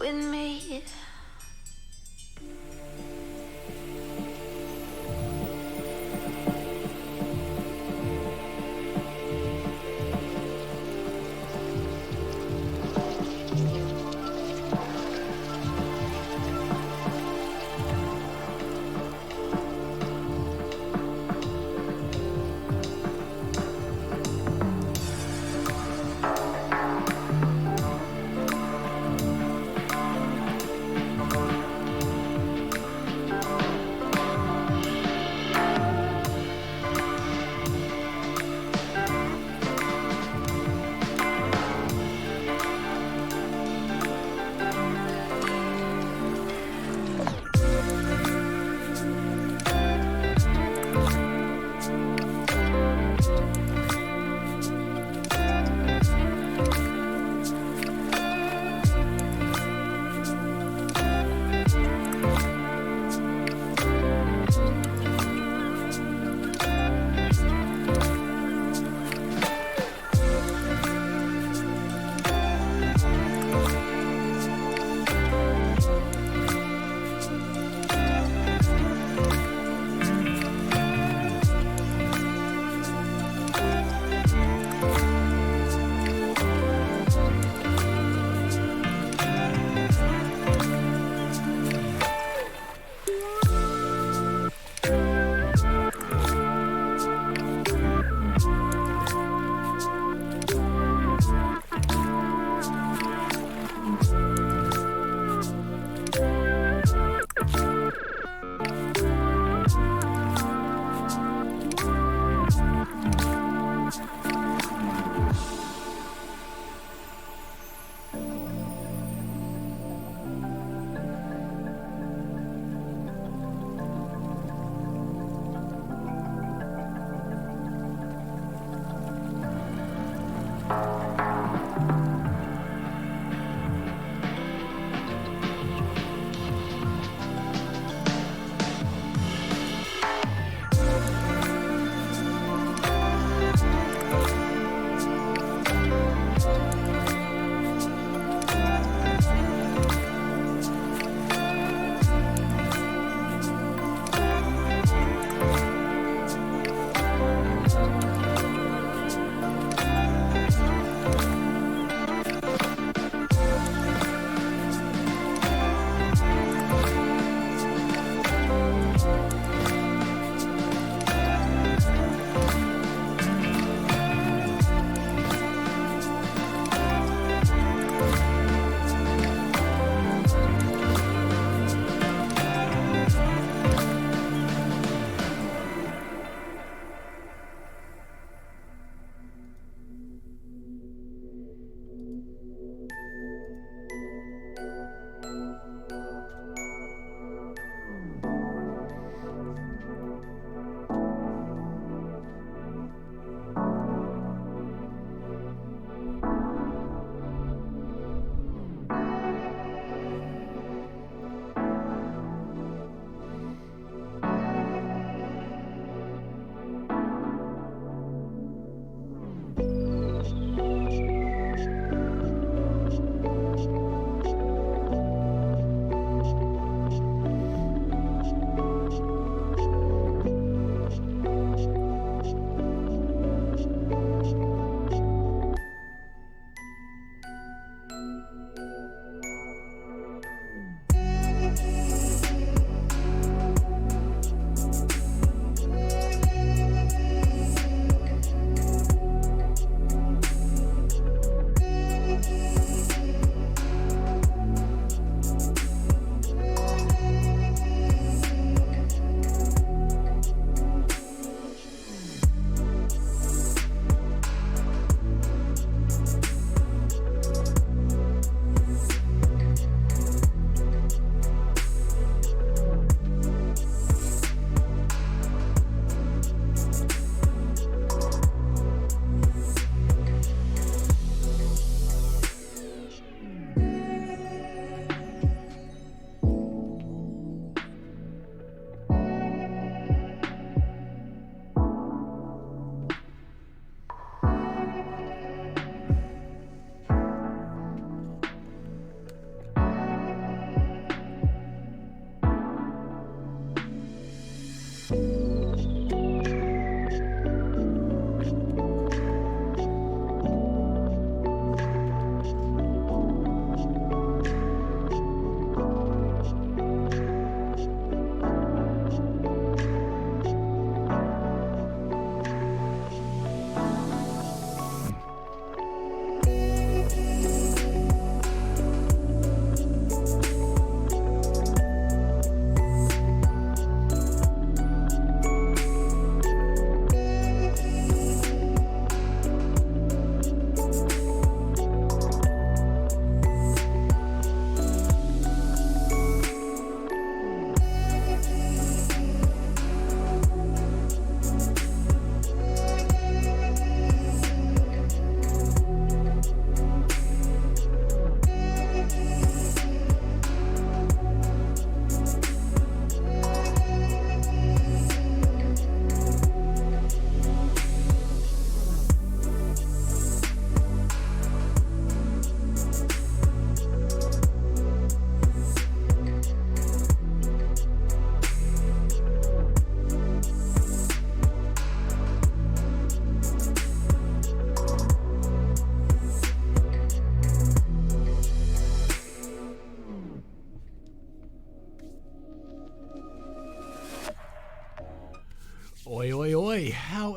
with me.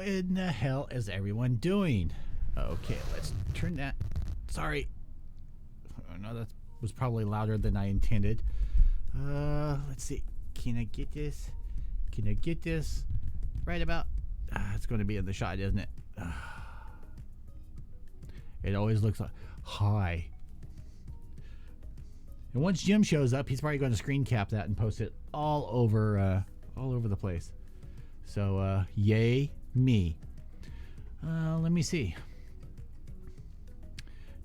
in the hell is everyone doing? Okay, let's turn that. Sorry. Oh, no, that was probably louder than I intended. Let's see. Can I get this? Can I get this? Right about. It's going to be in the shot, isn't it? It always looks like high. And once Jim shows up, he's probably going to screen cap that and post it all over the place. So, yay me. Let me see.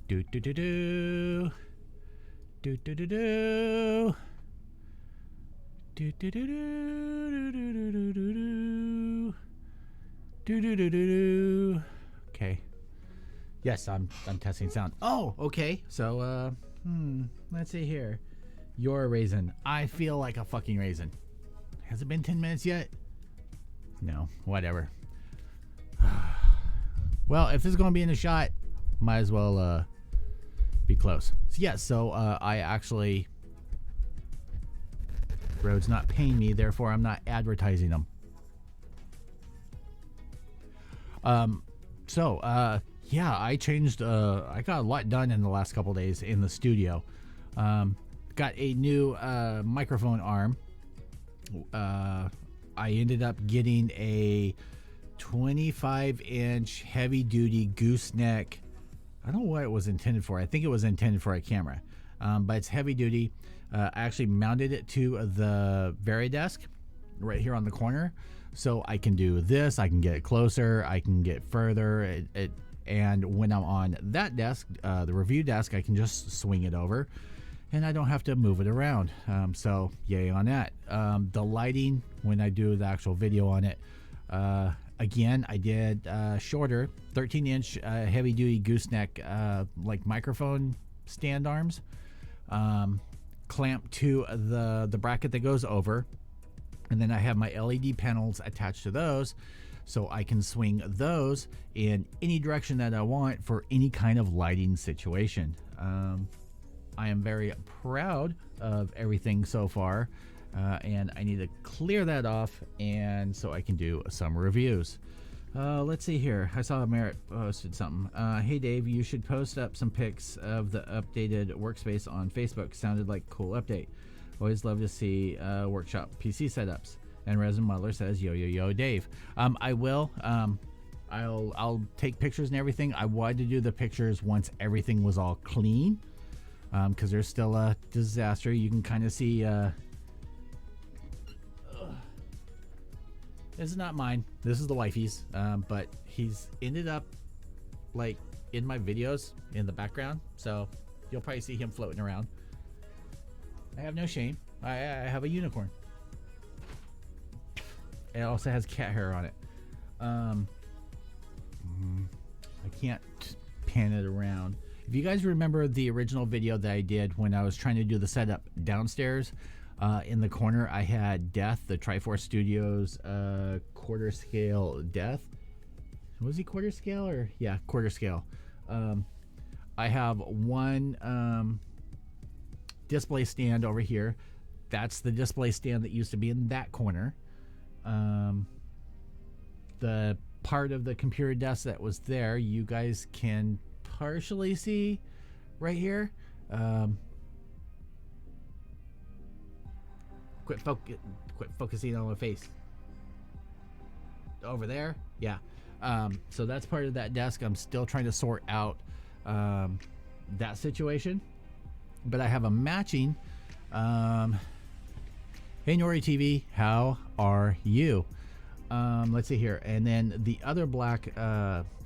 Do do do do. Do do do do. Do do do do do do do do do do do do. Okay. Yes, I'm testing sound. Oh, okay. So, let's see here. You're a raisin. I feel like a fucking raisin. Has it been 10 minutes yet? No, whatever. Well, if this is going to be in a shot, might as well be close. So, yeah, so I actually... Rode's not paying me, therefore I'm not advertising them. Yeah, I changed, I got a lot done in the last couple days in the studio. Got a new microphone arm. I ended up getting a 25-inch heavy-duty gooseneck. I don't know what it was intended for. I think it was intended for a camera, but it's heavy-duty. I actually mounted it to the Varidesk right here on the corner, so I can do this. I can get it closer. I can get further. And when I'm on that desk, the review desk, I can just swing it over, and I don't have to move it around. So yay on that. The lighting when I do the actual video on it. Again, I did shorter 13-inch heavy-duty gooseneck like microphone stand arms, clamped to the bracket that goes over, and then I have my LED panels attached to those, so I can swing those in any direction that I want for any kind of lighting situation. I am very proud of everything so far, and I need to clear that off, and so I can do some reviews. Let's see here. I saw Merritt posted something. Hey Dave, you should post up some pics of the updated workspace on Facebook. Sounded like a cool update. Always love to see workshop PC setups. And Resin Modeler says, yo, yo, yo, Dave. I will. I'll take pictures and everything. I wanted to do the pictures once everything was all clean, because there's still a disaster. You can kind of see... This is not mine. This is the wifey's. But he's ended up like in my videos in the background, so you'll probably see him floating around. I have no shame. I have a unicorn. It also has cat hair on it. I can't pan it around. If you guys remember the original video that I did when I was trying to do the setup downstairs, in the corner I had Death, the Triforce Studios quarter scale Death. Was he quarter scale or? Yeah, quarter scale. I have one display stand over here. That's the display stand that used to be in that corner. The part of the computer desk that was there, you guys can partially see right here. Quit focusing on my face. Over there, yeah. So that's part of that desk. I'm still trying to sort out that situation, but I have a matching. Hey Nori TV, how are you? Let's see here, and then the other black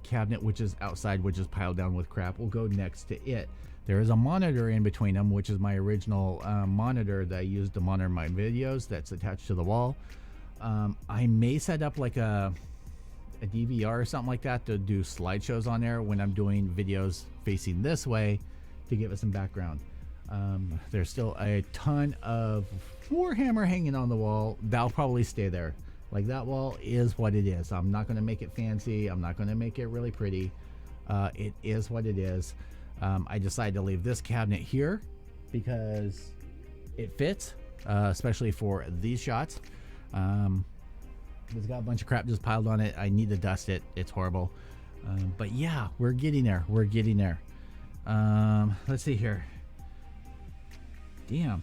cabinet, which is outside, which is piled down with crap, will go next to it. There is a monitor in between them, which is my original monitor that I used to monitor my videos. That's attached to the wall. I may set up like a DVR or something like that to do slideshows on there when I'm doing videos facing this way to give it some background. There's still a ton of Warhammer hanging on the wall. That'll probably stay there. Like, that wall is what it is. I'm not going to make it fancy. I'm not going to make it really pretty. It is what it is. I decided to leave this cabinet here because it fits, especially for these shots. It's got a bunch of crap just piled on it. I need to dust it. It's horrible. But yeah, we're getting there. We're getting there. Let's see here. Damn.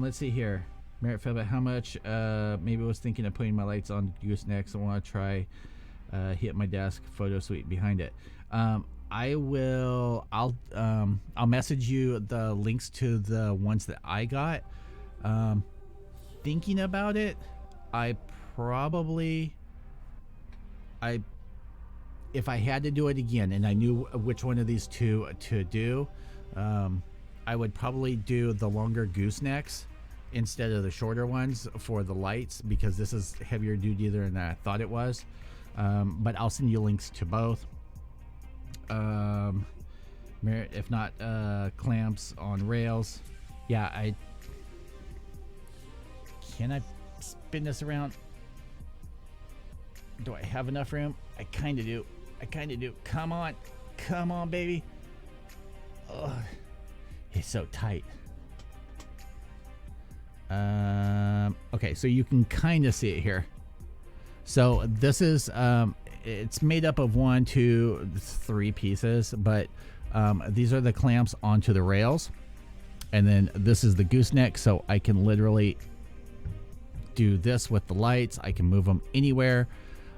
Let's see here. Merritt felt about how much. Maybe I was thinking of putting my lights on goosenecks. I want to try hit my desk photo suite behind it. I'll message you the links to the ones that I got. Thinking about it, if I had to do it again and I knew which one of these two to do, I would probably do the longer goosenecks instead of the shorter ones for the lights, because this is heavier duty than I thought it was. But I'll send you links to both. If not, clamps on rails. Yeah, can I spin this around? Do I have enough room? I kind of do. Come on, baby. Ugh. It's so tight. Okay, so you can kind of see it here. So this is it's made up of 1, 2, 3 pieces, but these are the clamps onto the rails, and then this is the gooseneck, so I can literally do this with the lights. I can move them anywhere.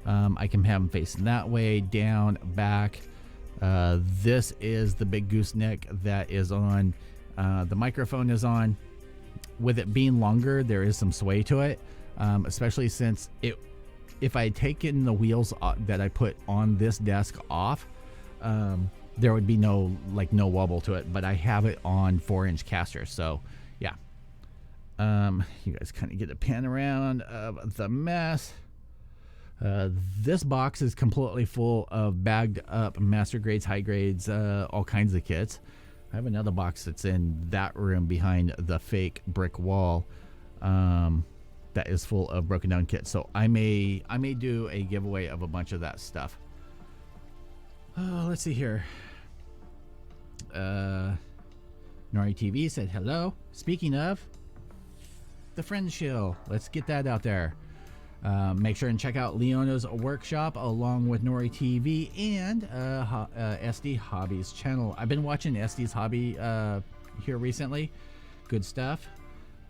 I can have them facing that way, down, back. This is the big gooseneck that is on, the microphone is on. With it being longer, there is some sway to it, especially since if I had taken the wheels that I put on this desk off, there would be no wobble to it, but I have it on 4-inch casters. So yeah, you guys kind of get a pan around of the mess. This box is completely full of bagged up master grades, high grades, all kinds of kits. I have another box that's in that room behind the fake brick wall, that is full of broken down kits. So I may do a giveaway of a bunch of that stuff. Let's see here. Nori TV said hello. Speaking of the Friend Shill, let's get that out there. Make sure and check out Leona's workshop along with Nori TV and SD Hobbies channel. I've been watching SD's Hobby here recently. Good stuff.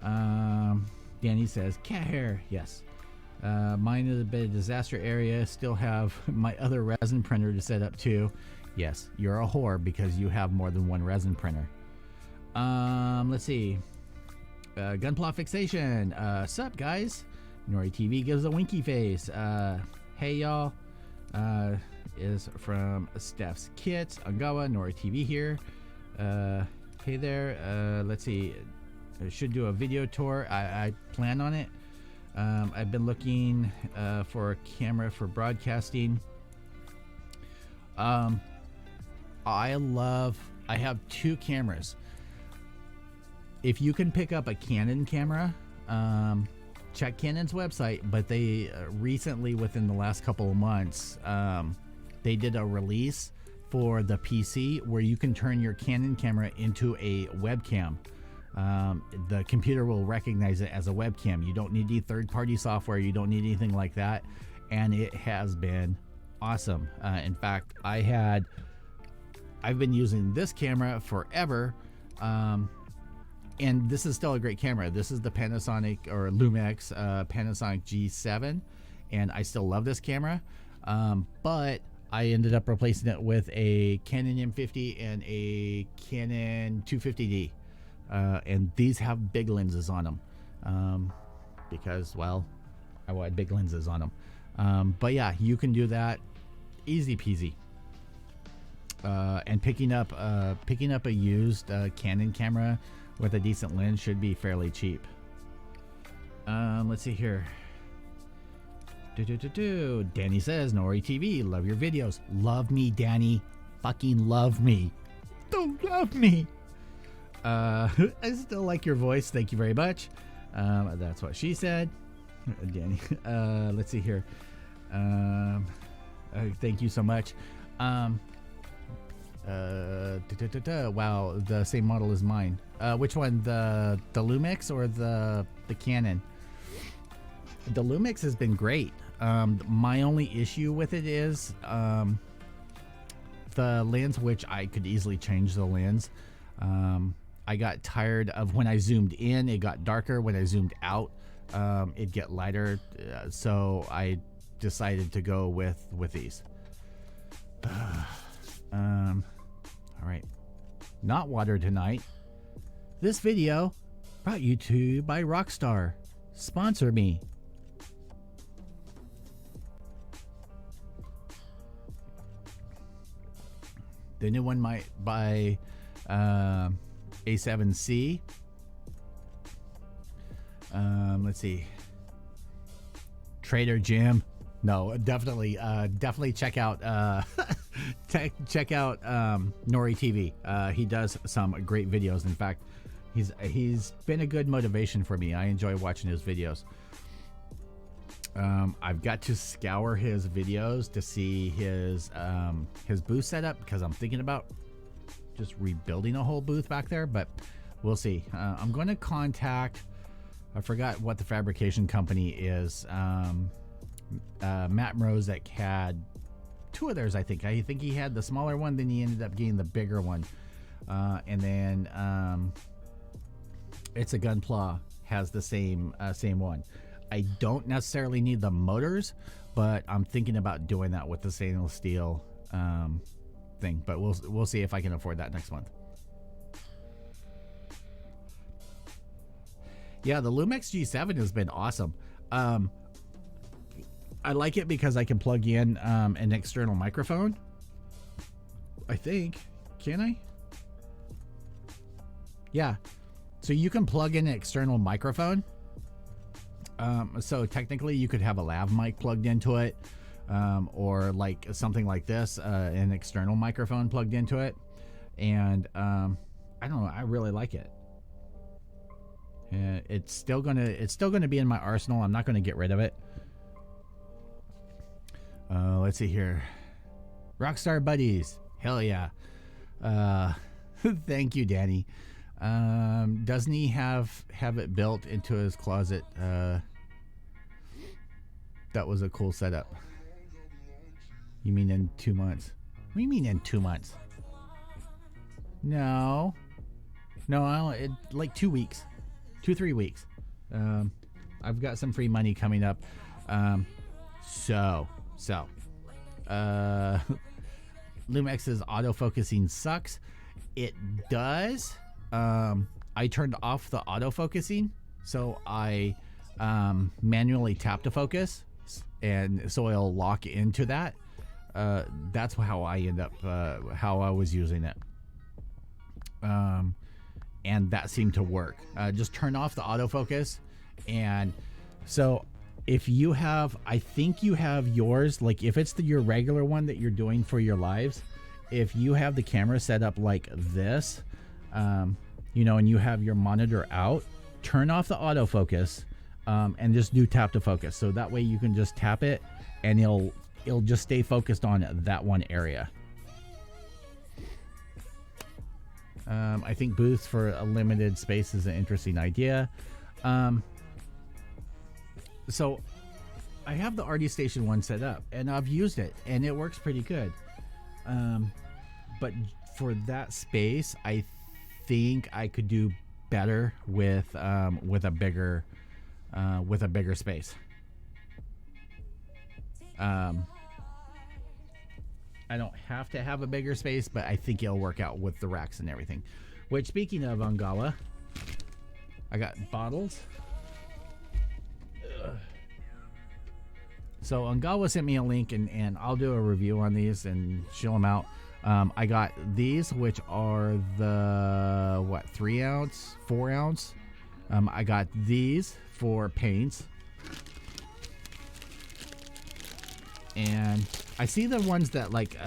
Danny says cat hair. Yes. Mine is a bit of disaster area. Still have my other resin printer to set up too. Yes, you're a whore because you have more than one resin printer. Let's see. Gunpla Fixation. Sup guys? Nori TV gives a winky face. Hey y'all, is from Steph's Kits, Angawa. Nori TV here. Hey there. Let's see. I should do a video tour. I plan on it. I've been looking for a camera for broadcasting. I have 2 cameras. If you can pick up a Canon camera, check Canon's website, but they recently, within the last couple of months, they did a release for the PC where you can turn your Canon camera into a webcam. The computer will recognize it as a webcam. You don't need any third-party software. You don't need anything like that, and it has been awesome. In fact, I've been using this camera forever. And this is still a great camera. This is the Panasonic or Lumix Panasonic G7, and I still love this camera. But I ended up replacing it with a Canon M50 and a Canon 250D, and these have big lenses on them because, well, I wanted big lenses on them. But yeah, you can do that easy peasy. And picking up a used Canon camera with a decent lens should be fairly cheap. Let's see here. Danny says, Nori TV, love your videos. Love me, Danny. Fucking love me. Don't love me. I still like your voice. Thank you very much. That's what she said. Danny. Let's see here. Thank you so much. Wow, the same model as mine. Which one, the Lumix or the Canon? The Lumix has been great. My only issue with it is the lens, which I could easily change the lens. I got tired of when I zoomed in, it got darker. When I zoomed out, it'd get lighter. So I decided to go with these. All right. Not water tonight. This video brought you to by Rockstar. Sponsor me. The new one by A7C. Let's see. Trader Jim. No, definitely check out check out Nori TV. He does some great videos. In fact, he's been a good motivation for me. I enjoy watching his videos. I've got to scour his videos to see his booth setup, because I'm thinking about just rebuilding a whole booth back there, but we'll see. I'm going to contact, I forgot what the fabrication company is. Matt Mrozek had two of theirs, I think. I think he had the smaller one, then he ended up getting the bigger one. And then It's a Gunpla has the same one. I don't necessarily need the motors, but I'm thinking about doing that with the stainless steel thing. But we'll see if I can afford that next month. Yeah, the Lumix G7 has been awesome. I like it because I can plug in an external microphone. I think. Can I? Yeah. So you can plug in an external microphone. So technically you could have a lav mic plugged into it, or like something like this, an external microphone plugged into it. And I don't know, I really like it. It's still gonna be in my arsenal. I'm not gonna get rid of it. Let's see here. Rockstar Buddies. Hell yeah. Thank you, Danny. Doesn't he have it built into his closet? That was a cool setup. You mean in 2 months? What do you mean in 2 months? No, like 2 weeks, 2-3 weeks. I've got some free money coming up. Lumix's autofocusing sucks. It does. I turned off the autofocusing, so I manually tap to focus, and so it'll lock into that. That's how I end up, how I was using it. And that seemed to work. Just turn off the autofocus, and so if you have, I think you have yours, like if it's your regular one that you're doing for your lives, if you have the camera set up like this, you know, and you have your monitor out, turn off the autofocus, and just do tap to focus. So that way you can just tap it and it'll just stay focused on that one area. I think booths for a limited space is an interesting idea. So I have the Artie Station 1 set up, and I've used it, and it works pretty good. But for that space, I think I could do better with a bigger space. I don't have to have a bigger space, but I think it'll work out with the racks and everything. Which, speaking of Ungawa, I got bottles. Ugh. So Ungawa sent me a link, and I'll do a review on these and chill them out. I got these, which are the 3 ounce, 4 ounce. I got these for paints, and I see the ones that like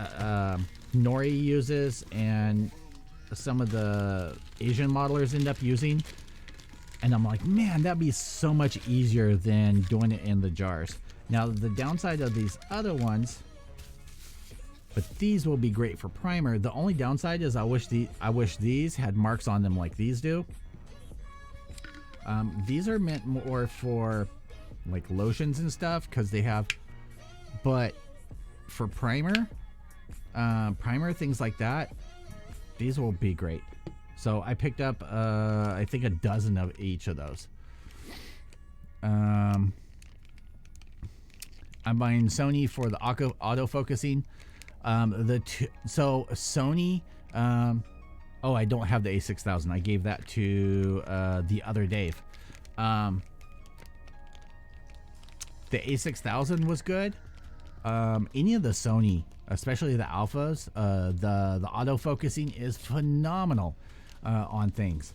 Nori uses and some of the Asian modelers end up using, and I'm like, man, that'd be so much easier than doing it in the jars. Now the downside of these other ones, but these will be great for primer. The only downside is I wish these had marks on them like these do. These are meant more for like lotions and stuff because they have, but for primer, things like that, these will be great. So I picked up I think a dozen of each of those. I'm buying Sony for the autofocusing. So Sony, oh, I don't have the A6000. I gave that to the other Dave. The A6000 was good. Any of the Sony, especially the alphas, the autofocusing is phenomenal on things.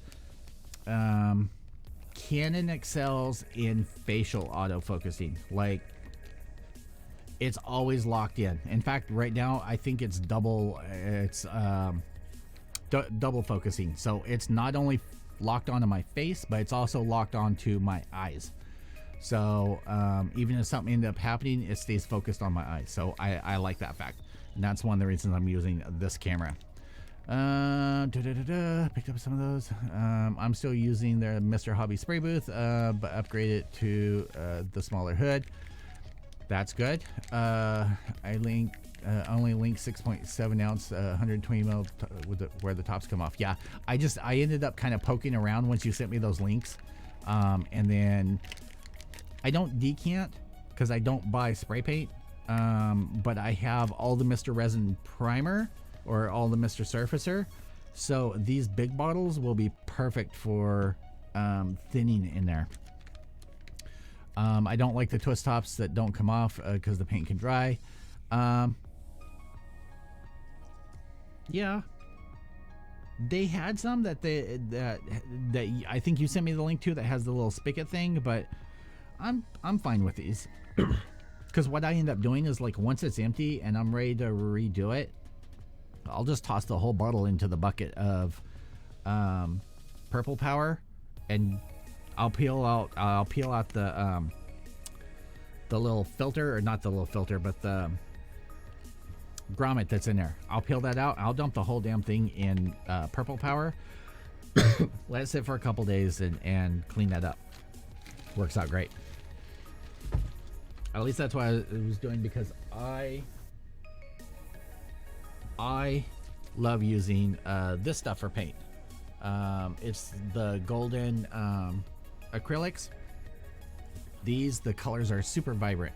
Canon excels in facial autofocusing. Like, it's always locked in. In fact, right now I think it's double focusing. So it's not only locked onto my face, but it's also locked onto my eyes. So even if something ended up happening, it stays focused on my eyes. So I like that fact, and that's one of the reasons I'm using this camera. Picked up some of those. I'm still using their Mr. Hobby spray booth, but upgraded to the smaller hood. That's good. I only linked 6.7 ounce 120 mil with where the tops come off. Yeah, I ended up kind of poking around once you sent me those links, and then I don't decant because I don't buy spray paint, but I have all the Mr. Resin primer or all the Mr. Surfacer, so these big bottles will be perfect for thinning in there. I don't like the twist tops that don't come off because the paint can dry. Yeah, they had some that I think you sent me the link to that has the little spigot thing, but I'm fine with these because what I end up doing is, like, once it's empty and I'm ready to redo it, I'll just toss the whole bottle into the bucket of purple power, and I'll peel out the little filter, or not the little filter, but the grommet that's in there. I'll peel that out. I'll dump the whole damn thing in purple power. Let it sit for a couple days and clean that up. Works out great. At least that's what I was doing, because I love using this stuff for paint. It's the golden acrylics. The colors are super vibrant.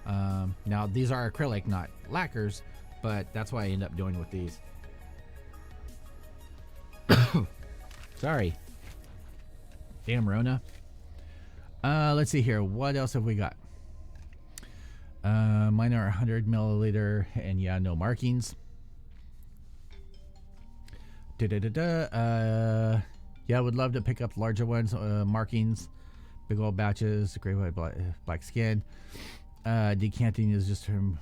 Now these are acrylic, not lacquers, but that's what I end up doing with these. Sorry. Damn Rona. Let's see here. What else have we got? Mine are 100 milliliter, and yeah, no markings. Yeah, I would love to pick up larger ones, markings, big old batches, gray, white, black skin. Decanting is just from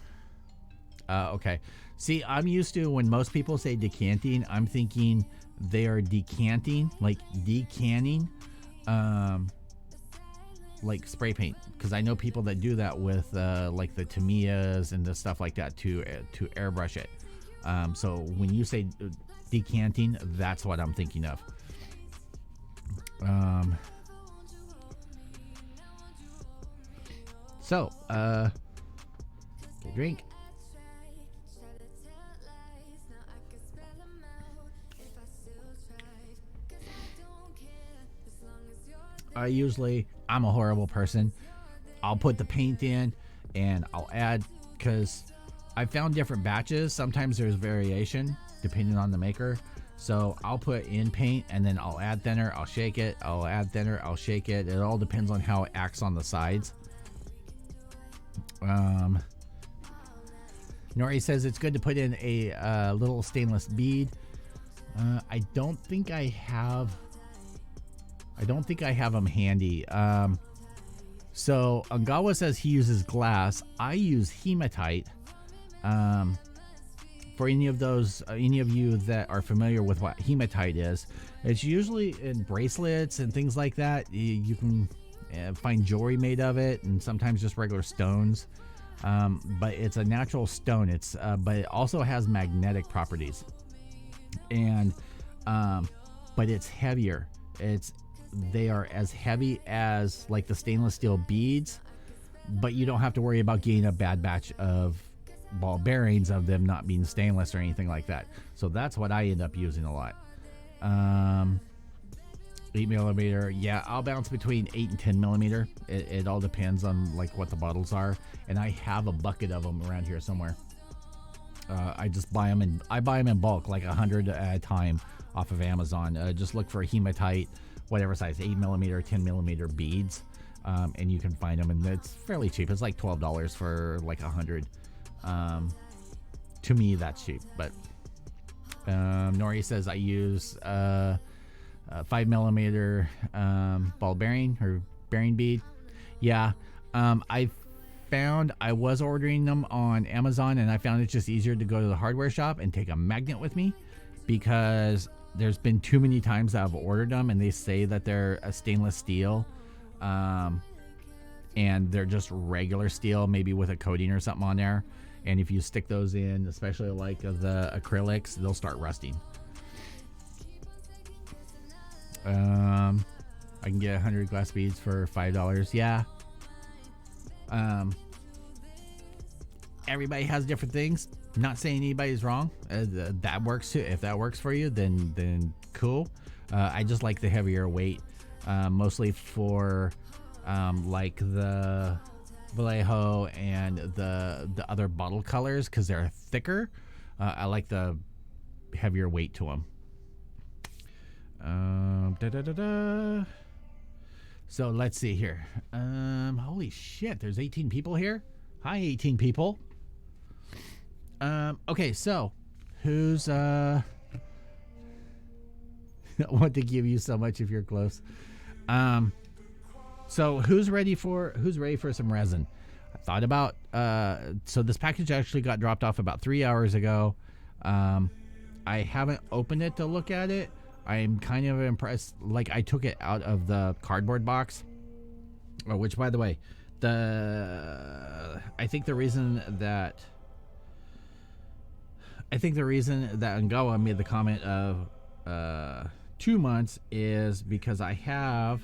okay. See, I'm used to when most people say decanting, I'm thinking they are decanting, like decanning, like spray paint, because I know people that do that with like the Tamiyas and the stuff like that to airbrush it. So when you say decanting, that's what I'm thinking of. So get a drink. I'm a horrible person. I'll put the paint in and I'll add, because I found different batches. Sometimes there's variation depending on the maker. So I'll put in paint and then I'll add thinner, I'll shake it, I'll add thinner, I'll shake it. It all depends on how it acts on the sides. Nori says it's good to put in a little stainless bead. I don't think I have them handy. So Angawa says he uses glass. I use hematite. For any of you that are familiar with what hematite is, it's usually in bracelets and things like that. You can find jewelry made of it, and sometimes just regular stones. But it's a natural stone. But it also has magnetic properties, and but it's heavier. They are as heavy as like the stainless steel beads, but you don't have to worry about getting a bad batch of ball bearings of them not being stainless or anything like that. So that's what I end up using a lot. 8mm, yeah, I'll bounce between 8 and 10mm. It all depends on like what the bottles are, and I have a bucket of them around here somewhere. I just buy them in bulk, like 100 at a time off of Amazon. Just look for hematite, whatever size, 8mm, 10mm beads, and you can find them, and it's fairly cheap. It's like $12 for like 100. To me, that's cheap. But Nori says I use 5mm ball bearing or bearing bead. Yeah, I found I was ordering them on Amazon, and I found it's just easier to go to the hardware shop and take a magnet with me, because there's been too many times I've ordered them and they say that they're a stainless steel, and they're just regular steel, maybe with a coating or something on there. And if you stick those in, especially like the acrylics, they'll start rusting. I can get 100 glass beads for $5. Yeah. Everybody has different things. Not saying anybody's wrong. That works too. If that works for you, then cool. I just like the heavier weight, mostly for like the Vallejo and the other bottle colors, because they're thicker. I like the heavier weight to them. So let's see here. Holy shit, there's 18 people here. Hi, 18 people. Okay, so who's I want to give you so much if you're close. So who's ready for some resin? I thought about so this package actually got dropped off about 3 hours ago. I haven't opened it to look at it. I'm kind of impressed. Like, I took it out of the cardboard box, which, by the way, I think the reason that Ngawa made the comment of 2 months is because I have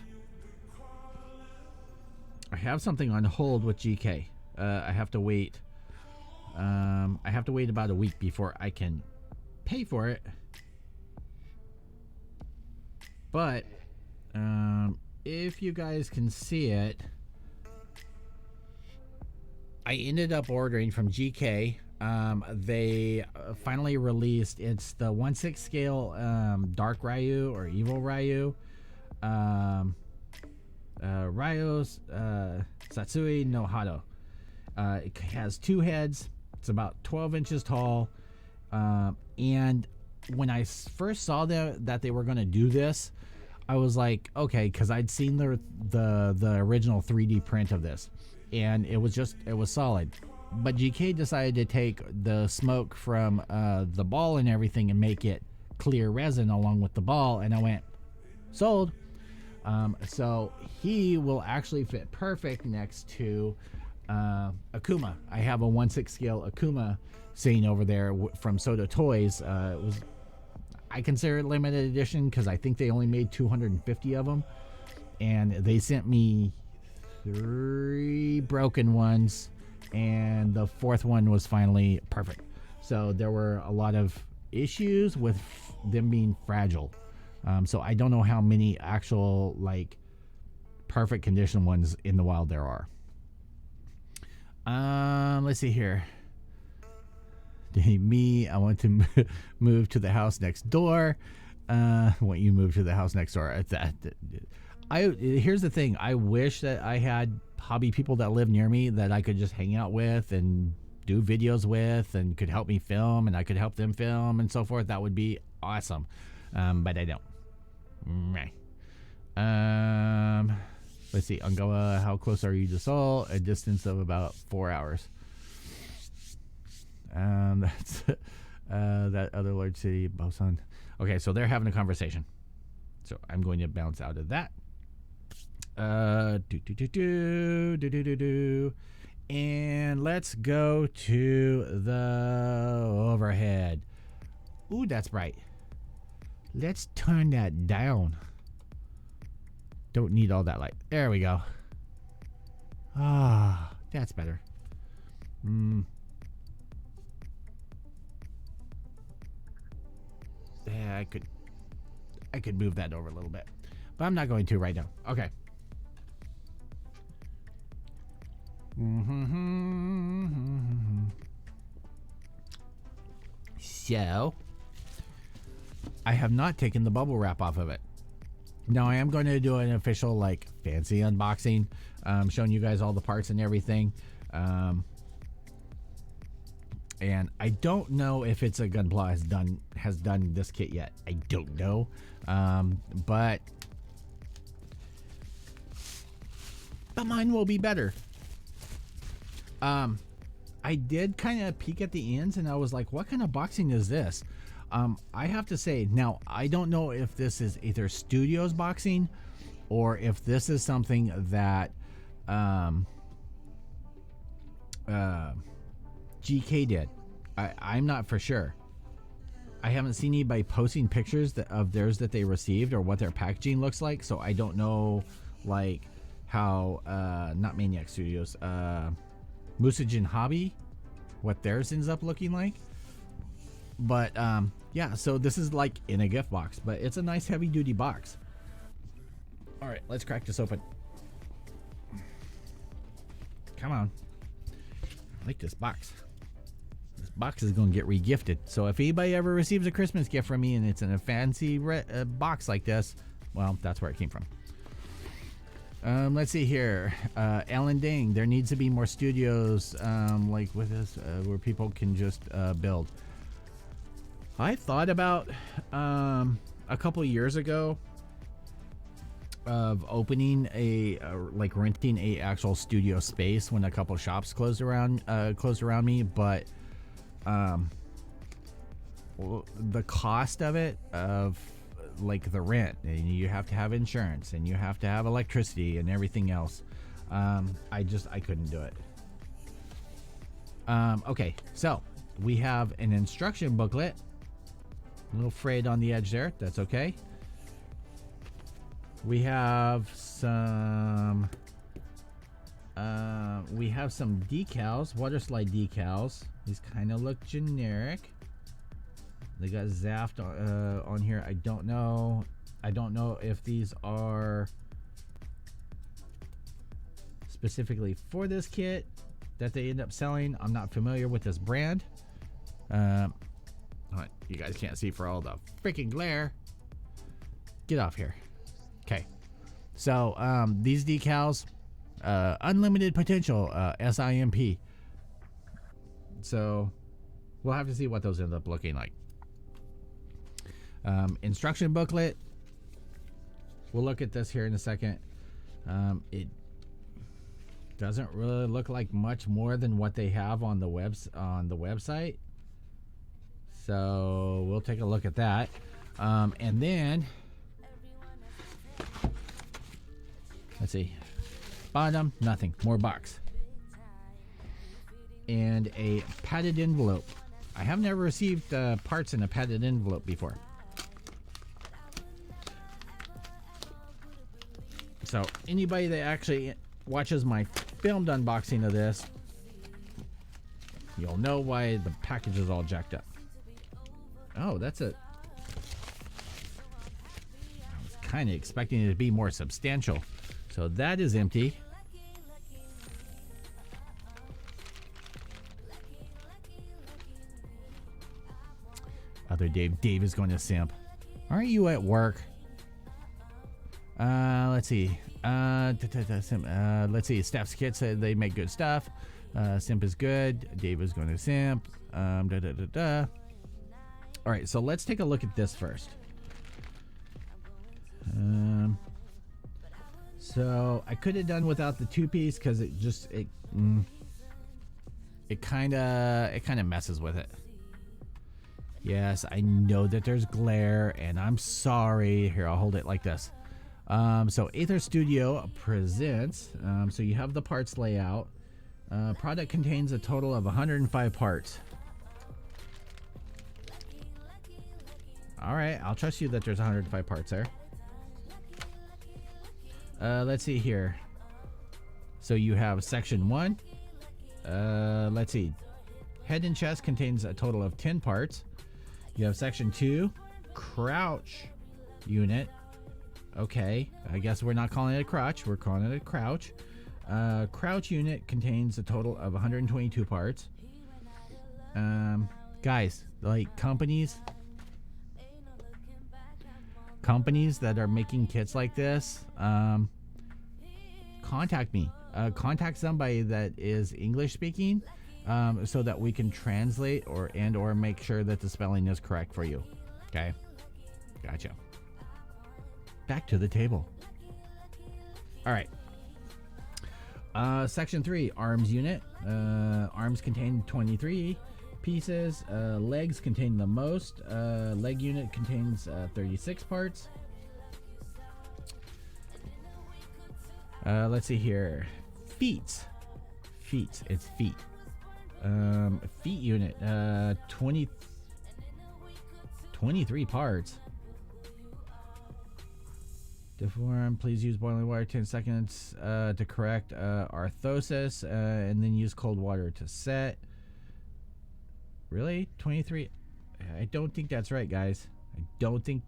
something on hold with GK. I have to wait. I have to wait about a week before I can pay for it. But if you guys can see it, I ended up ordering from GK. They finally released, it's the 1/6 scale Dark Ryu or Evil Ryu. Ryu's Satsui no Hado. It has 2 heads. It's about 12 inches tall. And when I first saw that they were going to do this, I was like, okay, because I'd seen the original 3D print of this, and it was solid. But GK decided to take the smoke from the ball and everything and make it clear resin along with the ball, and I went, sold. So he will actually fit perfect next to Akuma. I have a 1/6 scale Akuma sitting over there from Soda Toys. I consider it limited edition because I think they only made 250 of them, and they sent me 3 broken ones, and the 4th one was finally perfect. So there were a lot of issues with them being fragile. So I don't know how many actual like perfect condition ones in the wild there are. Let's see here. Me, I want to move to the house next door. Want you move to the house next door? Here's the thing. I wish that I had hobby people that live near me that I could just hang out with and do videos with, and could help me film, and I could help them film and so forth. That would be awesome. But I don't. Let's see. Ungawa, how close are you to Seoul? A distance of about 4 hours. That's that other large city, Busan. Okay, so they're having a conversation. So I'm going to bounce out of that. And let's go to the overhead. Ooh, that's bright. Let's turn that down. Don't need all that light. There we go. Ah, that's better. Yeah, I could move that over a little bit, but I'm not going to right now. Okay. So, I have not taken the bubble wrap off of it. Now I am going to do an official, like, fancy unboxing, showing you guys all the parts and everything. And I don't know if It's a Gunpla has done this kit yet. I don't know, but mine will be better. I did kind of peek at the ends, and I was like, what kind of boxing is this? I have to say, now, I don't know if this is Aether Studios boxing or if this is something that GK did. I'm not for sure. I haven't seen anybody posting pictures of theirs that they received or what their packaging looks like, so I don't know, like, how, not Maniac Studios, Musajin Hobby, what theirs ends up looking like. But yeah, so this is like in a gift box, but it's a nice heavy duty box. All right, let's crack this open. Come on. I like this box. This box is going to get re-gifted. So if anybody ever receives a Christmas gift from me and it's in a fancy box like this, well, that's where it came from. Let's see here. Alan Ding, there needs to be more studios like with this where people can just build. I thought about a couple years ago of opening like renting a actual studio space when a couple shops closed around me, but the cost of it, of like the rent, and you have to have insurance and you have to have electricity and everything else, I couldn't do it. Okay, so we have an instruction booklet, a little frayed on the edge there, that's okay. We have some decals, water slide decals. These kind of look generic. They got Zaft on here. I don't know if these are specifically for this kit that they end up selling. I'm not familiar with this brand. You guys can't see for all the freaking glare. Get off here. Okay. So these decals, unlimited potential, SIMP. So we'll have to see what those end up looking like. Instruction booklet. We'll look at this here in a second. It doesn't really look like much more than what they have on the website. So we'll take a look at that. And then let's see. Bottom, nothing. More box. And a padded envelope. I have never received parts in a padded envelope before. So anybody that actually watches my filmed unboxing of this, you'll know why the package is all jacked up. Oh, that's it. I was kind of expecting it to be more substantial. So that is empty. Other Dave. Dave is going to simp. Aren't you at work? Let's see. Let's see. Staff's Kit said they make good stuff. Simp is good. Dave is going to simp. All right, so let's take a look at this first. So I could have done without the two-piece because it kind of messes with it. Yes, I know that there's glare, and I'm sorry. Here, I'll hold it like this. So Aether Studio presents. So you have the parts layout. Product contains a total of 105 parts. All right, I'll trust you that there's 105 parts there. Let's see here. So you have section 1. Let's see. Head and chest contains a total of 10 parts. You have section 2, crouch unit. Okay, I guess we're not calling it a crotch, we're calling it a crouch. Crouch unit contains a total of 122 parts. Guys, like companies that are making kits like this, contact me. Contact somebody that is English speaking, so that we can translate or make sure that the spelling is correct for you. Okay, gotcha. Back to the table. All right. Section 3, arms unit. Arms contain 23 pieces. Legs contain the most. Leg unit contains 36 parts. Let's see here. Feet. It's feet. Feet unit. 23 parts. Deform, please use boiling water 10 seconds to correct orthosis, and then use cold water to set. Really? 23? I don't think that's right, guys. I don't think,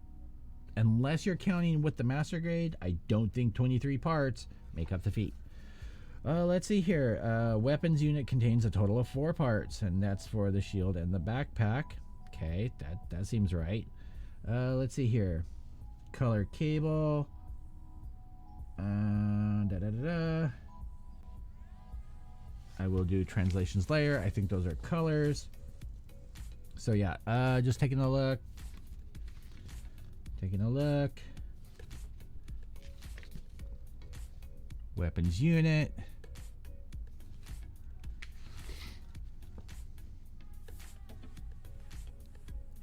unless you're counting with the master grade, I don't think 23 parts make up the feet. Let's see here. Weapons unit contains a total of 4 parts, and that's for the shield and the backpack. Okay, that seems right. Let's see here. Color cable. I will do translations layer. I think those are colors. So yeah, just taking a look. Weapons unit.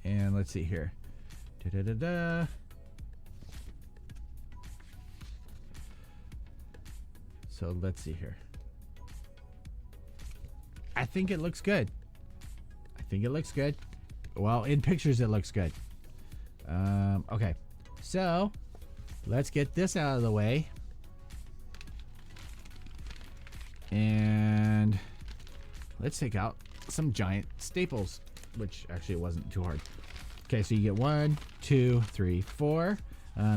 And let's see here. So let's see here. I think it looks good. Well, in pictures it looks good. Okay, so let's get this out of the way. And let's take out some giant staples, which actually wasn't too hard. Okay, so you get 1, 2, 3, 4.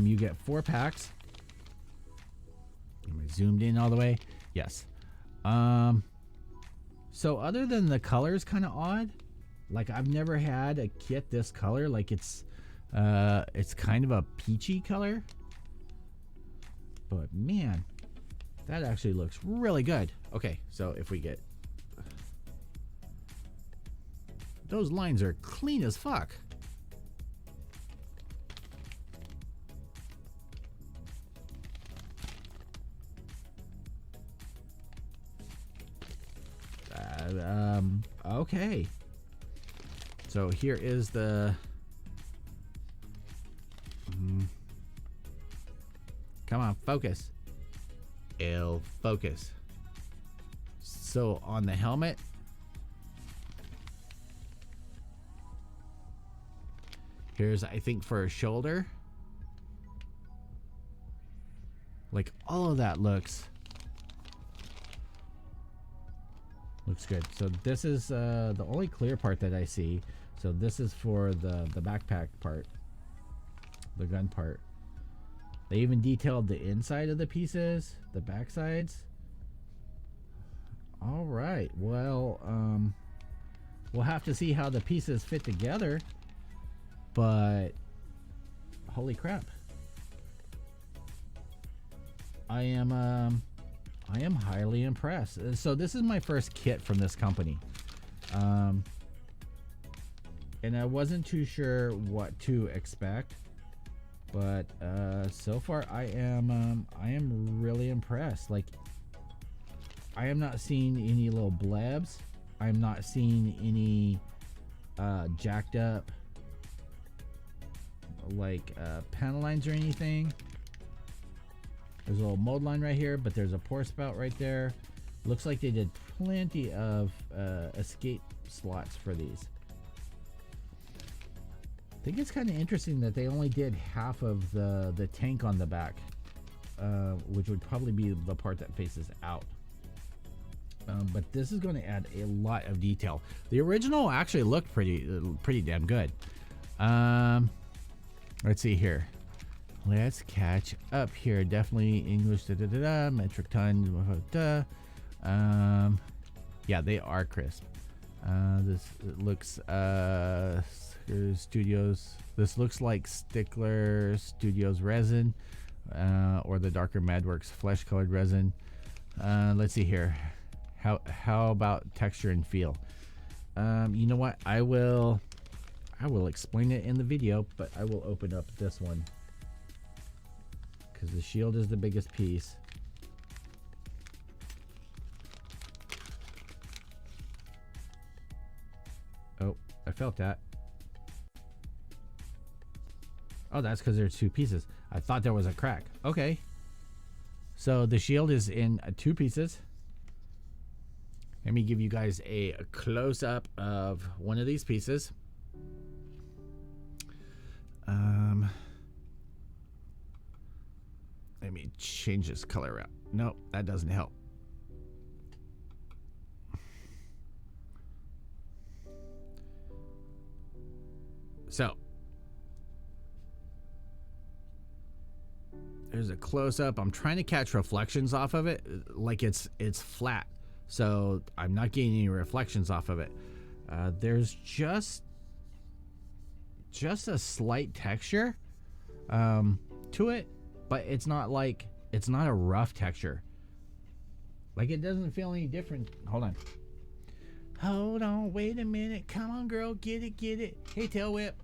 You get 4 packs. Am I zoomed in all the way? Yes. So other than the color's kind of odd, like I've never had a kit this color. Like it's kind of a peachy color, but man, that actually looks really good. Okay, so if we get, those lines are clean as fuck. Okay, so here is the come on, focus. It'll focus. So on the helmet, here's, I think, for a shoulder. Like all of that looks good. So this is the only clear part that I see. So this is for the backpack part, the gun part. They even detailed the inside of the pieces, the back sides. All right, well, we'll have to see how the pieces fit together, but holy crap, I am highly impressed. So this is my first kit from this company, and I wasn't too sure what to expect, but so far I am really impressed. Like, I am not seeing any little blebs. I'm not seeing any jacked up like panel lines or anything. There's a little mold line right here, but there's a pour spout right there. Looks like they did plenty of escape slots for these. I think it's kind of interesting that they only did half of the tank on the back, which would probably be the part that faces out. but this is going to add a lot of detail. The original actually looked pretty damn good. Let's see here. Let's catch up here. Definitely English, metric tons, yeah, they are crisp. This looks Studios. This looks like Stickler Studios resin, or the darker Madworks flesh colored resin. Let's see here. How about texture and feel? You know what? I will explain it in the video, but I will open up this one because the shield is the biggest piece. Oh, I felt that. Oh, that's because there's two pieces. I thought there was a crack. Okay. So the shield is in two pieces. Let me give you guys a close-up of one of these pieces. Let me change this color out. Nope, that doesn't help. So there's a close-up. I'm trying to catch reflections off of it, like it's flat, so I'm not getting any reflections off of it. There's just a slight texture to it, but it's not a rough texture. Like, it doesn't feel any different. Hold on, wait a minute. Come on, girl, get it. Hey, Tail Whip.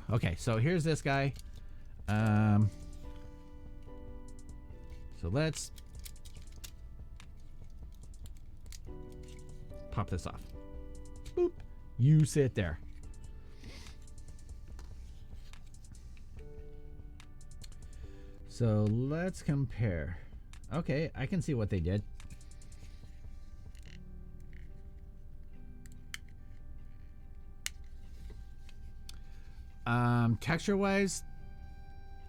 Okay, so here's this guy. So let's pop this off. Boop. You sit there. So let's compare. Okay, I can see what they did. Texture wise,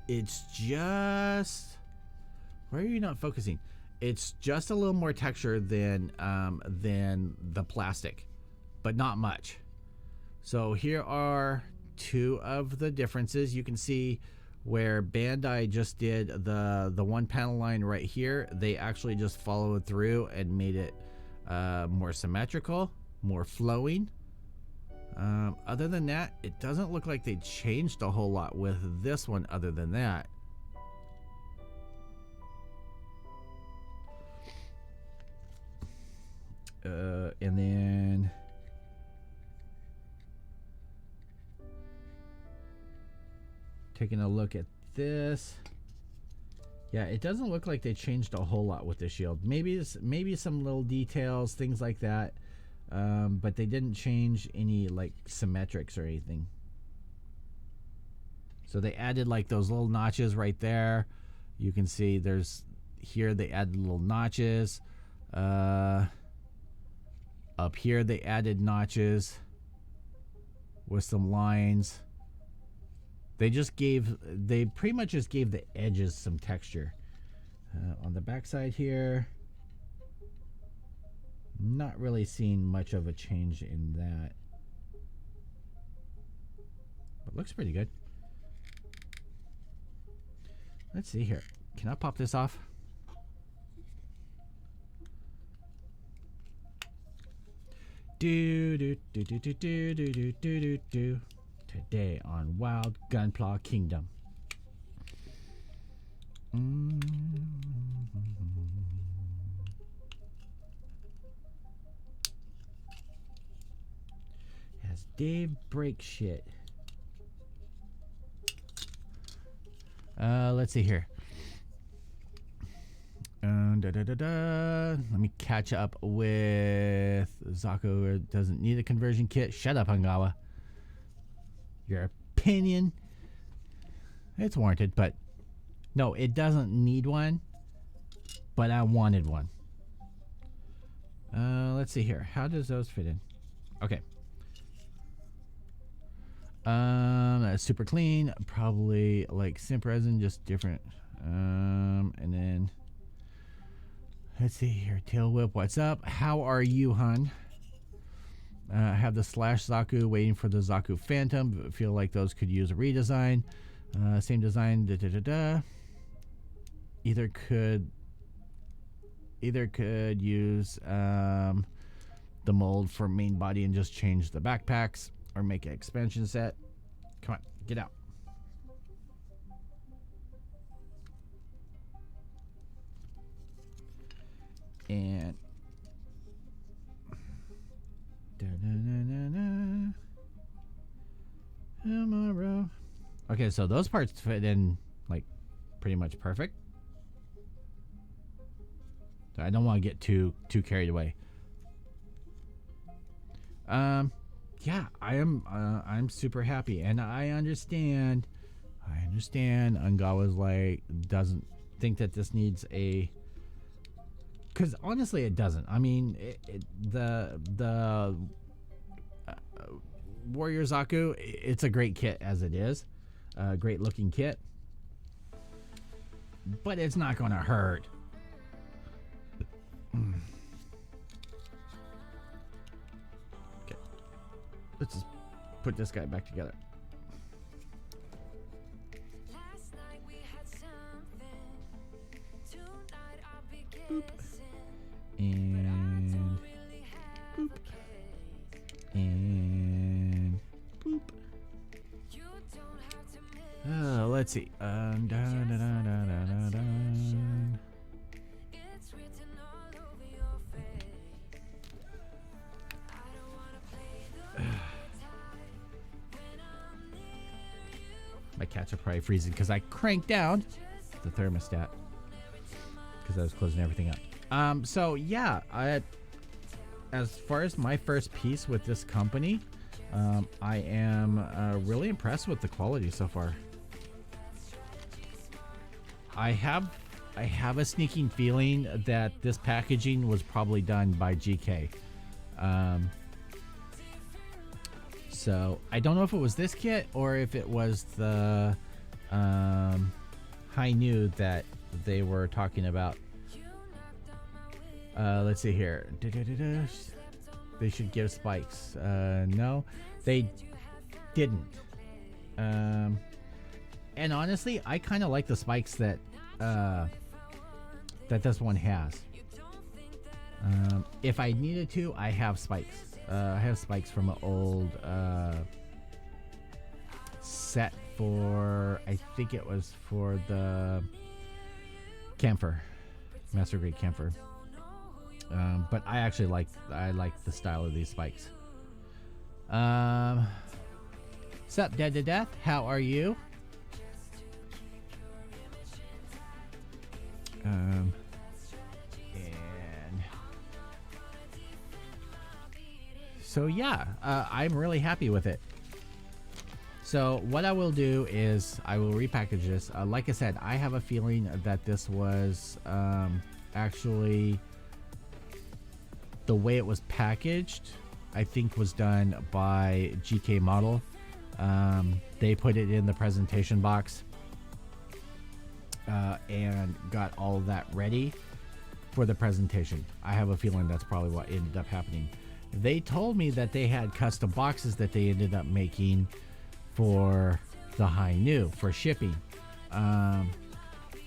it's just, why are you not focusing? It's just a little more texture than the plastic, but not much. So here are two of the differences. You can see where Bandai just did the one panel line right here. They actually just followed through and made it more symmetrical, more flowing. Other than that, it doesn't look like they changed a whole lot with this one other than that. And then taking a look at this, yeah, it doesn't look like they changed a whole lot with the shield. Maybe some little details, things like that. But they didn't change any like symmetrics or anything. So they added like those little notches right there. You can see there's here they added little notches. Up here they added notches with some lines. They pretty much just gave the edges some texture. On the back side here, not really seeing much of a change in that, but looks pretty good. Let's see here. Can I pop this off? Do. Today on Wild Gunpla Kingdom. As Dave breaks shit. Let's see here. Let me catch up with Zaku. Doesn't need a conversion kit. Shut up, Hangawa. Your opinion, it's warranted, but no, it doesn't need one, but I wanted one. Let's see here. How does those fit in? Okay. That's super clean. Probably like simp resin, just different. And then let's see here. Tail whip, what's up? How are you, hun? I have the Slash Zaku, waiting for the Zaku Phantom. Feel like those could use a redesign. Same design. Either could use the mold for main body and just change the backpacks, or make an expansion set. Come on, get out. And tomorrow. Okay, so those parts fit in like pretty much perfect. So I don't want to get too carried away. Yeah, I'm super happy, and I understand Ungawa's like doesn't think that this needs a, because honestly it doesn't. I mean, the Warrior Zaku, it's a great kit as it is, a great looking kit, but it's not gonna hurt. Okay, let's just put this guy back together. Boop. And boop. And boop. Let's see. Dun, dun, dun, dun, dun, dun. My cats are probably freezing because I cranked down the thermostat because I was closing everything up. So yeah, as far as my first piece with this company, I am really impressed with the quality so far. I have a sneaking feeling that this packaging was probably done by GK. So I don't know if it was this kit or if it was the high new that they were talking about. Let's see here. They should give spikes. No, they didn't. And honestly, I kind of like the spikes that this one has. If I needed to, I have spikes. I have spikes from an old set for, I think it was for the camphor, master grade camphor. But I actually like the style of these spikes. Sup, Dead to Death? How are you? And so yeah, I'm really happy with it. So what I will do is I will repackage this. Like I said, I have a feeling that this was actually, the way it was packaged, I think was done by GKMODEL. They put it in the presentation box and got all of that ready for the presentation. I have a feeling that's probably what ended up happening. They told me that they had custom boxes that they ended up making for the high new for shipping.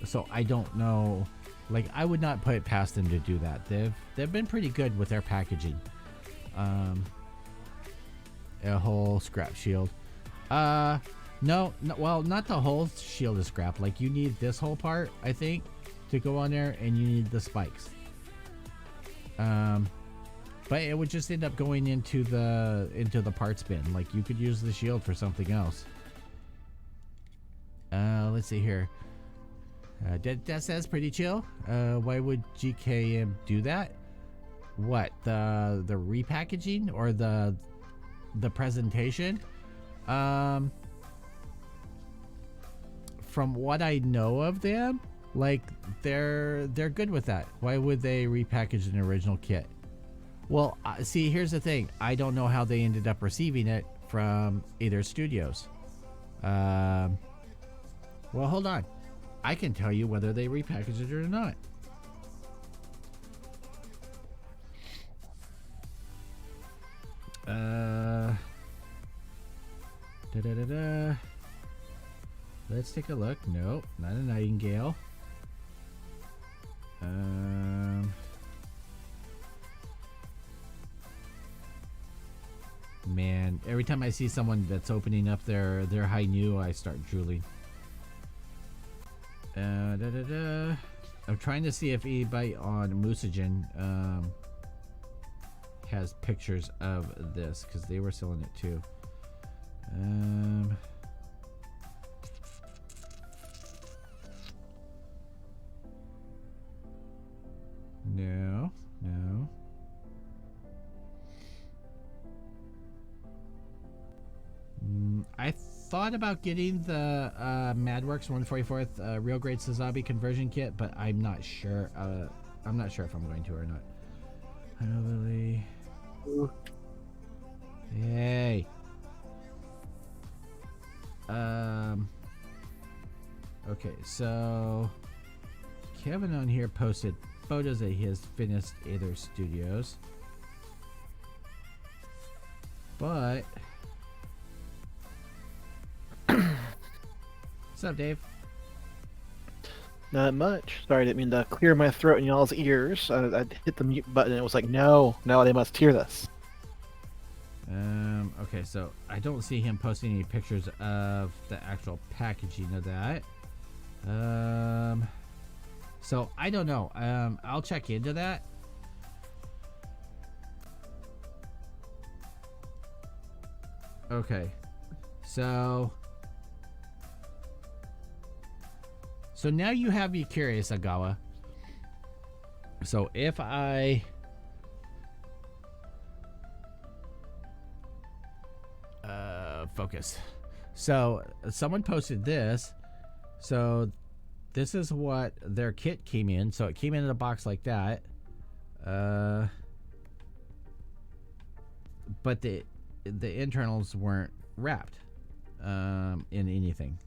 So I don't know. Like, I would not put it past them to do that. They've been pretty good with their packaging. A whole scrap shield. No, well, not the whole shield is scrap. Like, you need this whole part, I think, to go on there, and you need the spikes. But it would just end up going into the parts bin. Like, you could use the shield for something else. Let's see here. That says pretty chill. Why would GKM do that? What, the repackaging or the presentation? From what I know of them, like, they're good with that. Why would they repackage an original kit? Well, see, here's the thing. I don't know how they ended up receiving it from Aether Studios. Well, hold on. I can tell you whether they repackaged it or not. Let's take a look. Nope, not a Nightingale. Man, every time I see someone that's opening up their high new, I start drooling. I'm trying to see if anybody on Moosagen has pictures of this, because they were selling it too. No. I thought about getting the Madworks 144th real grade Sazabi conversion kit, but I'm not sure. I'm not sure if I'm going to or not. Hello, Lily. Hey. Okay, so Kevin on here posted photos of his finished Aether Studios, but what's up, Dave? Not much. Sorry, I didn't mean to clear my throat in y'all's ears. I hit the mute button and it was like, no, they must hear this. Okay, so I don't see him posting any pictures of the actual packaging of that. So I don't know. I'll check into that. Okay, so now you have me curious, Agawa. So if I focus. So someone posted this. So this is what their kit came in. So it came in a box like that. But the internals weren't wrapped in anything.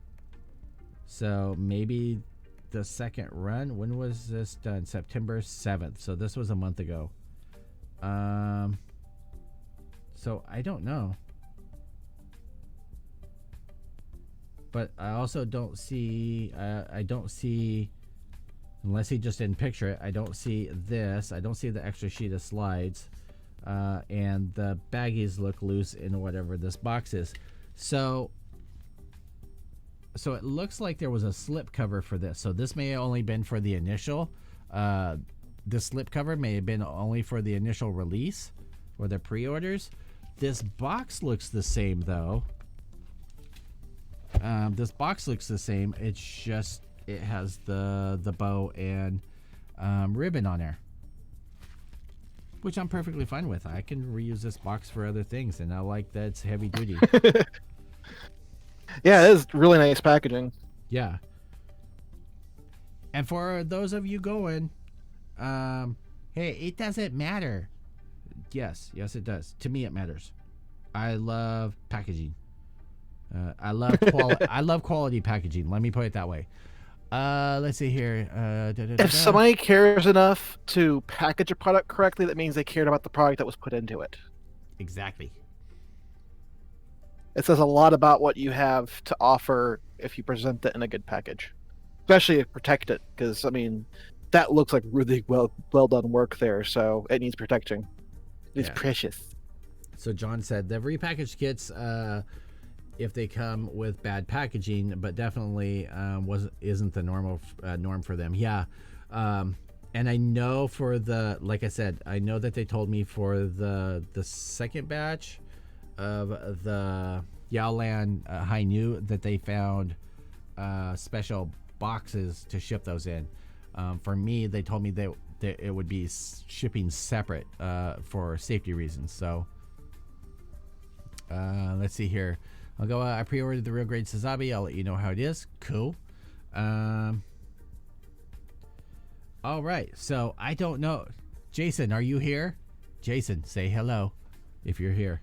So maybe the second run, when was this done? September 7th. So this was a month ago. So I don't know. But I also don't see, unless he just didn't picture it, I don't see this. I don't see the extra sheet of slides. And the baggies look loose in whatever this box is. So it looks like there was a slip cover for this. So this may have only been for the initial. The slip cover may have been only for the initial release or the pre-orders. This box looks the same though. This box looks the same. It's just it has the bow and ribbon on there, which I'm perfectly fine with. I can reuse this box for other things, and I like that it's heavy duty. Yeah, it is really nice packaging. Yeah. And for those of you going, hey, it doesn't matter. Yes, it does. To me, it matters. I love packaging. I love quality packaging. Let me put it that way. Let's see here. If somebody cares enough to package a product correctly, that means they cared about the product that was put into it. Exactly. It says a lot about what you have to offer if you present it in a good package, especially if protect it, because I mean, that looks like really well done work there. So it needs protecting. It's precious. So John said the repackaged kits, if they come with bad packaging, but definitely isn't the norm for them. Yeah. And I know for the, like I said, I know that they told me for the second batch of the Yaolan High New that they found special boxes to ship those in. For me, they told me that it would be shipping separate for safety reasons. So let's see here. I'll go. I pre-ordered the real grade Sazabi. I'll let you know how it is. Cool. All right. So I don't know. Jason, are you here? Jason, say hello if you're here.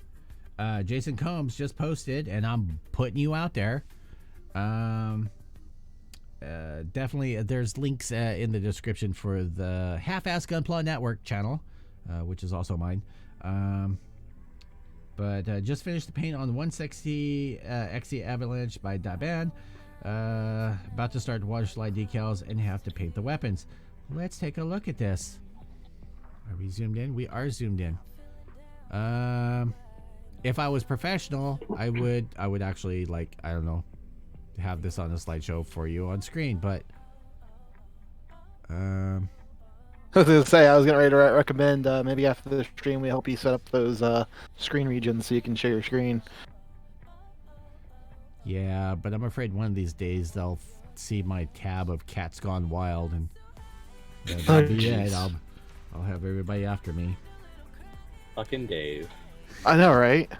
Jason Combs just posted, and I'm putting you out there. Definitely, there's links in the description for the Half-Ass Gunpla Network channel, which is also mine. But just finished the paint on 160 XE Avalanche by Daban. About to start water slide decals and have to paint the weapons. Let's take a look at this. Are we zoomed in? We are zoomed in. If I was professional, I would actually, like, I don't know, have this on a slideshow for you on screen, but I was gonna say, I was getting ready to recommend maybe after the stream we help you set up those screen regions so you can share your screen. yeah, but I'm afraid one of these days they'll see my tab of Cats Gone Wild, and that'll be it. I'll have everybody after me. Fucking Dave. I know, right?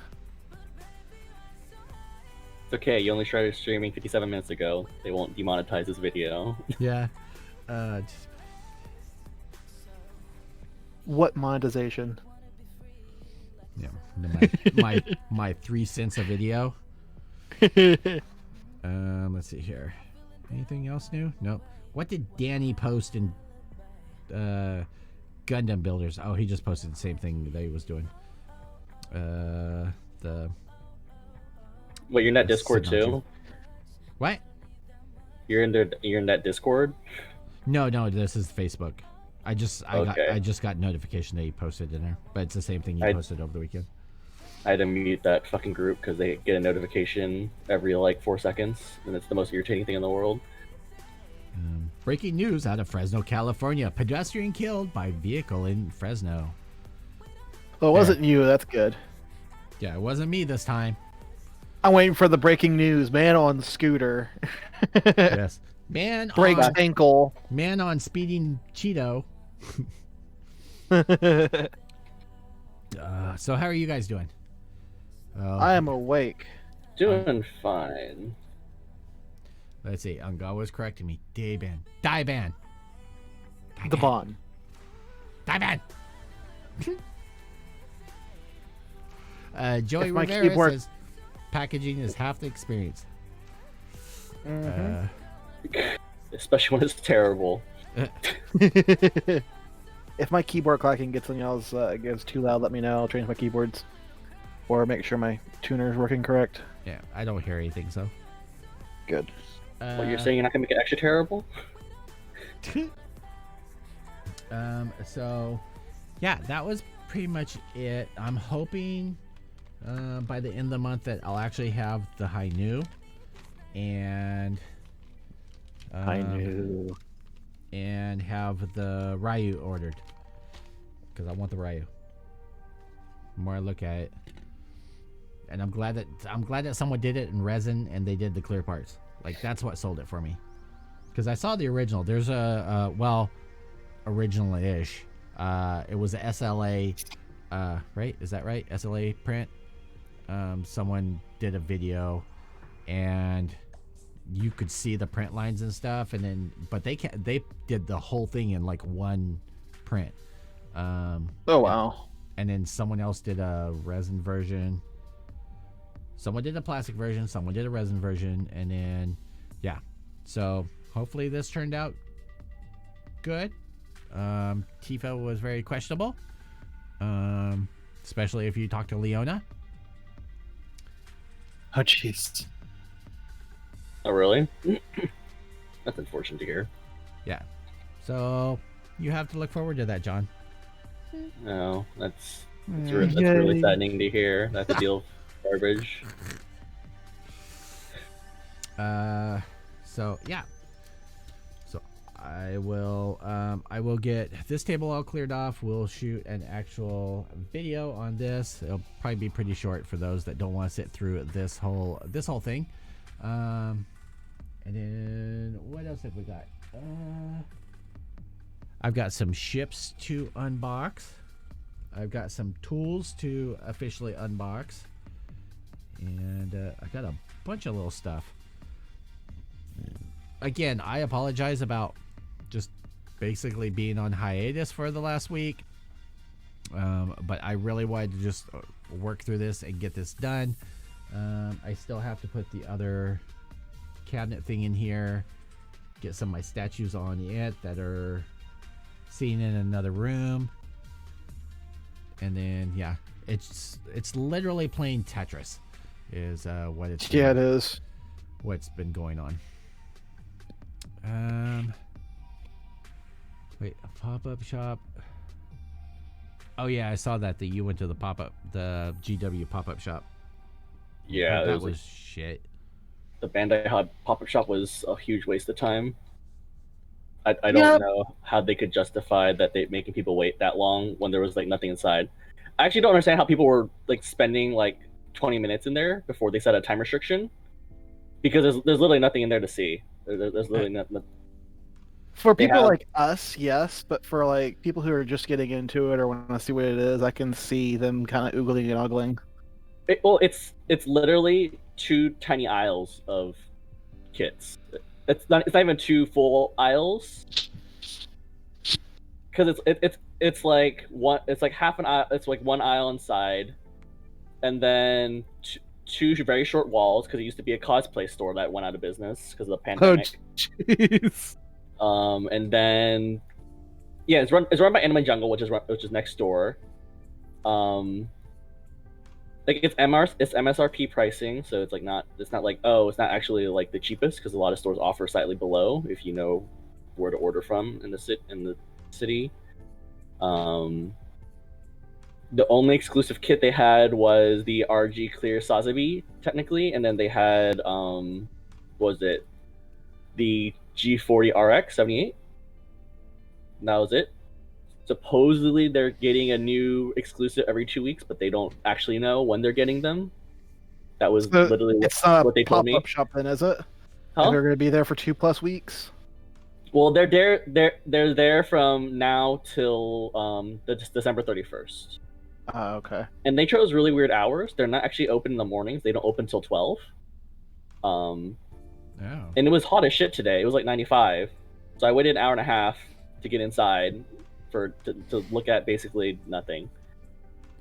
It's okay, you only started streaming 57 minutes ago. They won't demonetize this video. Yeah. What monetization? Yeah. My 3 cents a video. Let's see here. Anything else new? Nope. What did Danny post in Gundam Builders? Oh, he just posted the same thing that he was doing. Wait, you're in that Discord too? What? You're in that Discord? No, this is Facebook. I just got notification that he posted in there, but it's the same thing he posted over the weekend. I had to mute that fucking group because they get a notification every like 4 seconds, and it's the most irritating thing in the world. Breaking news out of Fresno, California: pedestrian killed by vehicle in Fresno. Well, it wasn't you. That's good. Yeah, it wasn't me this time. I'm waiting for the breaking news. Man on scooter. Yes. Man breaks on ankle. Man on speeding Cheeto. So how are you guys doing? I am awake. Doing fine. Let's see. Unga was correcting me. Diban. The Bond. Diban. Joey my Rivera keyboard- says packaging is half the experience. Especially when it's terrible. If my keyboard clacking gets gets too loud, let me know. I'll change my keyboards, or make sure my tuner is working correct. Yeah, I don't hear anything, so Good. What, you're saying you're not gonna make it extra terrible? So yeah, that was pretty much it. I'm hoping by the end of the month that I'll actually have the high new and and have the Ryu ordered, because I want the Ryu. The more I look at it, and I'm glad that someone did it in resin and they did the clear parts. Like, that's what sold it for me, because I saw the original. There's a original-ish. It was a SLA, right? Is that right? SLA print. Someone did a video, and you could see the print lines and stuff, and then but they did the whole thing in like one print. Oh wow! And then someone else did a resin version. Someone did a plastic version. Someone did a resin version, and then yeah. So hopefully this turned out good. Tifa was very questionable, especially if you talk to Leona. Oh jeez. Oh really? That's unfortunate to hear. Yeah. So you have to look forward to that, John. No, that's really saddening to hear. That's a deal of garbage. So yeah. So I will get this table all cleared off. We'll shoot an actual video on this. It'll probably be pretty short for those that don't want to sit through this whole thing. And then what else have we got? I've got some ships to unbox. I've got some tools to officially unbox, and I got a bunch of little stuff. Again, I apologize about just basically being on hiatus for the last week, but I really wanted to just work through this and get this done. I still have to put the other cabinet thing in here, get some of my statues on it that are sitting in another room, and then yeah, it's literally playing Tetris is what it's Yeah, it is. what's been going on. Wait, a pop-up shop. Oh yeah, I saw that you went to the GW pop-up shop. Yeah, that was shit. The Bandai Hub pop-up shop was a huge waste of time. I don't know how they could justify that they making people wait that long when there was like nothing inside. I actually don't understand how people were like spending like 20 minutes in there before they set a time restriction, because there's literally nothing in there to see. There's literally nothing. For people like us, yes, but for like people who are just getting into it or want to see what it is, I can see them kind of oogling and ogling. It's literally 2 tiny aisles of kits. It's not even 2 full aisles, because it's like one. It's like half an aisle. It's like 1 aisle inside, and then 2 very short walls, because it used to be a cosplay store that went out of business because of the pandemic. Oh, jeez. And then yeah, it's run by Anime Jungle, which is next door. Like it's MSRP pricing, so it's not like actually like the cheapest, because a lot of stores offer slightly below if you know where to order from in the city. The only exclusive kit they had was the RG Clear Sazabi, technically, and then they had the G40 RX 78. And that was it. Supposedly they're getting a new exclusive every 2 weeks, but they don't actually know when they're getting them. That was literally what they told me. Pop-up shop then, is it? Huh? And they're going to be there for 2+ weeks. Well, they're there from now till December 31st. Okay. And they chose really weird hours. They're not actually open in the mornings. They don't open till 12. And it was hot as shit today. It was like 95. So I waited an hour and a half to get inside to look at basically nothing.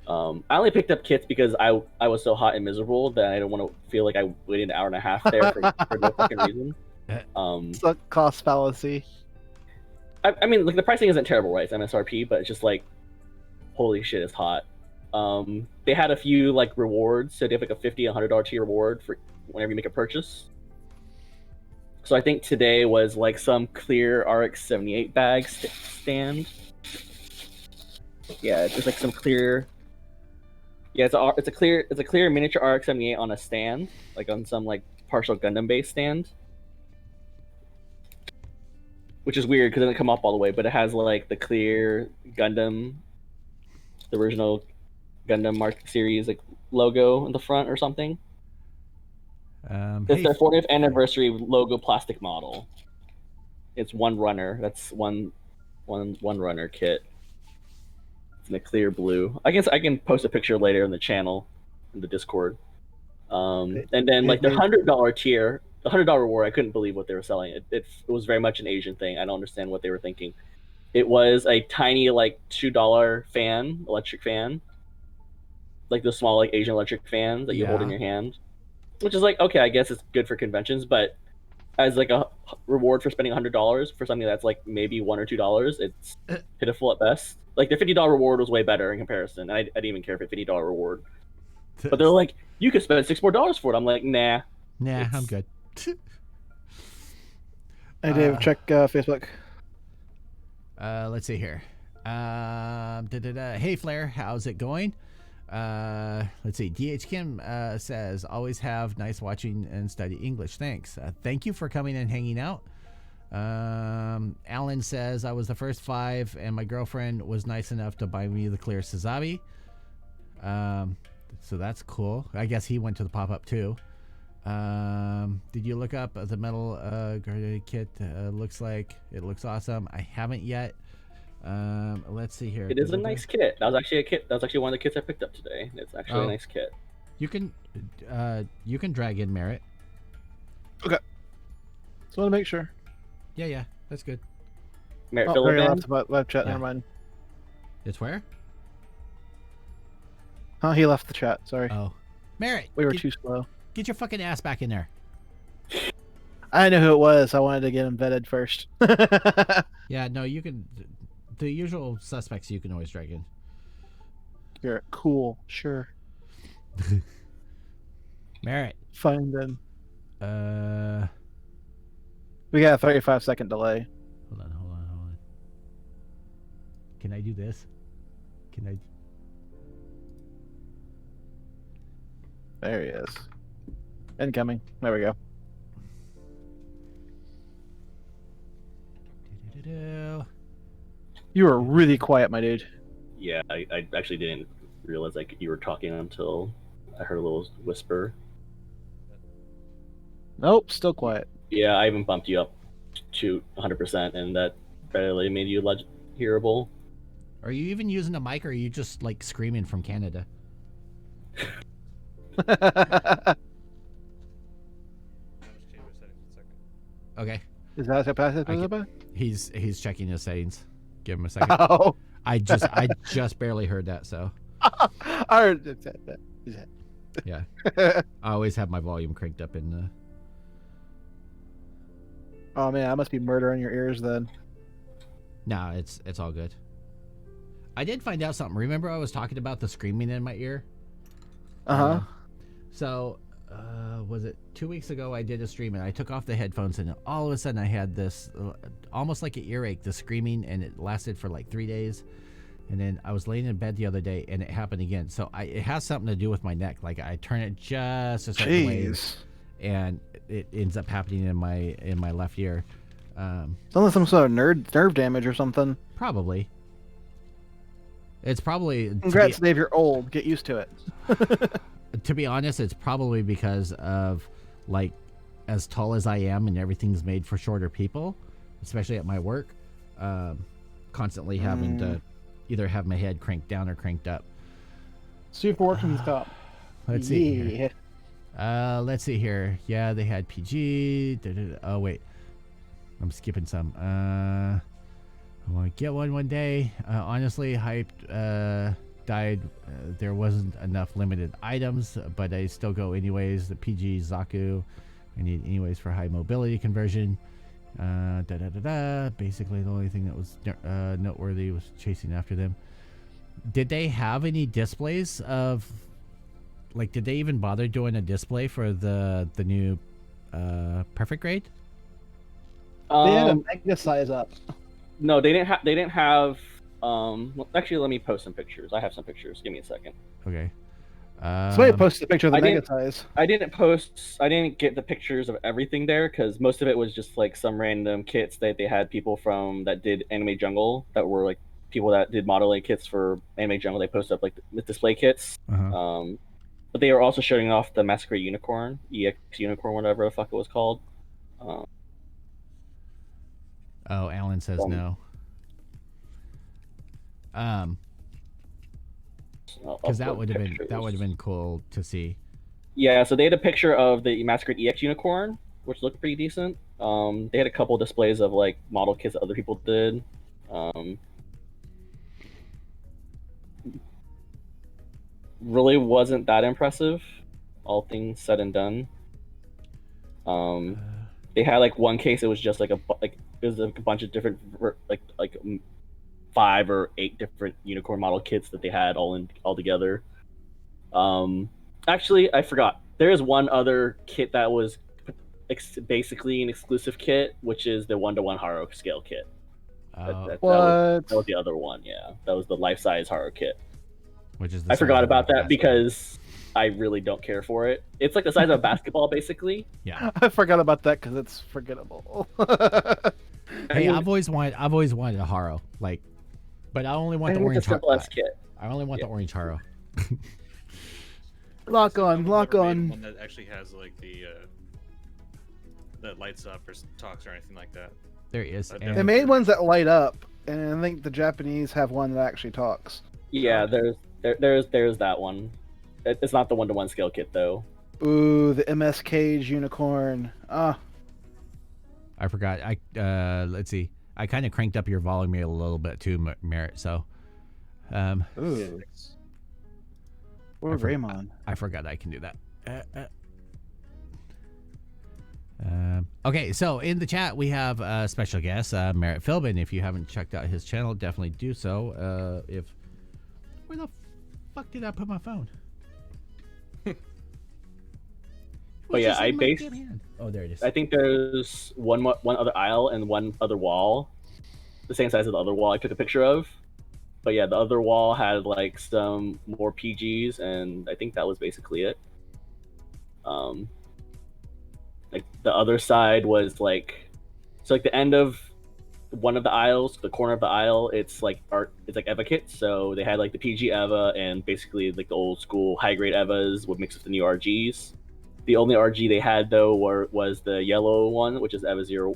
I only picked up kits because I was so hot and miserable that I didn't want to feel like I waited an hour and a half there for no fucking reason. Sunk cost fallacy. I mean, like, the pricing isn't terrible, right? It's MSRP, but it's just like, holy shit, it's hot. They had a few like rewards, so they have like a $50, $100 tier reward for whenever you make a purchase. So I think today was like some clear RX 78 bag stand. Yeah, it's just like some clear. Yeah, it's a clear miniature RX 78 on a stand, like on some like partial Gundam based stand. Which is weird because it doesn't come up all the way, but it has like the clear Gundam, the original Gundam Mark series like logo in the front or something. It's their 40th anniversary logo plastic model. It's one runner. That's one runner kit. It's in a clear blue. I guess I can post a picture later in the channel, in the Discord. And then like the $100 tier, the $100 reward, I couldn't believe what they were selling. It was very much an Asian thing. I don't understand what they were thinking. It was a tiny like $2 fan, electric fan, like the small like Asian electric fans that you hold in your hand. Which is like, okay, I guess it's good for conventions, but as like a reward for spending $100 for something that's like maybe $1 or $2, it's pitiful at best. Like their $50 reward was way better in comparison. I didn't even care for a $50 reward. But they're like, you could spend $6 more for it. I'm like, nah. Nah, I'm good. Hey Dave, check Facebook. Let's see here. Hey Flair, how's it going? Let's see. DH Kim says, always have nice watching and study English. Thanks. Thank you for coming and hanging out. Alan says, I was the first 5 and my girlfriend was nice enough to buy me the clear Sazabi. So that's cool. I guess he went to the pop-up too. Did you look up the metal graded kit? Looks awesome. I haven't yet. Let's see here. It is a nice kit. That was actually one of the kits I picked up today. It's actually a nice kit. You can drag in Merit. Okay. Just want to make sure. Yeah, that's good. Merit Live chat. Yeah. Never mind. It's where? Oh, he left the chat. Sorry. Oh. Merritt, We were too slow. get your fucking ass back in there. I know who it was. I wanted to get him vetted first. Yeah, no, you can. The usual suspects you can always drag in. You're cool. Sure. Merritt. Fine then. Uh, We got a 35-second delay. hold on. Can I do this? Can I? There he is. Incoming. There we go. You were really quiet, my dude. Yeah, I actually didn't realize like you were talking until I heard a little whisper. Nope, still quiet. Yeah, I even bumped you up to 100%, and that barely made you hearable. Are you even using a mic, or are you just like screaming from Canada? Okay. Is that a passive? He's checking his settings. Give him a second. Oh. I just barely heard that, so I heard that. yeah. I always have my volume cranked up in the. Oh man, I must be murdering your ears then. No, it's all good. I did find out something. Remember, I was talking about the screaming in my ear. Uh-huh. So, was it 2 weeks ago? I did a stream and I took off the headphones, and all of a sudden I had this almost like an earache, the screaming, and it lasted for like 3 days. And then I was laying in bed the other day, and it happened again. So it has something to do with my neck. Like I turn it just a certain way, and it ends up happening in my left ear. It's only some sort of nerve damage or something. Probably. It's probably. Congrats, Dave. You're old. Get used to it. To be honest, it's probably because of like as tall as I am, and everything's made for shorter people, especially at my work. Constantly having to either have my head cranked down or cranked up. See if Workman's Comp. Let's see. Here. Let's see here. Yeah, they had PG. Oh wait, I'm skipping some. I want to get one day. Honestly, hyped. Died. There wasn't enough limited items, but I still go anyways. The PG Zaku, I need anyways for high mobility conversion. Basically, the only thing that was noteworthy was chasing after them. Did they have any displays of, like, did they even bother doing a display for the new perfect grade? They had a mega size up. No, they didn't have. Well, actually, let me post some pictures. I have some pictures. Give me a second. Okay. Somebody posted a picture of the mega size. I didn't get the pictures of everything there because most of it was just like some random kits that they had people from that did Anime Jungle that were like people that did modeling kits for Anime Jungle. They posted up like the display kits. But they were also showing off the Masquerade Unicorn, EX Unicorn, whatever the fuck it was called. Oh, Alan says no. Because that would have been cool to see. Yeah, so they had a picture of the Masquerade EX Unicorn, which looked pretty decent. They had a couple displays of like model kits that other people did. Really wasn't that impressive, all things said and done. They had like one case. It was just like it was a bunch of different like 5 or 8 different unicorn model kits that they had all together. Actually, I forgot. There is one other kit that was basically an exclusive kit, which is the 1-to-1 Haro scale kit. That was the other one. Yeah, that was the life-size Haro kit. Which is I forgot about that because I really don't care for it. It's like the size of a basketball, basically. Yeah, I forgot about that because it's forgettable. Hey, I've always wanted a Haro, like, but I only want the orange Haro. Kit. I only want the orange Haro. Lock on. One that actually has like the that lights up or talks or anything like that. There is. They made ones that light up, and I think the Japanese have one that actually talks. Yeah, there's that one. It's not the 1-to-1 scale kit though. Ooh, the MS Cage unicorn. I forgot. Let's see. I kind of cranked up your volume a little bit too, Merritt. So, Ooh. Or Raymond. I forgot I can do that. Okay, so in the chat we have a special guest, Merritt Philbin. If you haven't checked out his channel, definitely do so. Where the fuck did I put my phone? But yeah, Oh, there it is. I think there's one other aisle and one other wall, the same size as the other wall I took a picture of. But yeah, the other wall had like some more PGs, and I think that was basically it. Like the other side was like, so like the end of one of the aisles, the corner of the aisle, it's like art, it's like Eva kits. So they had like the PG Eva and basically like the old school high grade Evas would mix with the new RGs. The only RG they had though was the yellow one, which is Eva 0,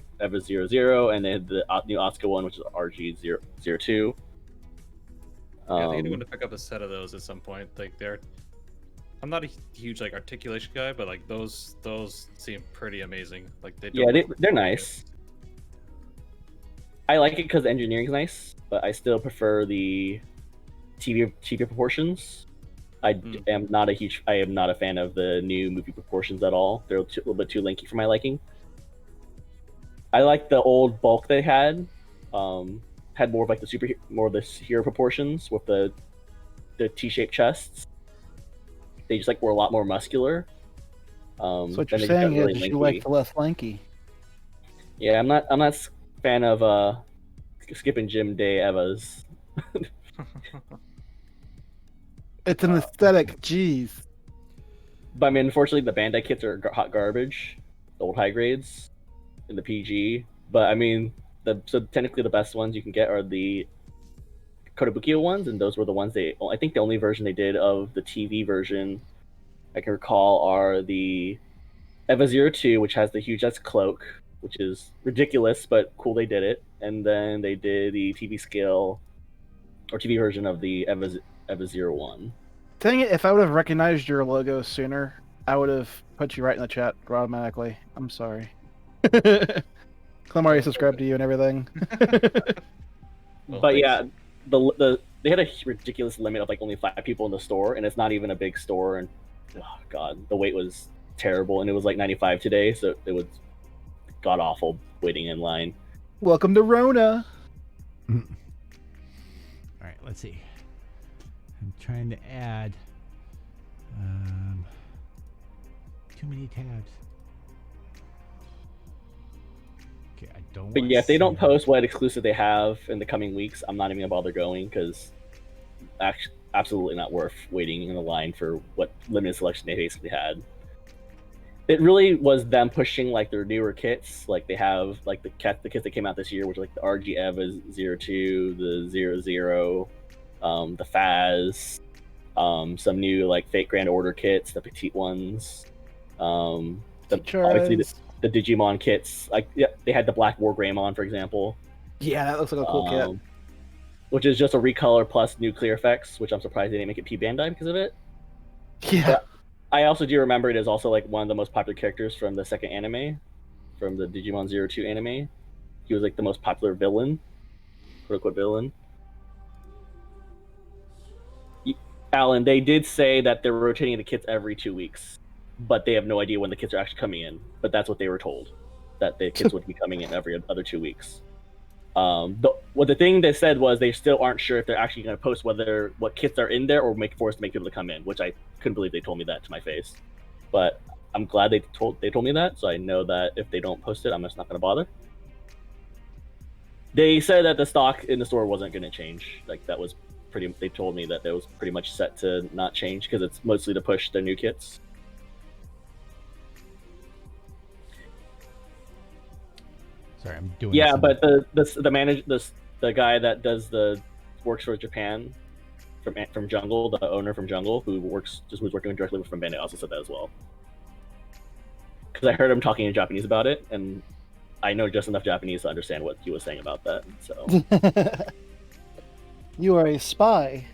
and they had the new Oscar one, which is RG 002. Yeah, I think I'm going to pick up a set of those at some point. Like I'm not a huge like articulation guy, but like those seem pretty amazing. Like they're nice. I like it because the engineering's nice, but I still prefer the TV proportions. I am not a fan of the new movie proportions at all. They're a little bit too lanky for my liking. I like the old bulk they had. Had more of like the hero proportions with the T-shaped chests. They just like were a lot more muscular. So what you're saying is you like the less lanky. Yeah, I'm not a fan of skipping gym day Evas. It's an aesthetic, jeez. But I mean, unfortunately, the Bandai kits are hot garbage, the old high grades, in the PG. But I mean, so technically the best ones you can get are the Kotobukiya ones, and those were the ones I think the only version they did of the TV version I can recall are the Eva 02, which has the huge ass cloak, which is ridiculous, but cool they did it. And then they did the TV scale or TV version of the Eva 01. Dang it, if I would have recognized your logo sooner, I would have put you right in the chat automatically. I'm sorry. Clem already subscribed to you and everything. But yeah, they had a ridiculous limit of like only 5 people in the store, and it's not even a big store. And oh god, the wait was terrible, and it was like 95 today, so it was god awful waiting in line. Welcome to Rona. All right, let's see. I'm trying to add too many tabs. Okay, I don't. But yeah, if they don't post what exclusive they have in the coming weeks, I'm not even gonna bother going because absolutely not worth waiting in the line for what limited selection they basically had. It really was them pushing like their newer kits, like they have like the kits that came out this year, which are like the RG Eva 02, the 00, the Faz, some new like fake Grand Order kits, the petite ones, obviously the Digimon kits. Like yeah, they had the Black War Greymon, for example. Yeah, that looks like a cool kit. Which is just a recolor plus new clear effects, which I'm surprised they didn't make it P Bandai because of it. Yeah. But I also do remember it is also like one of the most popular characters from the second anime, from the Digimon 02 anime. He was like the most popular villain, quote unquote villain. Alan, they did say that they're rotating the kits every 2 weeks, but they have no idea when the kits are actually coming in. But that's what they were told, that the kits would be coming in every other 2 weeks. The thing they said was they still aren't sure if they're actually going to post what kits are in there or force make people to come in, which I couldn't believe they told me that to my face. But I'm glad they told me that, so I know that if they don't post it, I'm just not going to bother. They said that the stock in the store wasn't going to change. Like that was they told me that was pretty much set to not change because it's mostly to push their new kits. Sorry, I'm doing. Yeah, but the guy that works for Japan from Jungle, the owner from Jungle, who was working directly with Bandai, also said that as well. Because I heard him talking in Japanese about it, and I know just enough Japanese to understand what he was saying about that. So you are a spy.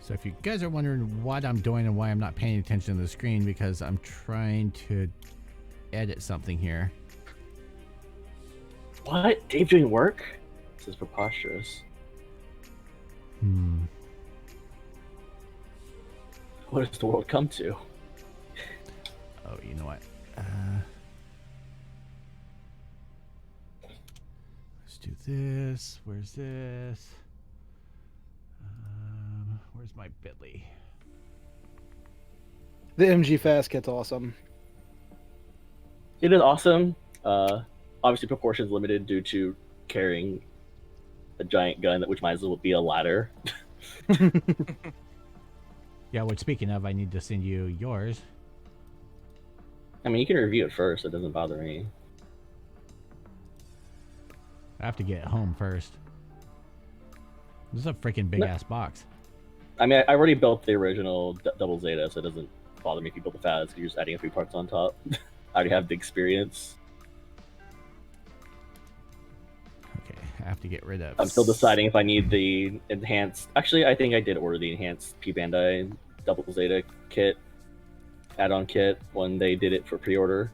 So if you guys are wondering what I'm doing and why I'm not paying attention to the screen, because I'm trying to edit something here. What? Dave doing work? This is preposterous. What does the world come to? Oh, you know what? Let's do this. Where's this? Where's my Bitly? The MG Fast Kit's awesome. It is awesome. Obviously, proportions limited due to carrying a giant gun, which might as well be a ladder. Yeah, which speaking of, I need to send you yours. I mean, you can review it first. It doesn't bother me. I have to get it home first. This is a freaking big ass box. I mean, I already built the original Double Zeta, so it doesn't bother me if you build the FAS because you're just adding a few parts on top. I already have the experience. Okay, I have to get rid of. I'm still deciding if I need the enhanced. Actually, I think I did order the enhanced P Bandai Double Zeta kit, add-on kit when they did it for pre-order.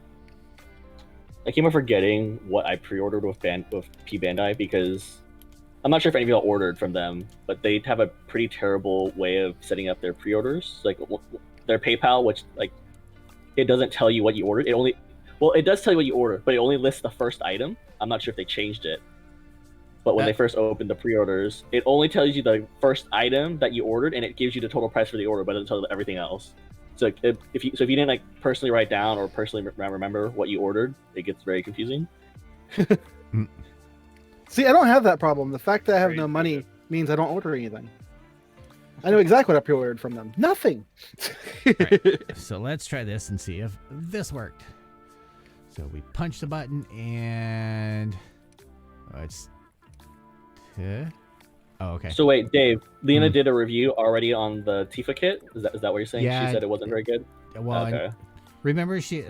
I keep on forgetting what I pre-ordered with P Bandai because I'm not sure if any of y'all ordered from them, but they have a pretty terrible way of setting up their pre-orders. Like their PayPal, which like it doesn't tell you what you ordered. It does tell you what you ordered, but it only lists the first item. I'm not sure if they changed it. But when they first opened the pre-orders, it only tells you the first item that you ordered, and it gives you the total price for the order, but it doesn't tell you everything else. So if you didn't like personally write down or personally remember what you ordered, it gets very confusing. See, I don't have that problem. The fact that I have no money means I don't order anything. I know exactly what I pre-ordered from them. Nothing. Right. So let's try this and see if this worked. So we punch the button and it's. Oh, okay. So wait, Dave, Lena did a review already on the Tifa kit. Is that what you're saying? Yeah, she said it wasn't very good. Well, okay. Remember she?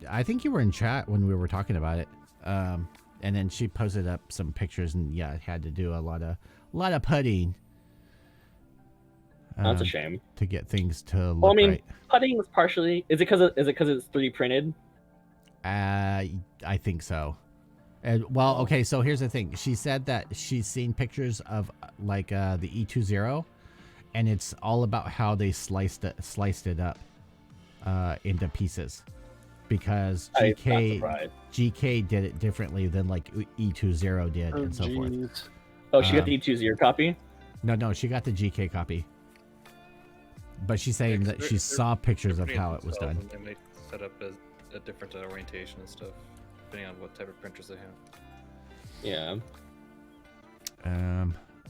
I think you were in chat when we were talking about it. And then she posted up some pictures, and yeah, it had to do a lot of putting. That's a shame. To get things to look well, I mean, right. Putting was partially. Is it because it's 3D printed? I think so. And well, okay. So here's the thing. She said that she's seen pictures of like the E20, and it's all about how they sliced it up into pieces, because GK did it differently than like E20 did, and so forth. Oh, she got the E20 copy? No, she got the GK copy. But she's saying that she saw pictures of how it was done. They may set up a different orientation and stuff, depending on what type of printers they have. Yeah.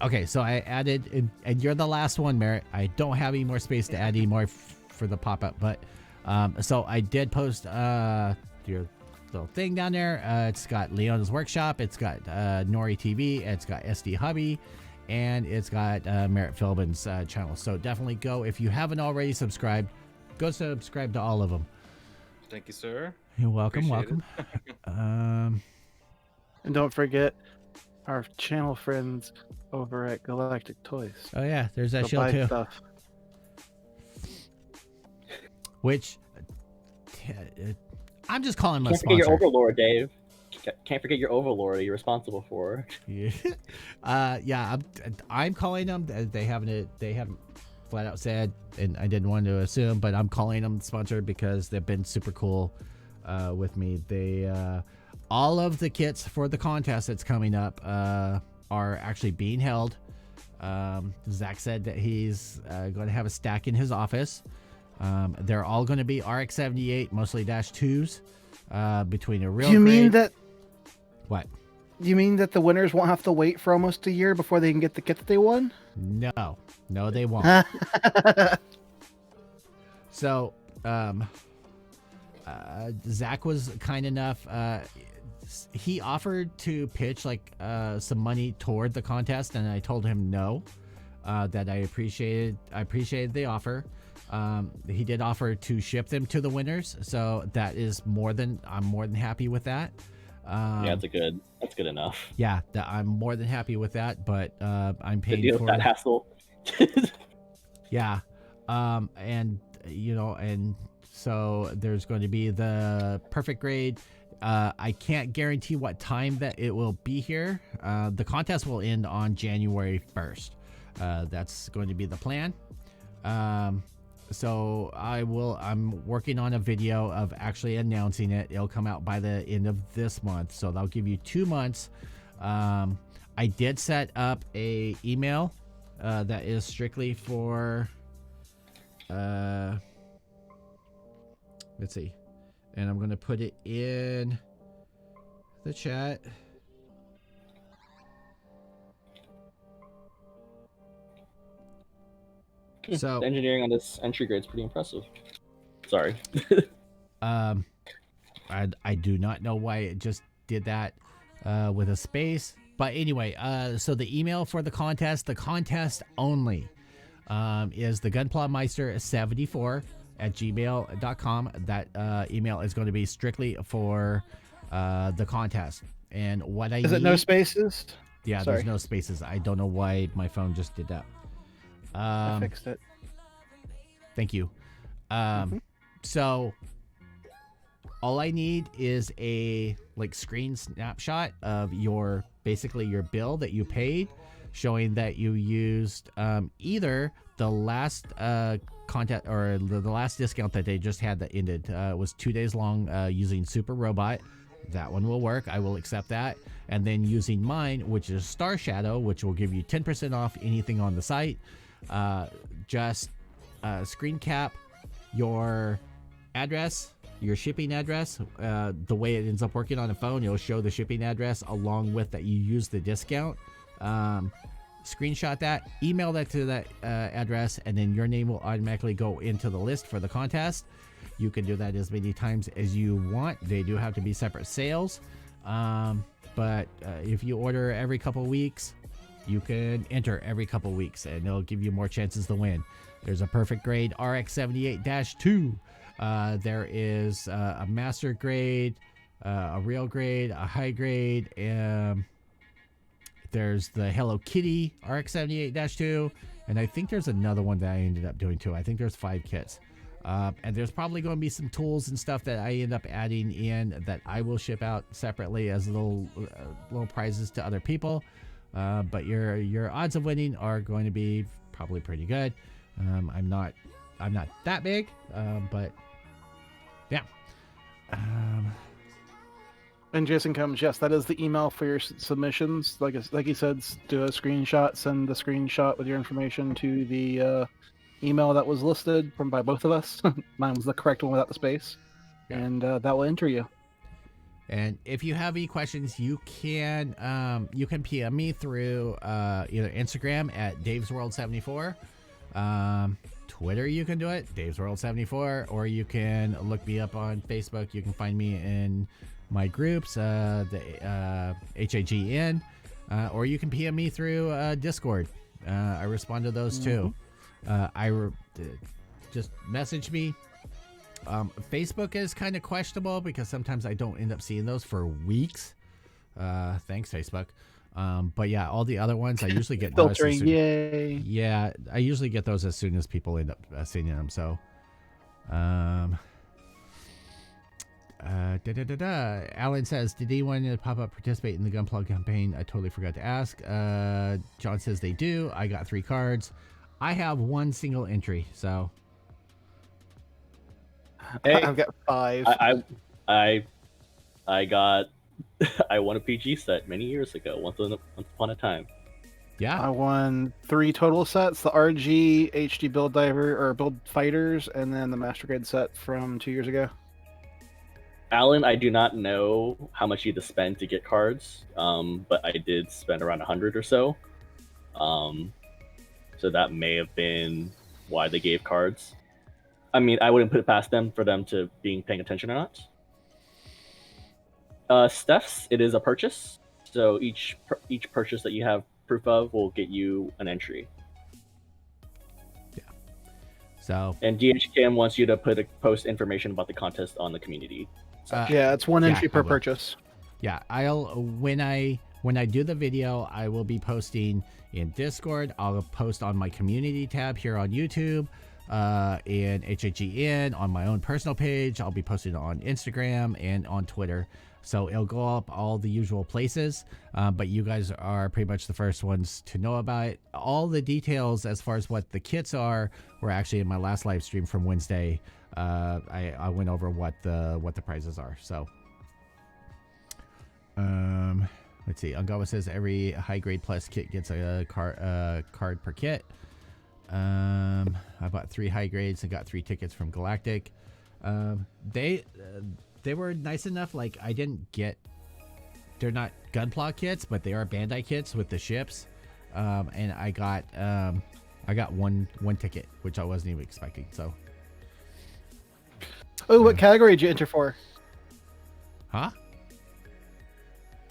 Okay, so I added, and you're the last one, Merritt. I don't have any more space to add any more for the pop-up, but so I did post your little thing down there. It's got Leona's Workshop, it's got Nori TV, it's got SD Hubby, and it's got Merritt Philbin's channel. So definitely go, if you haven't already subscribed, go subscribe to all of them. Thank you, sir. You're welcome. Appreciate Welcome. And don't forget our channel friends over at Galactic Toys. Oh yeah, there's that Go shield buy too. Stuff. Which I'm just calling him a Can't forget sponsor. your overlord, Dave. Can't forget your overlord you're responsible for. Yeah, I'm calling them. They haven't flat out said, and I didn't want to assume, but I'm calling them sponsored because they've been super cool with me. They all of the kits for the contest that's coming up are actually being held. Zach said that he's going to have a stack in his office. They're all going to be RX-78, mostly -2s, between a real. You mean that? What? You mean that the winners won't have to wait for almost a year before they can get the kit that they won? No, they won't. So, Zach was kind enough. He offered to pitch like some money toward the contest, and I told him no. That I appreciated the offer. He did offer to ship them to the winners, so I'm more than happy with that. Yeah, that's good enough. Yeah, I'm more than happy with that, but I'm paying deal for with that hassle. Yeah, and so there's going to be the perfect grade. I can't guarantee what time that it will be here. The contest will end on January 1st. That's going to be the plan. So I'm working on a video of actually announcing it. It'll come out by the end of this month, so that'll give you 2 months. I did set up a email that is strictly for let's see, and I'm going to put it in the chat. So the engineering on this entry grade is pretty impressive. Sorry. I do not know why it just did that with a space, but anyway, so the email for the contest only is the gunplowmeister74@gmail.com. That email is going to be strictly for the contest. And what I Is it no spaces? Yeah, Sorry. There's no spaces. I don't know why my phone just did that. I fixed it. Thank you. So all I need is a screen snapshot of basically your bill that you paid, showing that you used either the last contest or the last discount that they just had that ended. It was 2 days long, using Super Robot. That one will work. I will accept that. And then using mine, which is Starshadow, which will give you 10% off anything on the site. Just screen cap your address, your shipping address. The way it ends up working on a phone, it'll show the shipping address along with that you use the discount. Screenshot that, email that to that address, and then your name will automatically go into the list for the contest. You can do that as many times as you want. They do have to be separate sales, but if you order every couple weeks, you can enter every couple weeks, and it'll give you more chances to win. There's a perfect grade RX78-2. There is a master grade, a real grade, a high grade, and there's the Hello Kitty RX78-2, and I think there's another one that I ended up doing too. I think there's 5 kits. And there's probably going to be some tools and stuff that I end up adding in that I will ship out separately as little prizes to other people. But your odds of winning are going to be probably pretty good. I'm not that big, but yeah. And Jason comes, yes, that is the email for your submissions. Like he said, do a screenshot, send the screenshot with your information to the email that was listed by both of us. Mine was the correct one without the space, and that will enter you. And if you have any questions, you can PM me through either Instagram at davesworld74, Twitter you can do it, davesworld74, or you can look me up on Facebook. You can find me in my groups, the HAGN, or you can PM me through Discord. I respond to those too. Just message me. Facebook is kind of questionable because sometimes I don't end up seeing those for weeks. Thanks, Facebook. But yeah, all the other ones I usually get filtering. Yay! Yeah, I usually get those as soon as people end up seeing them. So, Alan says, did anyone in the pop-up participate in the Gunpla campaign? I totally forgot to ask. John says they do. I got 3 cards. I have 1 single entry, so. Hey, I've got 5. I got I won a PG set many years ago, once upon a time. Yeah. I won 3 total sets: the RG, HD Build Diver or Build Fighters, and then the Master Grade set from 2 years ago. Alan, I do not know how much you had to spend to get cards, but I did spend around 100 or so. So that may have been why they gave cards. I mean, I wouldn't put it past them for them to being paying attention or not. Steph's, it is a purchase, so each purchase that you have proof of will get you an entry. Yeah. So. And DHKM wants you to post information about the contest on the community. Yeah, it's 1 entry per purchase. Yeah, when I do the video, I will be posting in Discord. I'll post on my community tab here on YouTube, in HHEN, on my own personal page. I'll be posting on Instagram and on Twitter. So it'll go up all the usual places, but you guys are pretty much the first ones to know about it. All the details as far as what the kits are were actually in my last live stream from Wednesday. I went over what the prices are. So, let's see. Ungawa says every high grade plus kit gets a card per kit. I bought 3 high grades and got 3 tickets from Galactic. They were nice enough. Like, I didn't get, they're not Gunpla kits, but they are Bandai kits with the ships. And I got one ticket, which I wasn't even expecting. So. Oh, what category did you enter for? Huh?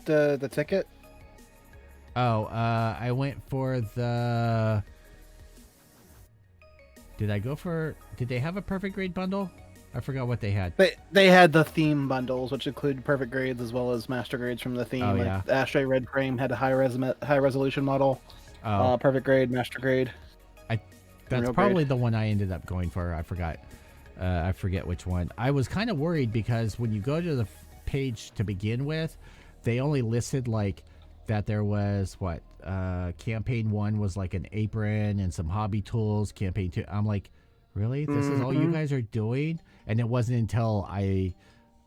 The ticket? Oh, I went for the. Did they have a perfect grade bundle? I forgot what they had. They had the theme bundles, which include perfect grades as well as master grades from the theme. Oh, like yeah. The Ashtray Red Frame had a high resolution model. Oh. Perfect grade, master grade. That's Real probably grade. the one I ended up going for. I forgot. I forget which one. I was kind of worried because when you go to the page to begin with, they only listed like that there was campaign 1 was like an apron and some hobby tools. Campaign 2, I'm like, really? This is all you guys are doing? And it wasn't until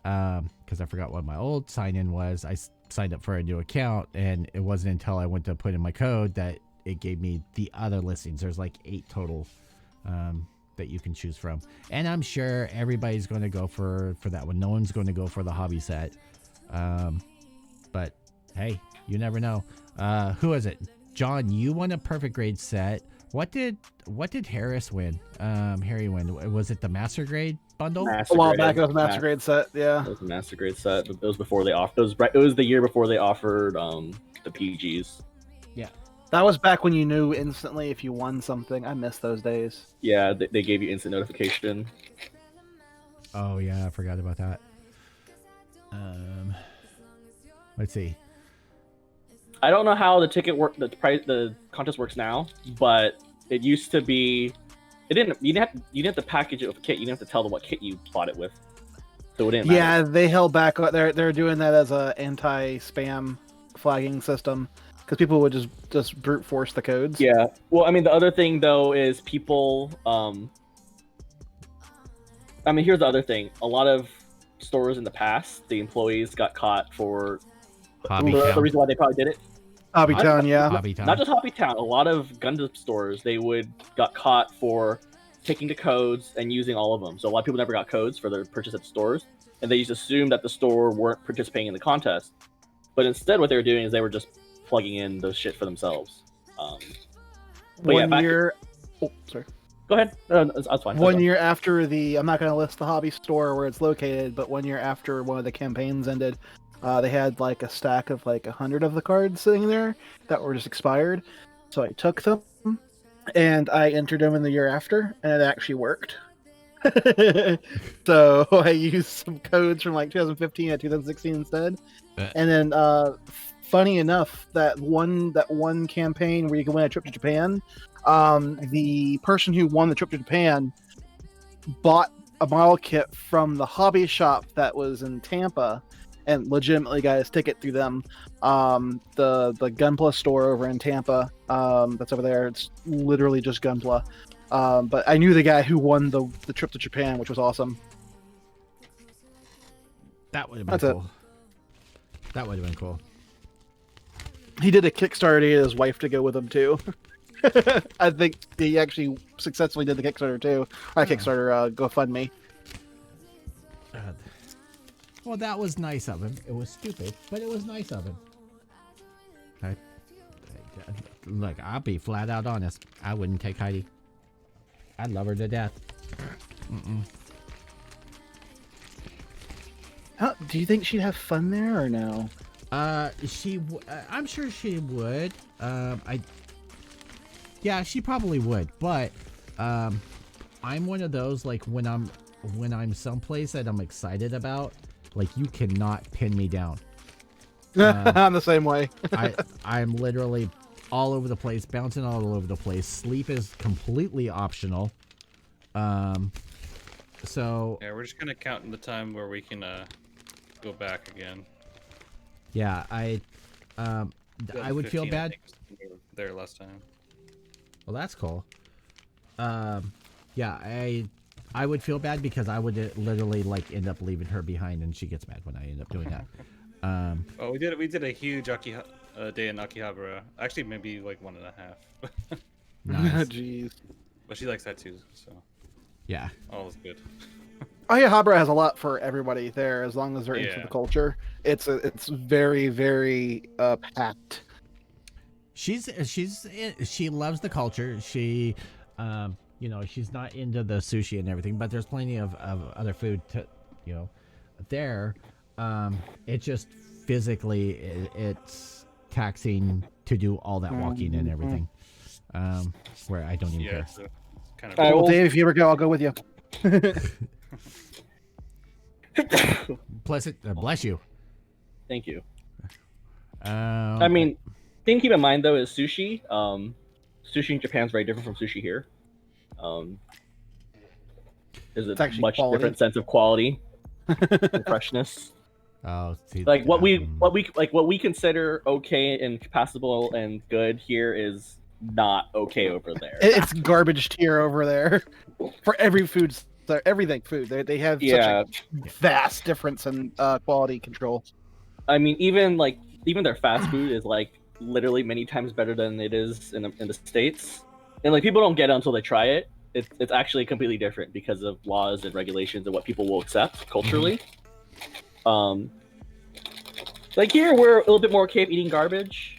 because I forgot what my old sign-in was. I signed up for a new account, and it wasn't until I went to put in my code that it gave me the other listings. There's like 8 total that you can choose from. And I'm sure everybody's going to go for that one. No one's going to go for the hobby set. But hey, you never know. Who is it? John, you won a perfect grade set. What did Harris win? Harry win. Was it the master grade bundle? A while back, it was a master grade set. Yeah, it was a master grade set. But it was before they offered. It was the year before they offered the PGs. Yeah, that was back when you knew instantly if you won something. I miss those days. Yeah, they gave you instant notification. Oh yeah, I forgot about that. Let's see. I don't know how the ticket the contest works now, but it used to be. You didn't have to package it with a kit. You didn't have to tell them what kit you bought it with. So it didn't matter. Yeah, they held back. They're doing that as a anti-spam flagging system because people would just brute force the codes. Yeah. Well, I mean, the other thing though is people. I mean, here's the other thing. A lot of stores in the past, the employees got caught for the reason why they probably did it. Hobbytown, yeah. Hobbytown. Not just Hobbytown. A lot of Gundam stores, they got caught for taking the codes and using all of them. So a lot of people never got codes for their purchase at stores, and they just assumed that the store weren't participating in the contest. But instead, what they were doing is they were just plugging in those shit for themselves. One year. Oh, sorry. Go ahead. No, that's fine. One year after I'm not going to list the hobby store where it's located, but 1 year after one of the campaigns ended, they had like a stack of like 100 of the cards sitting there that were just expired. So I took them and I entered them in the year after, and it actually worked. So I used some codes from like 2015 and 2016 instead. And then, funny enough, that one campaign where you can win a trip to Japan, the person who won the trip to Japan bought a model kit from the hobby shop that was in Tampa and legitimately got his ticket through them. The Gunpla store over in Tampa, that's over there. It's literally just Gunpla. But I knew the guy who won the trip to Japan, which was awesome. That would have been cool. That would have been cool. He did a Kickstarter to get his wife to go with him too. I think he actually successfully did the Kickstarter too. Kickstarter, GoFundMe. Well, that was nice of him. It was stupid, but it was nice of him. Look, I'll be flat out honest. I wouldn't take Heidi. I'd love her to death. Do you think she'd have fun there or no? I'm sure she would. Yeah, she probably would. But I'm one of those, like, when I'm someplace that I'm excited about, like, you cannot pin me down. I'm the same way. I'm literally all over the place, bouncing all over the place. Sleep is completely optional. So yeah, we're just gonna count in the time where we can go back again. Yeah, I would feel 15, I bad. think, was there last time. Well, that's cool. Yeah, I would feel bad because I would literally like end up leaving her behind, and she gets mad when I end up doing that. Oh, we did a huge day in Akihabara. Actually, maybe like 1.5. Nice. Jeez. But she likes that too, so Yeah. all is good. Akihabara has a lot for everybody there, as long as they're into Yeah. the culture. It's very, very packed. She loves the culture. She, she's not into the sushi and everything, but there's plenty of other food to, there. It just physically it's taxing to do all that walking and everything. Where I don't even care. It's kind of. Well, Dave, if you ever go, I'll go with you. Plus, bless you. Thank you. I I mean, thing to keep in mind though is sushi. Sushi in Japan is very different from sushi here. There's a actually much quality. different sense of quality and freshness. oh, see, Like what we consider okay and passable and good here is not okay over there. It's garbage tier over there for every food, everything food. They have such a vast difference in quality control. I mean, even their fast food is like literally many times better than it is in the States, and like people don't get it until they try it. It's actually completely different because of laws and regulations and what people will accept culturally. Like here, we're a little bit more okay with eating garbage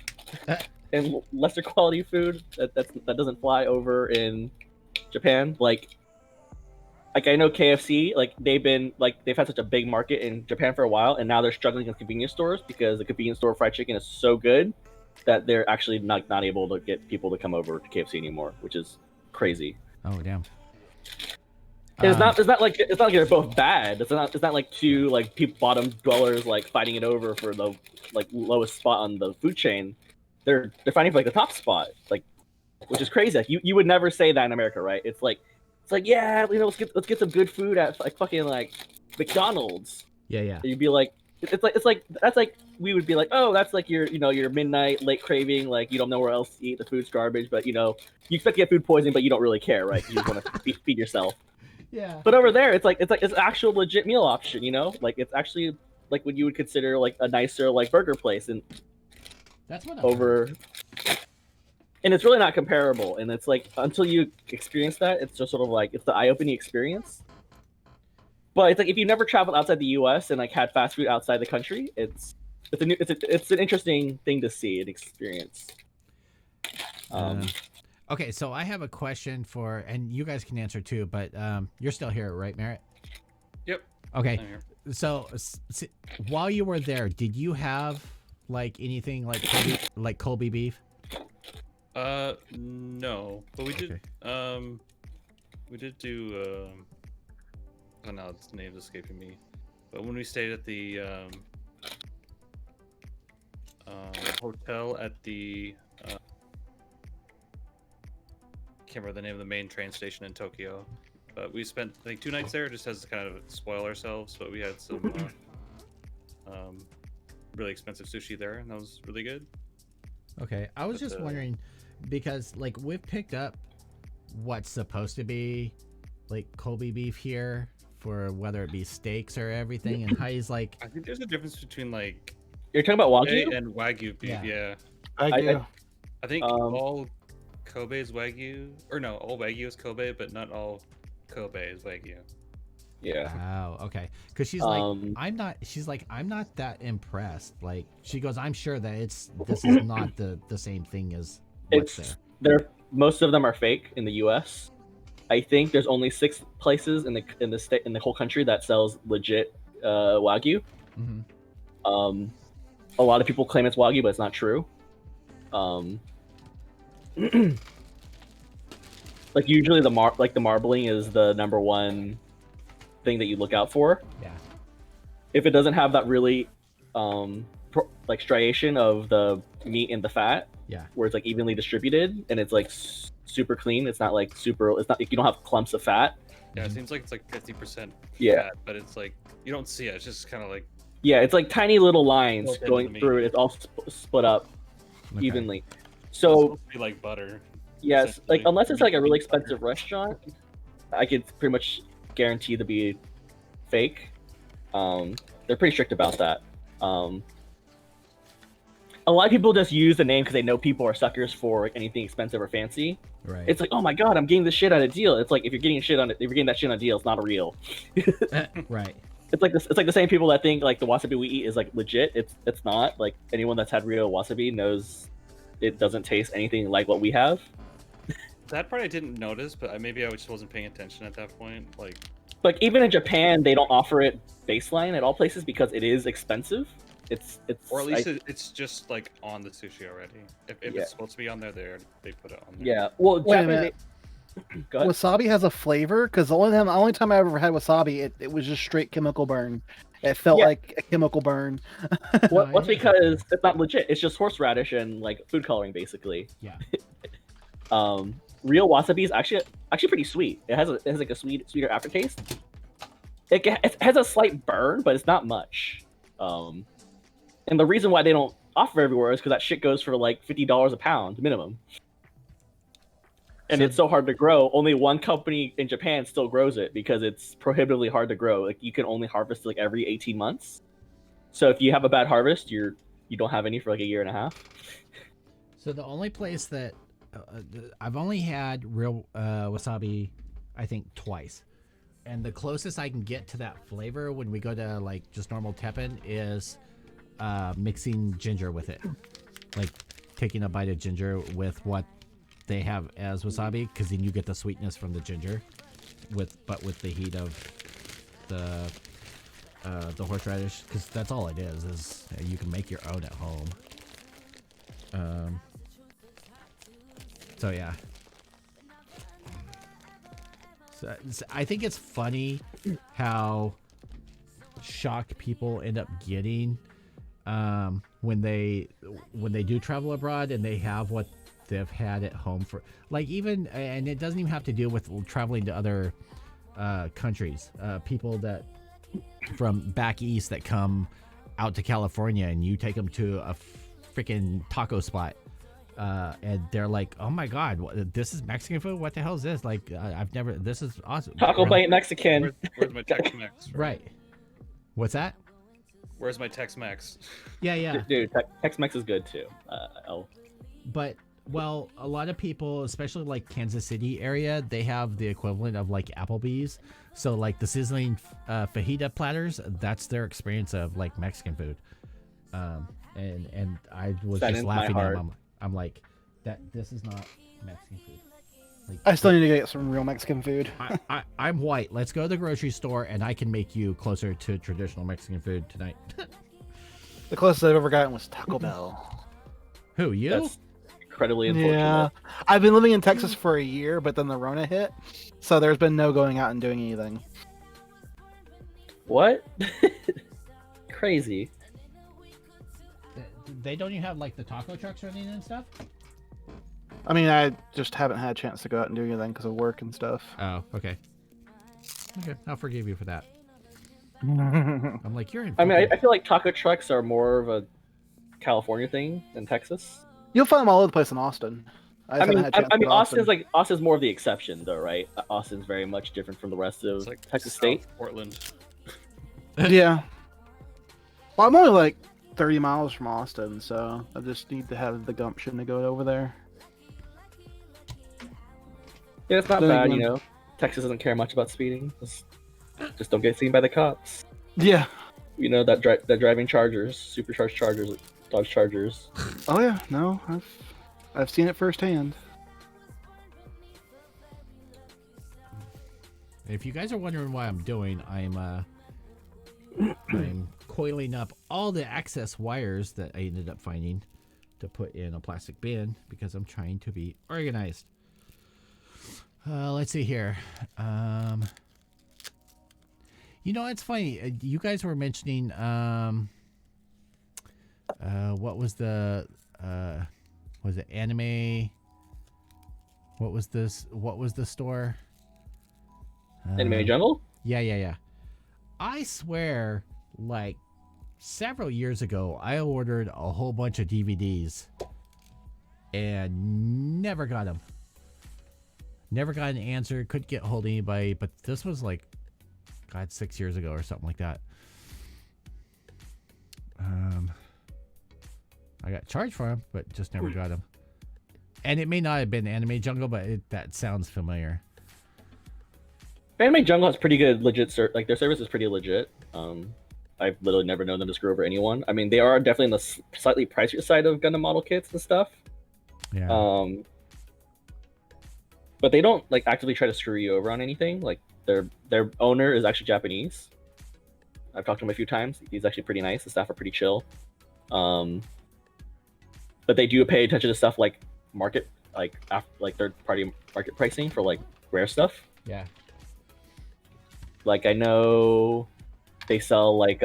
and lesser quality food that doesn't fly over in Japan. Like I know KFC, they've had such a big market in Japan for a while, and now they're struggling with convenience stores because the convenience store fried chicken is so good that they're actually not able to get people to come over to KFC anymore, which is crazy. Oh damn! And it's not like they're both bad. It's not like two like bottom dwellers like fighting it over for the like lowest spot on the food chain. They're fighting for like the top spot, like, which is crazy. Like, you would never say that in America, right? It's like yeah, let's get some good food at like fucking like McDonald's. Yeah. You'd be like, it's like that's like we would be like, oh, that's like your your midnight late craving, like you don't know where else to eat, the food's garbage, but you expect to get food poisoning, but you don't really care, right? You just want to feed yourself. Yeah. But over there, it's actual legit meal option, like it's actually like what you would consider like a nicer like burger place, and That's what and it's really not comparable. And it's like until you experience that, it's just sort of like it's the eye-opening experience. But it's like if you never traveled outside the U.S. and like had fast food outside the country, it's an interesting thing to see and experience. Okay, so I have a question and you guys can answer too, but you're still here, right, Merritt? Yep. Okay, I'm here. so while you were there, did you have like anything like Kobe beef? No, but we did. Okay. We did do. Oh no, its name's escaping me. But when we stayed at the hotel at the can't remember the name of the main train station in Tokyo, but we spent like 2 nights there just as to kind of spoil ourselves. But we had some really expensive sushi there, and that was really good. Okay, I was just wondering because like we've picked up what's supposed to be like Kobe beef here for whether it be steaks or everything, and Hei's like, I think there's a difference between like You're talking about Wagyu? and Wagyu beef. Yeah. I I think all Kobe is Wagyu, or no, all Wagyu is Kobe, but not all Kobe is Wagyu. Yeah. oh, okay, because she's like, I'm not that impressed. Like she goes, I'm sure that this is not the same thing as what's there. Most of them are fake in the U.S. I think there's only 6 places in the state in the whole country that sells legit Wagyu. Mm-hmm. A lot of people claim it's Wagyu, but it's not true. Like usually the marbling is the number one thing that you look out for. Yeah. If it doesn't have that really like striation of the meat and the fat, Yeah. where it's like evenly distributed and it's like super clean, it's not like it's not like you don't have clumps of fat. Yeah, it seems like it's like 50% Yeah. fat, but it's like you don't see it. It's just kind of like Yeah, it's like tiny little lines Built into going the through it. meat. It's all split up Okay. evenly. It's So supposed to be like butter. yes, like essentially. unless it's like a really Meat butter. expensive restaurant, I could pretty much guarantee to be fake. They're pretty strict about that. A lot of people just use the name because they know people are suckers for anything expensive or fancy. Right. It's like, oh my god, I'm getting this shit on a deal. It's like if you're getting that shit on a deal, it's not a real. Right. It's like this. It's like the same people that think like the wasabi we eat is like legit. It's not. Like anyone that's had real wasabi knows it doesn't taste anything like what we have. That part I didn't notice, but maybe I just wasn't paying attention at that point. Like even in Japan, they don't offer it baseline at all places because it is expensive. It's or at least it's just like on the sushi already. If it's supposed to be on there, they put it on there. Yeah. Well, Wait a Japanese. minute. Go ahead. Wasabi has a flavor because the only time I ever had wasabi, it was just straight chemical burn. It felt like a chemical burn. What's because it's not legit. It's just horseradish and like food coloring, basically. Yeah. Real wasabi is actually pretty sweet. It has like a sweeter aftertaste. It has a slight burn, but it's not much. And the reason why they don't offer everywhere is because that shit goes for like $50 a pound minimum. And it's so hard to grow. Only one company in Japan still grows it because it's prohibitively hard to grow. Like you can only harvest like every 18 months. So if you have a bad harvest, you don't have any for like a year and a half. So the only place that I've only had real wasabi, I think twice, and the closest I can get to that flavor when we go to like just normal teppin is mixing ginger with it, like taking a bite of ginger with what they have as wasabi, because then you get the sweetness from the ginger, with the heat of the horseradish, because that's all it is you can make your own at home. So yeah. So I think it's funny how shocked people end up getting when they do travel abroad and they have what they've had at home for, like, even, and it doesn't even have to do with traveling to other countries. People that from back east that come out to California and you take them to a freaking taco spot. And they're like, "Oh my god, this is Mexican food? What the hell is this? Like, I've never. This is awesome." Taco Bite Mexican. Where's my Tex-Mex? Right. What's that? Where's my Tex-Mex? Yeah. Dude, Tex-Mex is good too. But well, a lot of people, especially like Kansas City area, they have the equivalent of like Applebee's. So like the sizzling fajita platters, that's their experience of like Mexican food. And I was just laughing at them. I'm like, this is not Mexican food. Like, I still need to get some real Mexican food. I'm white. Let's go to the grocery store and I can make you closer to traditional Mexican food tonight. The closest I've ever gotten was Taco Bell. Who, you? That's incredibly unfortunate. Yeah. I've been living in Texas for a year, but then the Rona hit, so there's been no going out and doing anything. What? Crazy. They don't even have like the taco trucks running and stuff? I mean, I just haven't had a chance to go out and do anything because of work and stuff. Oh, okay. Okay, I'll forgive you for that. I'm like, you're in. I mean, I feel like taco trucks are more of a California thing than Texas. You'll find them all over the place in Austin. I mean, Austin's more of the exception, though, right? Austin's very much different from the rest of It's like Texas South State. Portland. Yeah. Well, I'm only like 30 miles from Austin, so I just need to have the gumption to go over there. Yeah, it's not bad, you know. Texas doesn't care much about speeding. Just don't get seen by the cops. Yeah. You know, that driving Chargers, supercharged Chargers, Dodge Chargers. Oh yeah, no, I've seen it firsthand. If you guys are wondering why I'm doing, I'm coiling up all the excess wires that I ended up finding to put in a plastic bin because I'm trying to be organized. Let's see here. You know, it's funny. You guys were mentioning what was the was it anime? What was this? What was the store? Anime Jungle? Yeah. I swear, like several years ago, I ordered a whole bunch of DVDs and never got them. Never got an answer. Couldn't get hold of anybody. But this was like, God, 6 years ago or something like that. I got charged for them, but just never got them. And it may not have been Anime Jungle, but that sounds familiar. Anime Jungle has pretty good legit like their service is pretty legit. I've literally never known them to screw over anyone. I mean, they are definitely on the slightly pricier side of Gundam model kits and stuff. Yeah. But they don't like actively try to screw you over on anything. Like their owner is actually Japanese. I've talked to him a few times. He's actually pretty nice. The staff are pretty chill. But they do pay attention to stuff like market, like third party market pricing for like rare stuff. Yeah. Like I know they sell like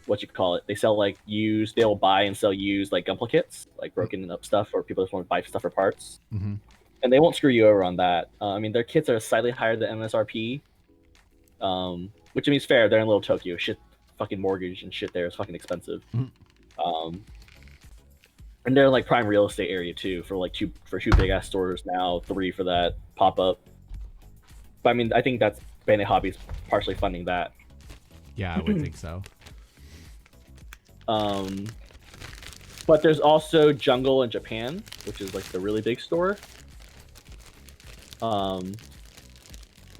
what you call it? They sell like used. They'll buy and sell used like Gunpla kits, like broken up stuff, or people just want to buy stuff for parts. Mm-hmm. And they won't screw you over on that. I mean, their kits are slightly higher than MSRP, which means fair. They're in Little Tokyo. Shit, fucking mortgage and shit there is fucking expensive. Mm-hmm. And they're in like prime real estate area too for two big ass stores now, 3 for that pop up. But I mean, I think that's Bandai Hobbies partially funding that. Yeah, I would think so. But there's also Jungle in Japan, which is like the really big store. But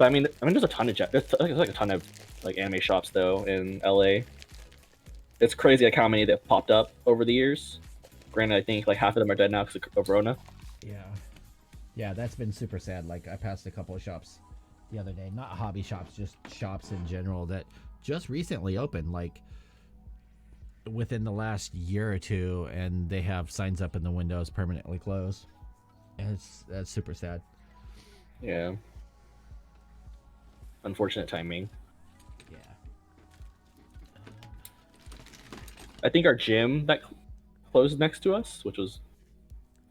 I mean, there's a ton of there's like a ton of like anime shops though in LA. It's crazy like how many that popped up over the years. Granted, I think like half of them are dead now because of Rona. Yeah, that's been super sad. Like I passed a couple of shops the other day, not hobby shops, just shops in general that just recently opened, like within the last year or two, and they have signs up in the windows permanently closed. And that's super sad. Yeah. Unfortunate timing. Yeah. I think our gym that closed next to us, which was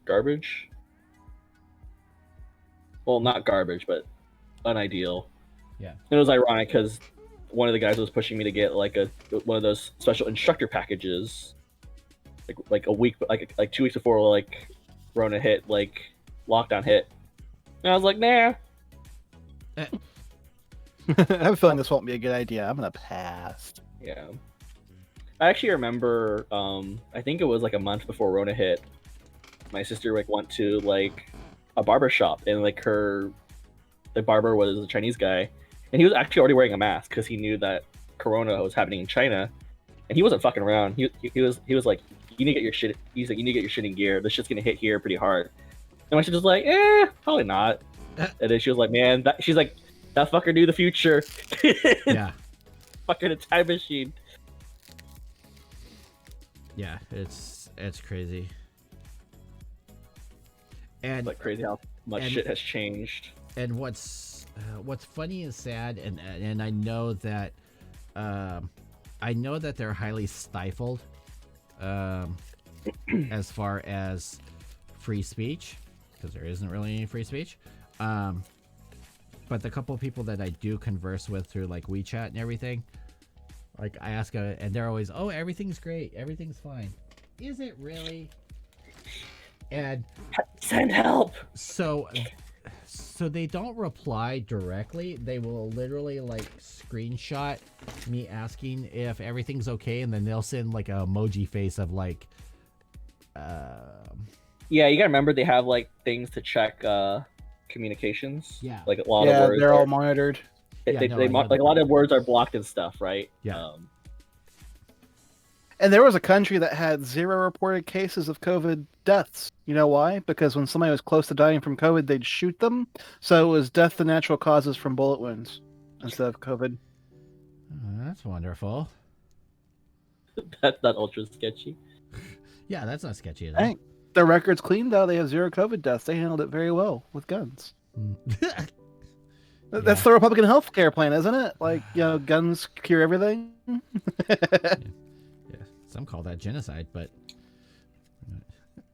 garbage. Well, not garbage, but unideal. Yeah. It was ironic because one of the guys was pushing me to get like one of those special instructor packages, like a week, like 2 weeks before like Rona hit, like lockdown hit, and I was like, nah. I have a feeling this won't be a good idea. I'm gonna pass. Yeah. I actually remember, I think it was like a month before Rona hit, my sister like went to like a barber shop, and like the barber was a Chinese guy, and he was actually already wearing a mask because he knew that Corona was happening in China, and he wasn't fucking around. He was like, you need to get your shit. He's like, you need to get your shit in gear. This shit's gonna hit here pretty hard. And my sister's like, probably not. And then she was like, man, she's like, that fucker knew the future. Yeah. Fucking a time machine. Yeah, it's crazy. And like crazy how much shit has changed. And what's funny and sad, and I know that they're highly stifled as far as free speech, because there isn't really any free speech. But the couple of people that I do converse with through like WeChat and everything, like I ask, and they're always, oh, everything's great, everything's fine. Is it really? And send help. So they don't reply directly. They will literally like screenshot me asking if everything's okay, and then they'll send like an emoji face of like yeah, you gotta remember they have like things to check communications. Yeah. Like a lot of words. They're all monitored. Like a lot of words are blocked and stuff, right? Yeah. And there was a country that had 0 reported cases of COVID deaths. You know why? Because when somebody was close to dying from COVID, they'd shoot them. So it was death to natural causes from bullet wounds instead of COVID. Oh, that's wonderful. That's not ultra sketchy. Yeah, that's not sketchy at all. Hey, their record's clean, though. They have 0 COVID deaths. They handled it very well with guns. That's the Republican health care plan, isn't it? Like, guns cure everything. Yeah, some call that genocide, but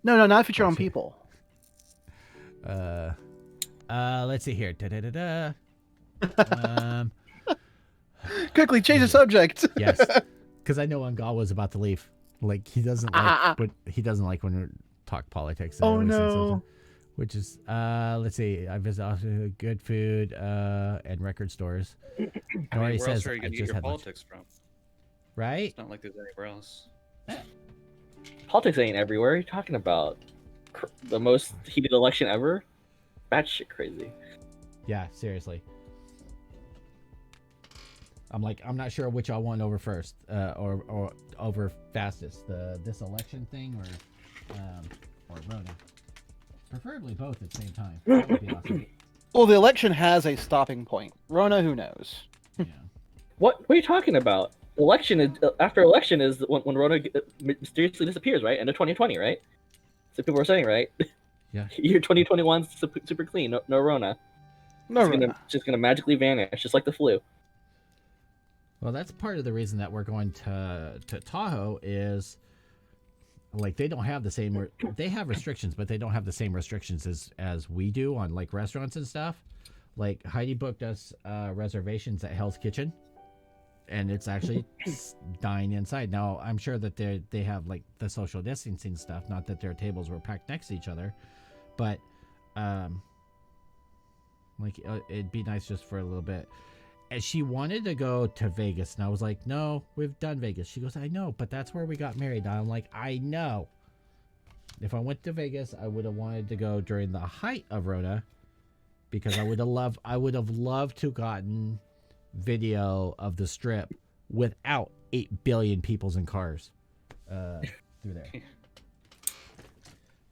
No, not if it's your own people. Let's see here. Quickly change the subject. Yes. Because I know Angal was about to leave. Like he doesn't like when we talk politics. Oh, always say no. something. Which is let's see. I visit good food and record stores. Nori where else says are you I gonna get just your had lunch. politics from? Right? It's not like there's anywhere else. Politics ain't everywhere. What are you talking about? The most heated election ever? Batshit crazy. Yeah, seriously. I'm not sure which I want over first, or over fastest, this election thing or Rona. Preferably both at the same time. That would be awesome. Well, the election has a stopping point. Rona, who knows? Yeah. What are you talking about? Election is after election is when Rona mysteriously disappears, right? End of 2020, right? So people were saying, right? Yeah. Year 2021 super clean, no Rona. No, Just gonna magically vanish, just like the flu. Well, that's part of the reason that we're going to Tahoe is like they don't have the same. They have restrictions, but they don't have the same restrictions as we do on like restaurants and stuff. Like Heidi booked us reservations at Hell's Kitchen, and it's actually dine inside. Now I'm sure that they have like the social distancing stuff. Not that their tables were packed next to each other, but like it'd be nice just for a little bit. And she wanted to go to Vegas, and I was like, no, we've done Vegas. She goes, I know, but that's where we got married. I'm like, I know. If I went to Vegas, I would have wanted to go during the height of Rona, because I would have loved to gotten video of the strip without 8 billion peoples in cars through there.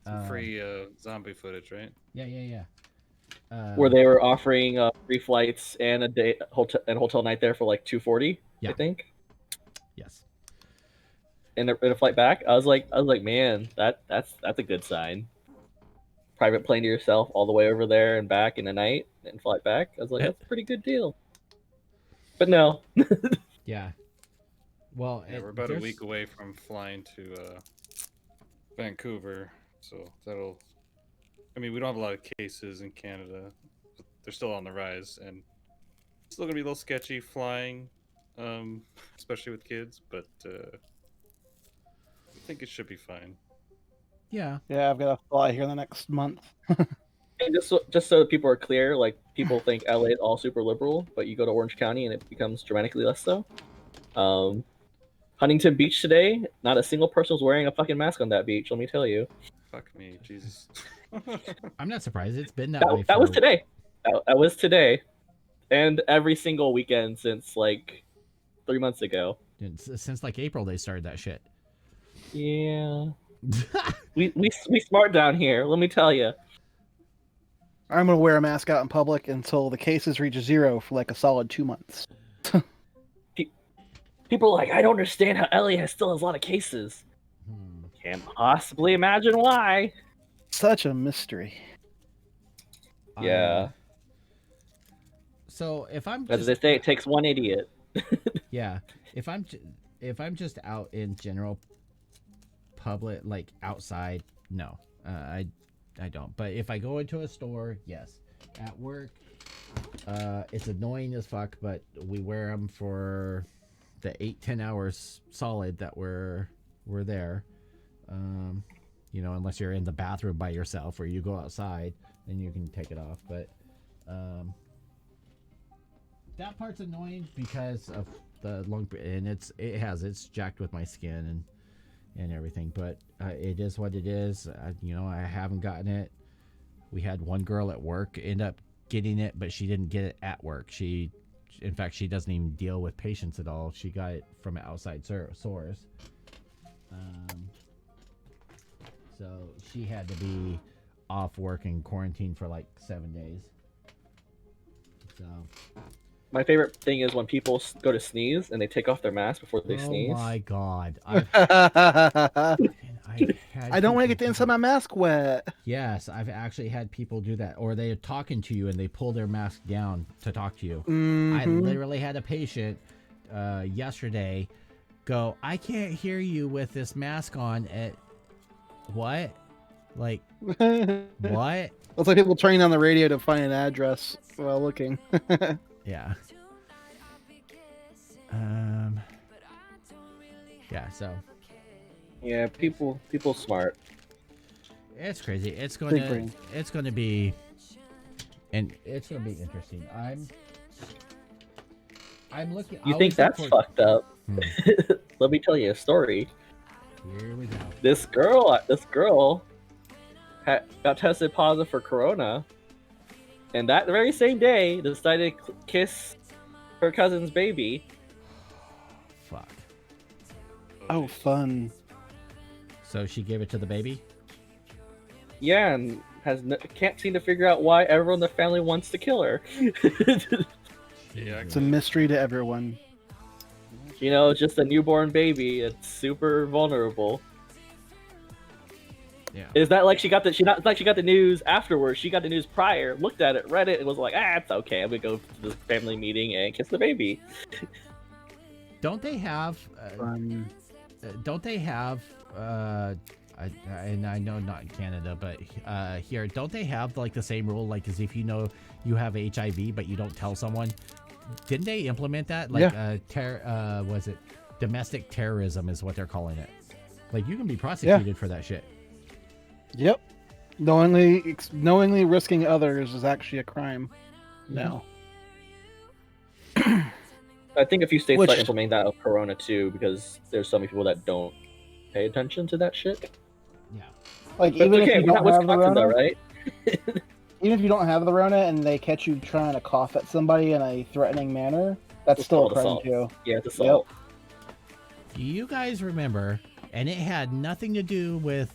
Some free zombie footage, right? Yeah. Where they were offering free flights and a hotel night there for like $240, Yeah. I think. Yes. And a flight back. I was like, man, that's a good sign. Private plane to yourself all the way over there and back in a night and flight back. I was like, that's a pretty good deal. But no. Yeah. Well, yeah, we're about a week away from flying to Vancouver, so that'll. I mean, we don't have a lot of cases in Canada. But they're still on the rise, and it's still gonna be a little sketchy flying, especially with kids. But I think it should be fine. Yeah. Yeah, I've got to fly here in the next month. And just so that people are clear, like people think LA is all super liberal, but you go to Orange County and it becomes dramatically less so. Huntington Beach today, not a single person was wearing a fucking mask on that beach. Let me tell you. Fuck me, Jesus. I'm not surprised. It's been that way. That was today. That was today, and every single weekend since like 3 months ago. Since like April, they started that shit. Yeah. we smart down here. Let me tell you. I'm going to wear a mask out in public until the cases reach 0 for like a solid 2 months. People are like, I don't understand how LA still has a lot of cases. Can't possibly imagine why. Such a mystery. Yeah. So if I'm as they say, it takes one idiot. Yeah, if I'm just out in general public, like outside, no, I don't. But if I go into a store, yes. At work, it's annoying as fuck, but we wear them for the 8-10 hours solid that we're there. You know, unless you're in the bathroom by yourself or you go outside, then you can take it off. But that part's annoying because of the long, and it's jacked with my skin and everything. But it is what it is. You know, I haven't gotten it. We had one girl at work end up getting it, but she didn't get it at work. In fact, she doesn't even deal with patients at all. She got it from an outside source. So she had to be off work and quarantined for like 7 days. So My favorite thing is when people go to sneeze and they take off their mask before they sneeze. Oh my god! I don't want to get the inside of my mask wet. Yes, I've actually had people do that, or they're talking to you and they pull their mask down to talk to you. I literally had a patient yesterday go, I can't hear you with this mask on. What? Like, what? It's like people turning on the radio to find an address while looking. Yeah, so Yeah, people smart. it's crazy. It's Big gonna brain. it's gonna be interesting. I'm looking. I You think always look that's for- fucked up? Hmm. Let me tell you a story. Here we go. This girl got tested positive for corona, and that very same day decided to kiss her cousin's baby. Fuck. Oh, fun. So she gave it to the baby? Yeah, and can't seem to figure out why everyone in the family wants to kill her. Yeah, It's a mystery to everyone. You know, it's just a newborn baby. It's super vulnerable. Yeah. Is that like she got the news afterwards? She got the news prior, looked at it, read it, and was like, it's okay. I'm gonna go to this family meeting and kiss the baby. Don't they have? Fun. Don't they have? And I know not in Canada, but here, don't they have like the same rule? Like, as if you know you have HIV, but you don't tell someone. Didn't they implement that? Like, was it domestic terrorism? Is what they're calling it. Like, you can be prosecuted for that shit. Yep. Knowingly risking others is actually a crime. No. I think a few states Which- are implementing that of Corona too, because there's so many people that don't pay attention to that shit. Yeah. Like, But even it's okay, if you we're not don't have the Wisconsin though, Rona, right? even if you don't have the Rona and they catch you trying to cough at somebody in a threatening manner, that's still a crime Assault. too. Yeah, it's assault. Do you guys remember? And it had nothing to do with.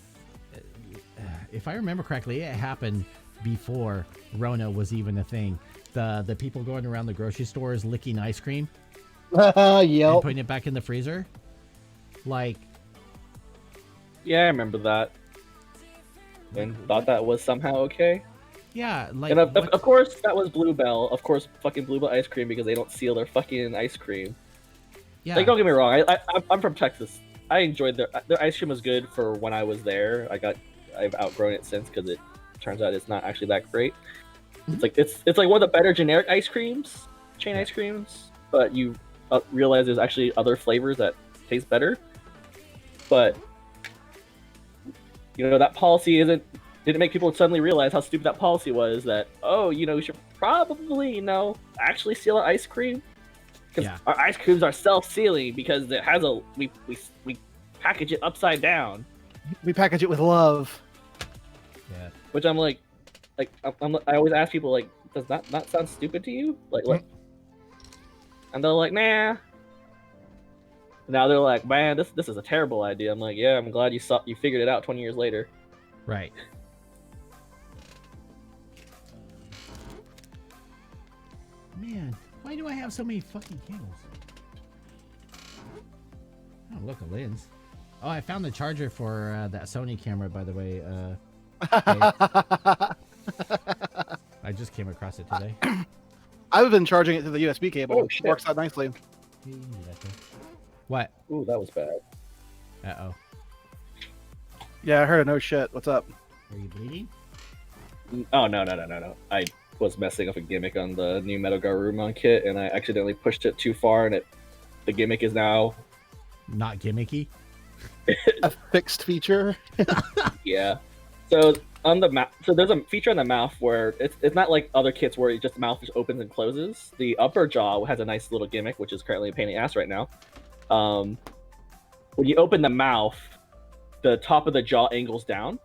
If I remember correctly, it happened before Rona was even a thing. The people going around the grocery stores licking ice cream and Yep. putting it back in the freezer. Like, Yeah, I remember that. And thought that was somehow okay. yeah, like And of what- course, that was Bluebell. Of course, fucking Bluebell ice cream, because they don't seal their fucking ice cream. yeah, Like, don't get me wrong. I'm from Texas. I enjoyed their ice cream was good for when I was there. I've outgrown it since, because it turns out it's not actually that great. It's like one of the better generic ice creams, chain ice creams. But you realize there's actually other flavors that taste better. But you know, that policy didn't make people suddenly realize how stupid that policy was. That we should probably actually seal our ice cream, because Yeah. our ice creams are self-sealing because it has we package it upside down. We package it with love. yeah. Which I'm like I always ask people, like, does that not sound stupid to you? Like, what? And they're like, nah. Now they're like, man, this is a terrible idea. I'm like, yeah, I'm glad you figured it out 20 years later. Right. Man, why do I have so many fucking candles? Oh, look, a lens. Oh, I found the charger for that Sony camera, by the way. I just came across it today. I've been charging it to the USB cable. Oh, shit. Works out nicely. What? Ooh, that was bad. Uh-oh. Yeah, I heard a no shit. What's up? Are you bleeding? Oh, no. I was messing up a gimmick on the new Metal Garurumon kit, and I accidentally pushed it too far, and the gimmick is now... Not gimmicky? A fixed feature. Yeah. So on the mouth, so there's a feature on the mouth where it's not like other kits where the mouth just opens and closes. The upper jaw has a nice little gimmick, which is currently a pain in the ass right now. When you open the mouth, the top of the jaw angles down.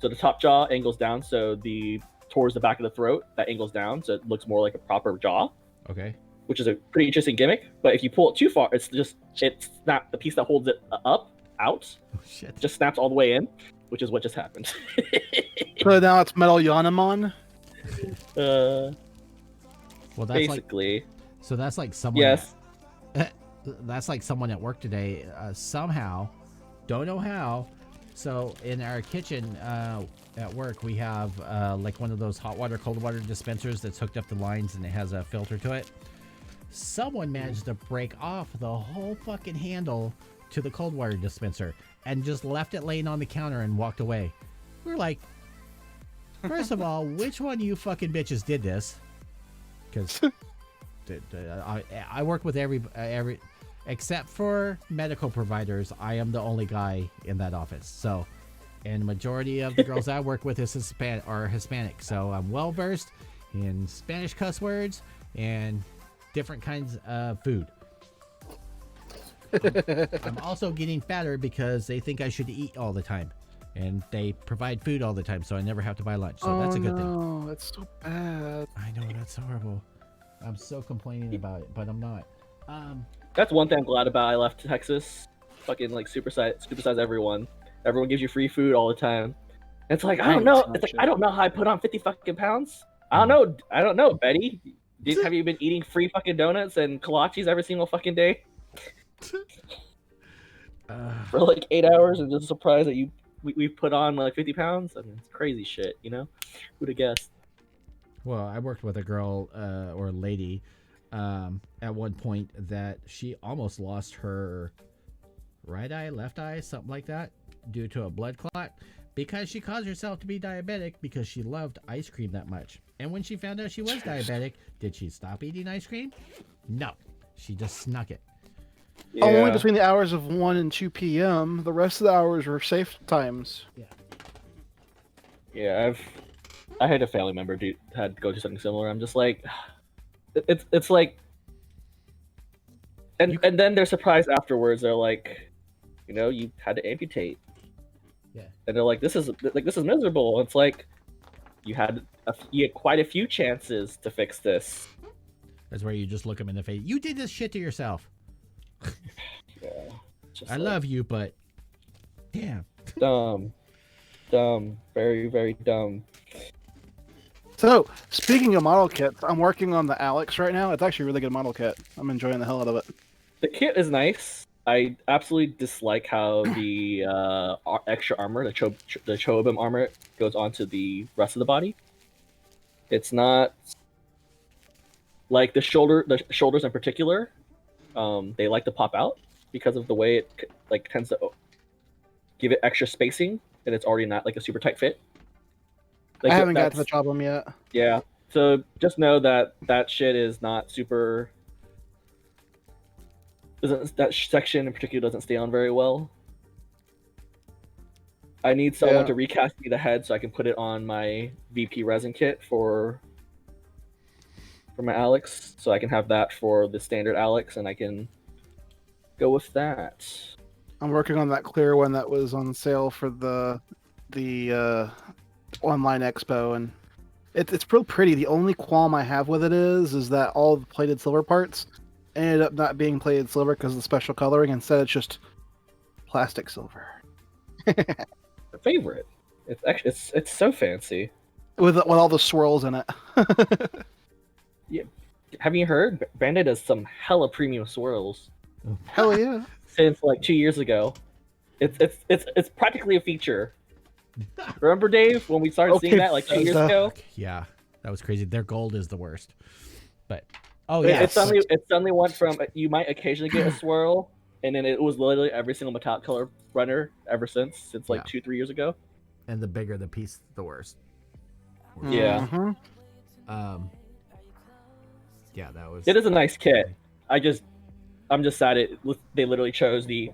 So the top jaw angles down, so towards the back of the throat, that angles down, so it looks more like a proper jaw, Okay. which is a pretty interesting gimmick. But if you pull it too far, it's not the piece that holds it out, Oh, shit. just snaps all the way in, which is what just happened. So now it's Metal Yanamon. Well, that's like... Basically, So that's like someone... yes. That's like someone at work today, somehow, don't know how. So in our kitchen at work, we have like one of those hot water, cold water dispensers that's hooked up to lines and it has a filter to it. Someone managed to break off the whole fucking handle to the cold water dispenser and just left it laying on the counter and walked away. We're like, first of all, which one of you fucking bitches did this? Because I work with every except for medical providers, I am the only guy in that office. So, and the majority of the girls I work with are Hispanic. So I'm well versed in Spanish cuss words and different kinds of food. I'm also getting fatter because they think I should eat all the time. And they provide food all the time, so I never have to buy lunch. So that's a good thing. Oh, that's so bad. I know, that's horrible. I'm so complaining about it, but I'm not. That's one thing I'm glad about. I left Texas. Fucking like supersize everyone. Everyone gives you free food all the time. And it's like I don't know. It's like I don't know how I put on 50 fucking pounds. I don't know. I don't know, Betty. Have you been eating free fucking donuts and kolaches every single fucking day for like 8 hours and just surprised that we put on like 50 pounds? I mean, it's crazy shit, you know? Who'd have guessed? Well, I worked with a girl or lady at one point that she almost lost her right eye, left eye, something like that, due to a blood clot because she caused herself to be diabetic because she loved ice cream that much. And when she found out she was diabetic, did she stop eating ice cream? No. She just snuck it. Yeah. Only between the hours of 1 and 2 p.m. The rest of the hours were safe times. Yeah, I had a family member had to go through something similar. I'm just like, it's like, and then they're surprised afterwards. They're like, you know, you had to amputate. Yeah. And they're like, this is miserable. It's like, you had quite a few chances to fix this. That's where you just look them in the face. You did this shit to yourself. Yeah. I love you, but damn. Dumb, very, very dumb. So, speaking of model kits, I'm working on the Alex right now. It's actually a really good model kit. I'm enjoying the hell out of it. The kit is nice. I absolutely dislike how the extra armor, the Chobim armor, goes onto the rest of the body. It's not like the shoulders in particular. They like to pop out because of the way it like tends to give it extra spacing, and it's already not like a super tight fit. Like, I haven't got to the problem yet. Yeah, so just know that shit is not super. That section in particular doesn't stay on very well. I need someone to recast me the head so I can put it on my VP resin kit for my Alex, so I can have that for the standard Alex, and I can go with that. I'm working on that clear one that was on sale for the online expo, and it's real pretty. The only qualm I have with it is that all the plated silver parts ended up not being plated silver because of the special coloring. Instead, it's just plastic silver. The favorite. It's actually it's so fancy with all the swirls in it. Yeah. Have you heard? Bandai does some hella premium swirls. Hell yeah! Since like 2 years ago, it's practically a feature. Remember, Dave, when we started seeing that like 2 years ago? Yeah, that was crazy. Their gold is the worst. But yeah, it suddenly went from you might occasionally get a swirl, and then it was literally every single metallic color runner ever since like 2-3 years ago. And the bigger the piece, the worse. Yeah. Mm-hmm. Yeah, that was. It is a nice kit. I'm just sad they literally chose the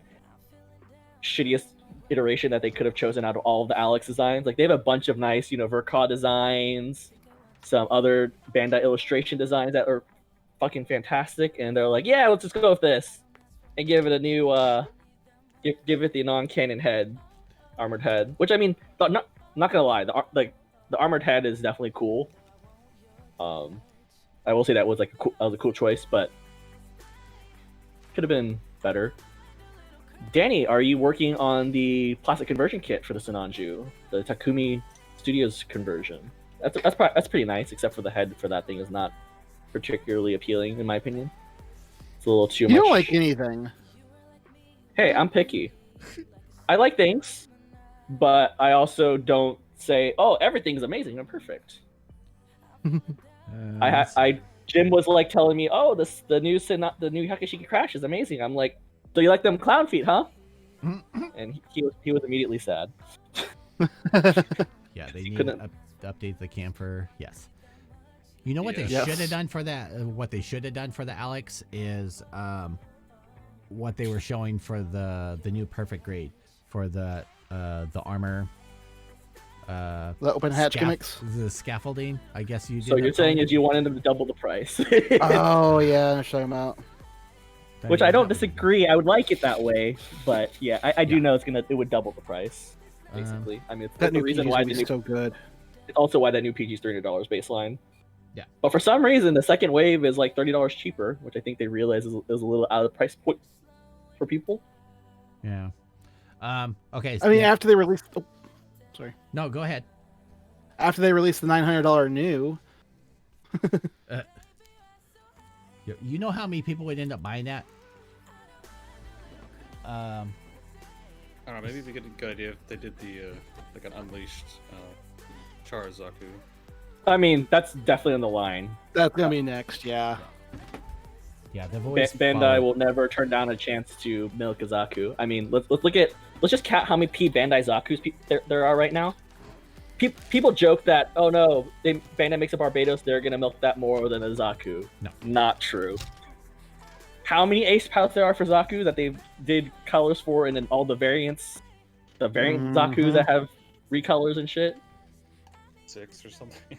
shittiest iteration that they could have chosen out of all of the Alex designs. Like, they have a bunch of nice, Verka designs, some other Bandai illustration designs that are fucking fantastic, and they're like, yeah, let's just go with this and give it a new give it the non-canon armored head. Which, I mean, not gonna lie, the armored head is definitely cool. I will say that was a cool choice, but could have been better. Danny, are you working on the plastic conversion kit for the Sinanju, the Takumi Studios conversion? That's pretty nice, except for the head for that thing is not particularly appealing in my opinion. It's a little too much. You don't like anything. Hey, I'm picky. I like things, but I also don't say, "Oh, everything's amazing and perfect." Jim was like telling me, "Oh, the new Hakashiki Crash is amazing." I'm like, "So you like them clown feet, huh?" And he was immediately sad. Yeah, they need to update the camper. Yes. You know what they should have done for that? What they should have done for the Alex is what they were showing for the new perfect grade for the armor. The open hatch gimmicks. The scaffolding, I guess you did. So you're saying is you wanted them to double the price. Oh yeah, I'm talking about. Which I don't disagree. I would like it that way, but yeah, I do know it would double the price. Basically, I mean, it's That the new reason PG why is so good. It's also why that new PG is $300 baseline. Yeah. But for some reason, the second wave is like $30 cheaper, which I think they realize is a little out of the price point for people. Yeah. Okay. I mean, after they released. Oh, sorry. No, go ahead. After they released the $900 new. You know how many people would end up buying that? I don't know. Maybe it'd be a good idea if they did the like an unleashed Char Zaku. I mean, that's definitely on the line. That's gonna be next, yeah. Yeah, they've always Bandai will never turn down a chance to milk a Zaku. I mean, let's just count how many Bandai Zakus there are right now. People joke that, oh no, Bandai makes a Barbados, they're gonna milk that more than a Zaku. No, not true. How many Ace pilots there are for Zaku that they did colors for, and then all the variants, Zakus that have recolors and shit? 6 or something.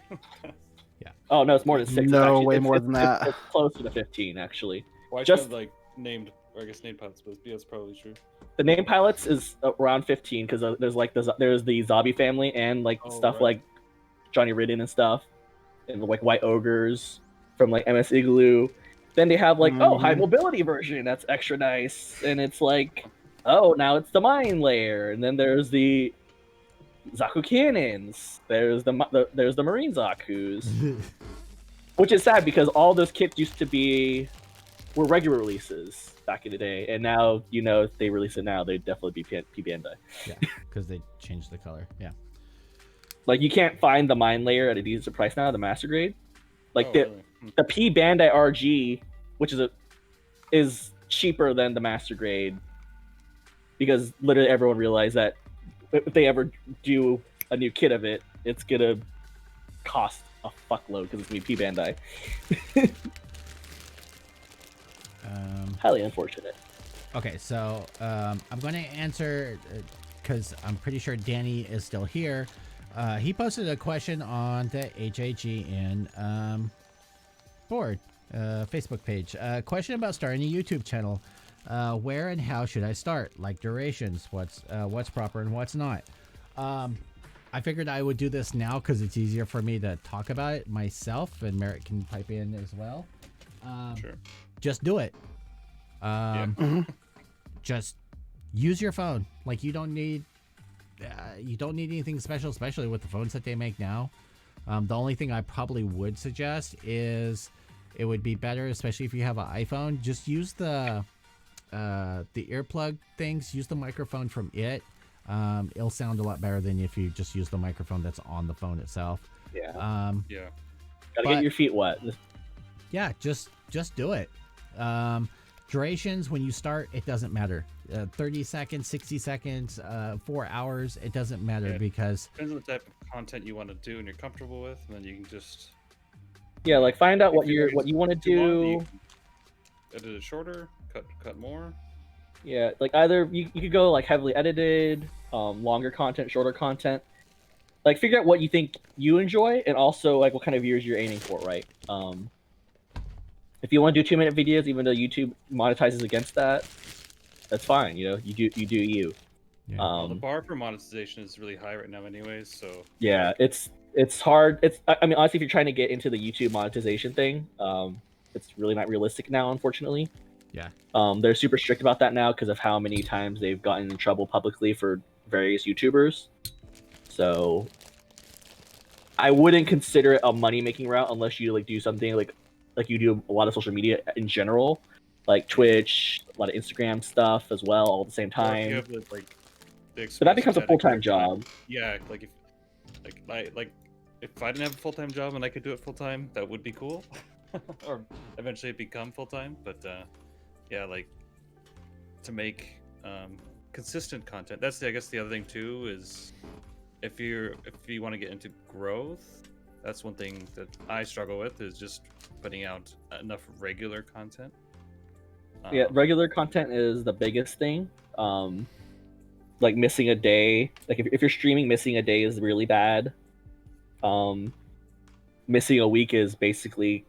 Yeah. Oh no, it's more than 6. No, actually, way more than that. It's closer to 15 actually. Well, I Just said, like named, or I guess named pilots, but yeah, that's probably true. the name pilots is around 15 because there's like there's the Zabi family and like stuff right. like Johnny Ridden and stuff, and like White Ogres from like MS Igloo. Then they have like high mobility version that's extra nice, and it's like now it's the mine layer, and then there's the Zaku cannons. There's the Marine Zakus, which is sad because all those kits used to were regular releases back in the day, and now if they release it now, they'd definitely be P Bandai. Yeah, because they changed the color. Yeah, like you can't find the mine layer at a decent price now, the master grade. Like really? The P Bandai RG, which is cheaper than the master grade, because literally everyone realized that if they ever do a new kit of it, it's gonna cost a fuckload because it's gonna be P Bandai. Highly unfortunate. Okay, so I'm going to answer because I'm pretty sure Danny is still here. He posted a question on the HAGN board, Facebook page. A question about starting a YouTube channel. Where and how should I start? Like durations, what's proper and what's not. I figured I would do this now because it's easier for me to talk about it myself, and Merritt can pipe in as well. Sure. Just do it. Just use your phone. Like you don't need anything special, especially with the phones that they make now. The only thing I probably would suggest is it would be better, especially if you have an iPhone, just use the earplug things. Use the microphone from it. It'll sound a lot better than if you just use the microphone that's on the phone itself. Yeah. Yeah. Gotta get your feet wet. Yeah, just do it. Durations, when you start, it doesn't matter. 30 seconds, 60 seconds, 4 hours, it doesn't matter because depends on the type of content you want to do and you're comfortable with, and then you can just like find out what you want to do. Edit it shorter, cut more. Yeah, like either you could go like heavily edited, longer content, shorter content. Like figure out what you think you enjoy, and also like what kind of viewers you're aiming for, right? If you want to do 2-minute videos, even though YouTube monetizes against that, that's fine. You do you. Yeah. The bar for monetization is really high right now, anyways. So yeah, it's hard. I mean, honestly, if you're trying to get into the YouTube monetization thing, it's really not realistic now, unfortunately. Yeah. They're super strict about that now because of how many times they've gotten in trouble publicly for various YouTubers. So I wouldn't consider it a money-making route unless you like do something like you do a lot of social media in general, like Twitch, a lot of Instagram stuff as well, all at the same time. You have the So that becomes a full-time job. Yeah, like if I didn't have a full-time job and I could do it full-time, that would be cool. Or eventually become full-time, but yeah, like to make consistent content. That's I guess the other thing too is if you want to get into growth, that's one thing that I struggle with is just putting out enough regular content. Yeah, regular content is the biggest thing. Like missing a day. Like if you're streaming, missing a day is really bad. Missing a week is basically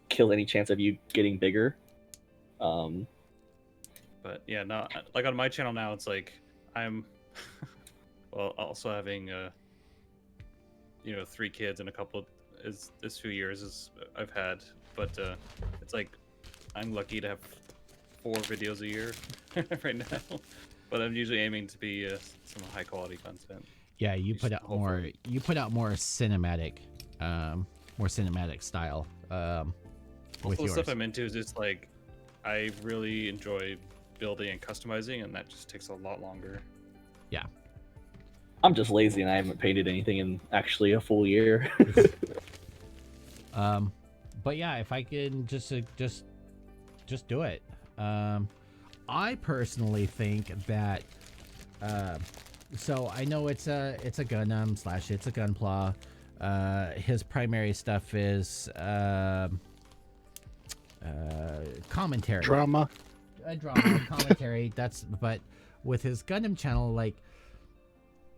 kill any chance of you getting bigger. But yeah, no, like on my channel now, it's like I'm, well, also having 3 kids and a couple this few years as I've had, but it's like I'm lucky to have 4 videos a year right now, but I'm usually aiming to be some high quality content. Yeah, you put out more. Hopefully. You put out more cinematic style. With Most of the yours. stuff I'm into is just like I really enjoy building and customizing, and that just takes a lot longer. Yeah. I'm just lazy and I haven't painted anything in actually a full year. But yeah, if I can just do it. I personally think that. So I know it's a Gundam / it's a Gunpla. His primary stuff is commentary. Drama. Drama commentary. But with his Gundam channel, like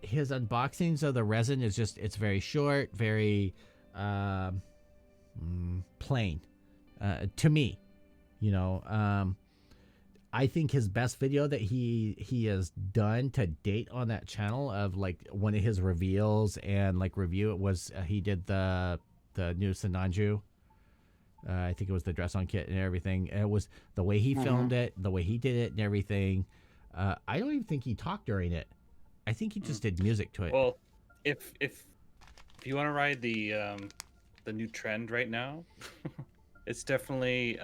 his unboxings of the resin is just it's very short, very plain to me. I think his best video that he has done to date on that channel of like one of his reveals and like review it was he did the new Sananju. I think it was the dress on kit and everything. And it was the way he filmed it, the way he did it and everything. I don't even think he talked during it. I think he just did music to it. Well, if you want to ride the new trend right now, it's definitely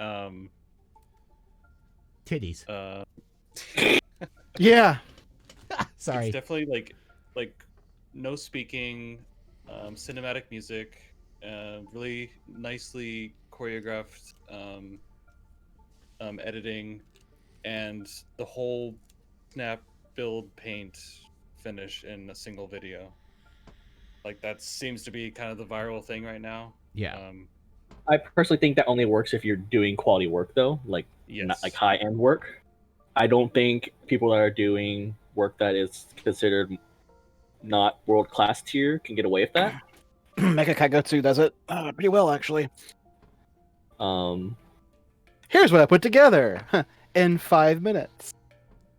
titties. Yeah. Sorry. It's definitely like no speaking, cinematic music, really nicely choreographed editing, and the whole snap, build, paint, finish in a single video. Like that seems to be kind of the viral thing right now. Yeah. I personally think that only works if you're doing quality work, though, like Yes. not like high-end work. I don't think people that are doing work that is considered not world-class tier can get away with that. Mecha Kagutsu does it pretty well, actually. Um, Here's what I put together in 5 minutes.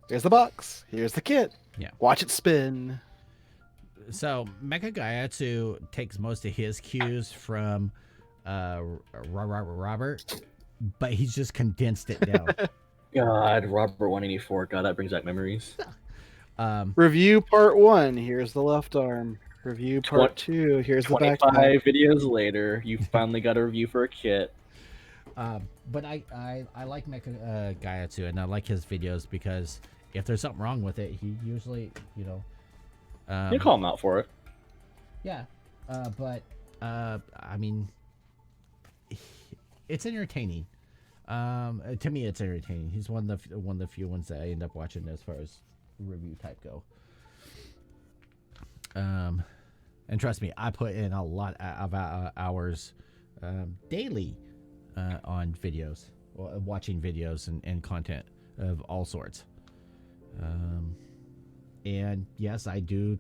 Here's the box. Here's the kit. Yeah. Watch it spin. So Mecha Gaiatsu takes most of his cues from Robert, but he's just condensed it down. God, Robert 184. God, that brings back memories. Review part 1. Here's the left arm. Review part 2. Here's the back. 25 videos later, you finally got a review for a kit. But I like Mecha Gaiatsu, and I like his videos because if there's something wrong with it, he usually, You call him out for it. Yeah, but I mean, it's entertaining. To me, it's entertaining. He's one of the few ones that I end up watching as far as review type go. And trust me, I put in a lot of hours daily on videos, watching videos and content of all sorts. And yes, I do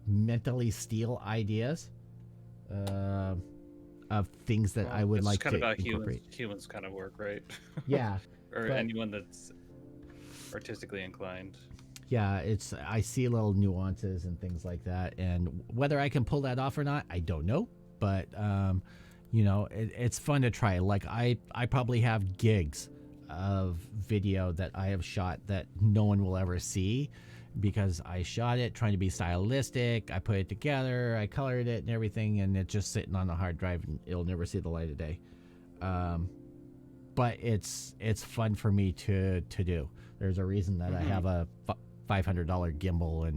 mentally steal ideas of things that I would like kind to of about incorporate. humans kind of work, right? Yeah. Or but- anyone that's artistically inclined. Yeah, I see little nuances and things like that, and whether I can pull that off or not, I don't know. But it's fun to try. Like I probably have gigs of video that I have shot that no one will ever see because I shot it trying to be stylistic. I put it together, I colored it and everything, and it's just sitting on a hard drive and it'll never see the light of day. But it's fun for me to do. There's a reason that I have a $500 gimbal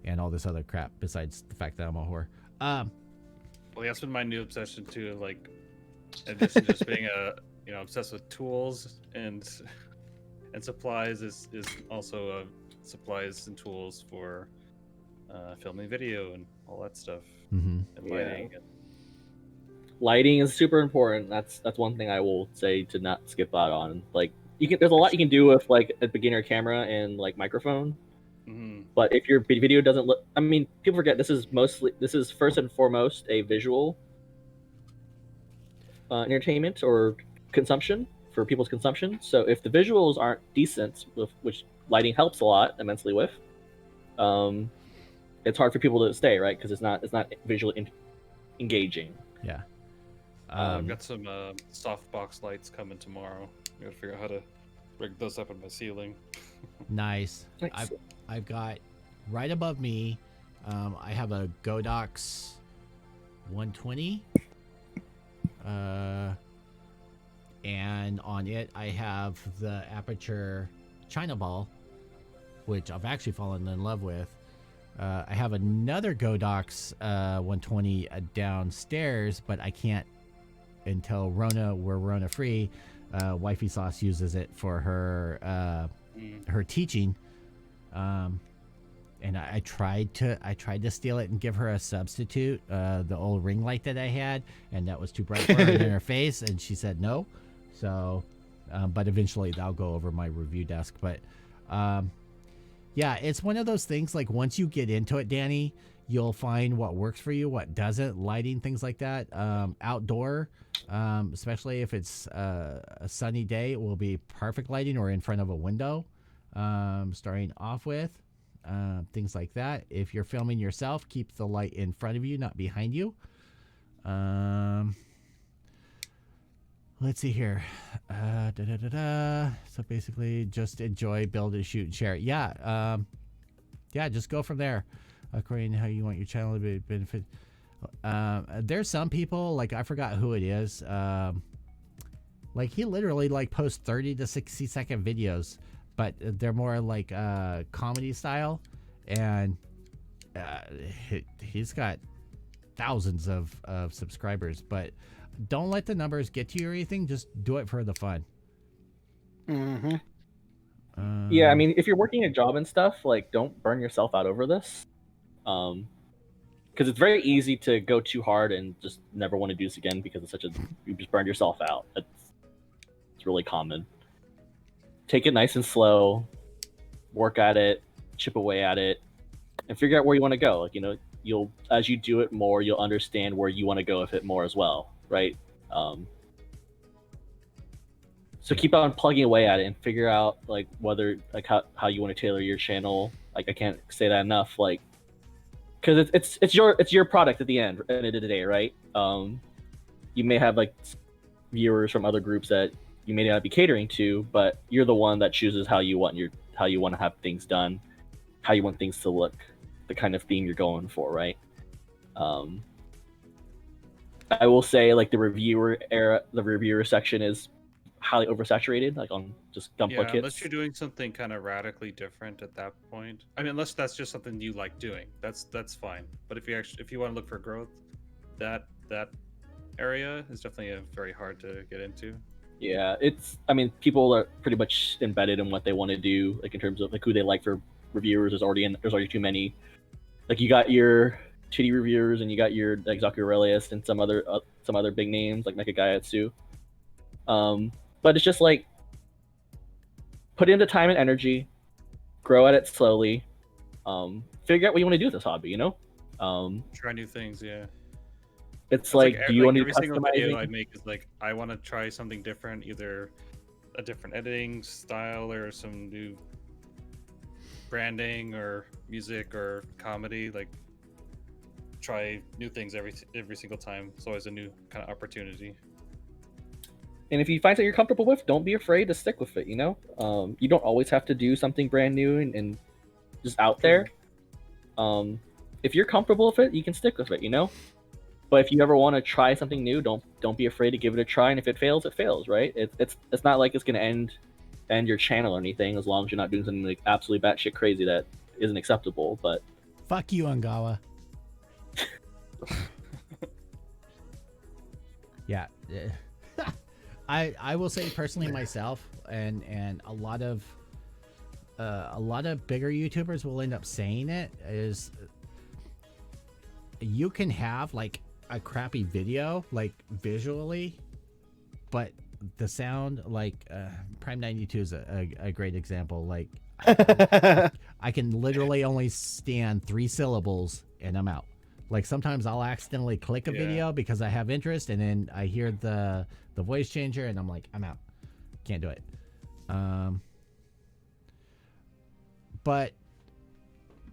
and all this other crap besides the fact that I'm a whore. Well, that's been my new obsession too. Like, in addition to just being obsessed with tools and supplies, is also supplies and tools for filming video and all that stuff, and lighting. Lighting is super important. That's one thing I will say to not skip out on. Like there's a lot you can do with like a beginner camera and like microphone. Mm-hmm. But if your video doesn't look, I mean, people forget this is first and foremost a visual entertainment or consumption for people's consumption. So if the visuals aren't decent, which lighting helps a lot immensely with, it's hard for people to stay, right? Because it's not visually engaging. Yeah. I've got some softbox lights coming tomorrow. I gotta figure out how to rig those up in my ceiling. Nice. I've got right above me, I have a Godox 120. And on it, I have the Aperture China Ball, which I've actually fallen in love with. I have another Godox 120 downstairs, but I can't until we're Rona free. Wifey Sauce uses it for her her teaching. And I tried to steal it and give her a substitute, the old ring light that I had, and that was too bright for her in her face, and she said no. So, but eventually that'll go over my review desk. But yeah, it's one of those things, like once you get into it, Danny, you'll find what works for you, what doesn't, lighting, things like that. Outdoor, especially if it's a sunny day, it will be perfect lighting or in front of a window, starting off with. Things like that. If you're filming yourself, keep the light in front of you, not behind you. Let's see here. So basically, just enjoy, build, and shoot, and share. Yeah. Yeah, just go from there, according to how you want your channel to be benefit. There's some people, like I forgot who it is. Like he literally like posts 30 to 60 second videos, but they're more like comedy style, and he's got thousands of subscribers. But don't let the numbers get to you or anything. Just do it for the fun. Mm-hmm. Yeah, I mean, if you're working a job and stuff, like, don't burn yourself out over this. Because it's very easy to go too hard and just never want to do this again because it's you just burned yourself out. It's really common. Take it nice and slow, work at it, chip away at it, and figure out where you want to go. Like, you'll as you do it more, you'll understand where you want to go with it more as well, right? So keep on plugging away at it and figure out like whether like how you want to tailor your channel. Like, I can't say that enough. Like, because it's your product at the end of the day, right? You may have like viewers from other groups that you may not be catering to, but you're the one that chooses how you want to have things done, how you want things to look, the kind of theme you're going for, right? I will say, like, the reviewer section is highly oversaturated, like on just dump Yeah, kits. unless you're doing something kind of radically different at that point. I mean, unless that's just something you like doing, that's fine. But if you want to look for growth, that area is definitely very hard to get into. Yeah, I mean, people are pretty much embedded in what they want to do, like in terms of like who they like for reviewers. There's already too many. Like, you got your titty reviewers and you got your like Zaku Aurelius and some other big names like Mecha Gaiatsu. But it's just like, put in the time and energy, grow at it slowly, figure out what you want to do with this hobby. Try new things, yeah. It's like, do you want to do every single video I customizing? make is like, I want to try something different, either a different editing style or some new branding or music or comedy. Like, try new things every single time. It's always a new kind of opportunity. And if you find something you're comfortable with, don't be afraid to stick with it. You don't always have to do something brand new and just out there. If you're comfortable with it, you can stick with it. But if you ever want to try something new, don't be afraid to give it a try. And if it fails, it fails, right? It's not like it's gonna end your channel or anything, as long as you're not doing something like absolutely batshit crazy that isn't acceptable. But Fuck you, Ungawa. Yeah. I will say personally myself, and a lot of bigger YouTubers will end up saying it, is you can have like a crappy video, like visually, but the sound, like Prime 92 is a great example. Like I can literally only stand 3 syllables and I'm out. Like sometimes I'll accidentally click a video because I have interest, and then I hear the voice changer and I'm like, I'm out. Can't do it. But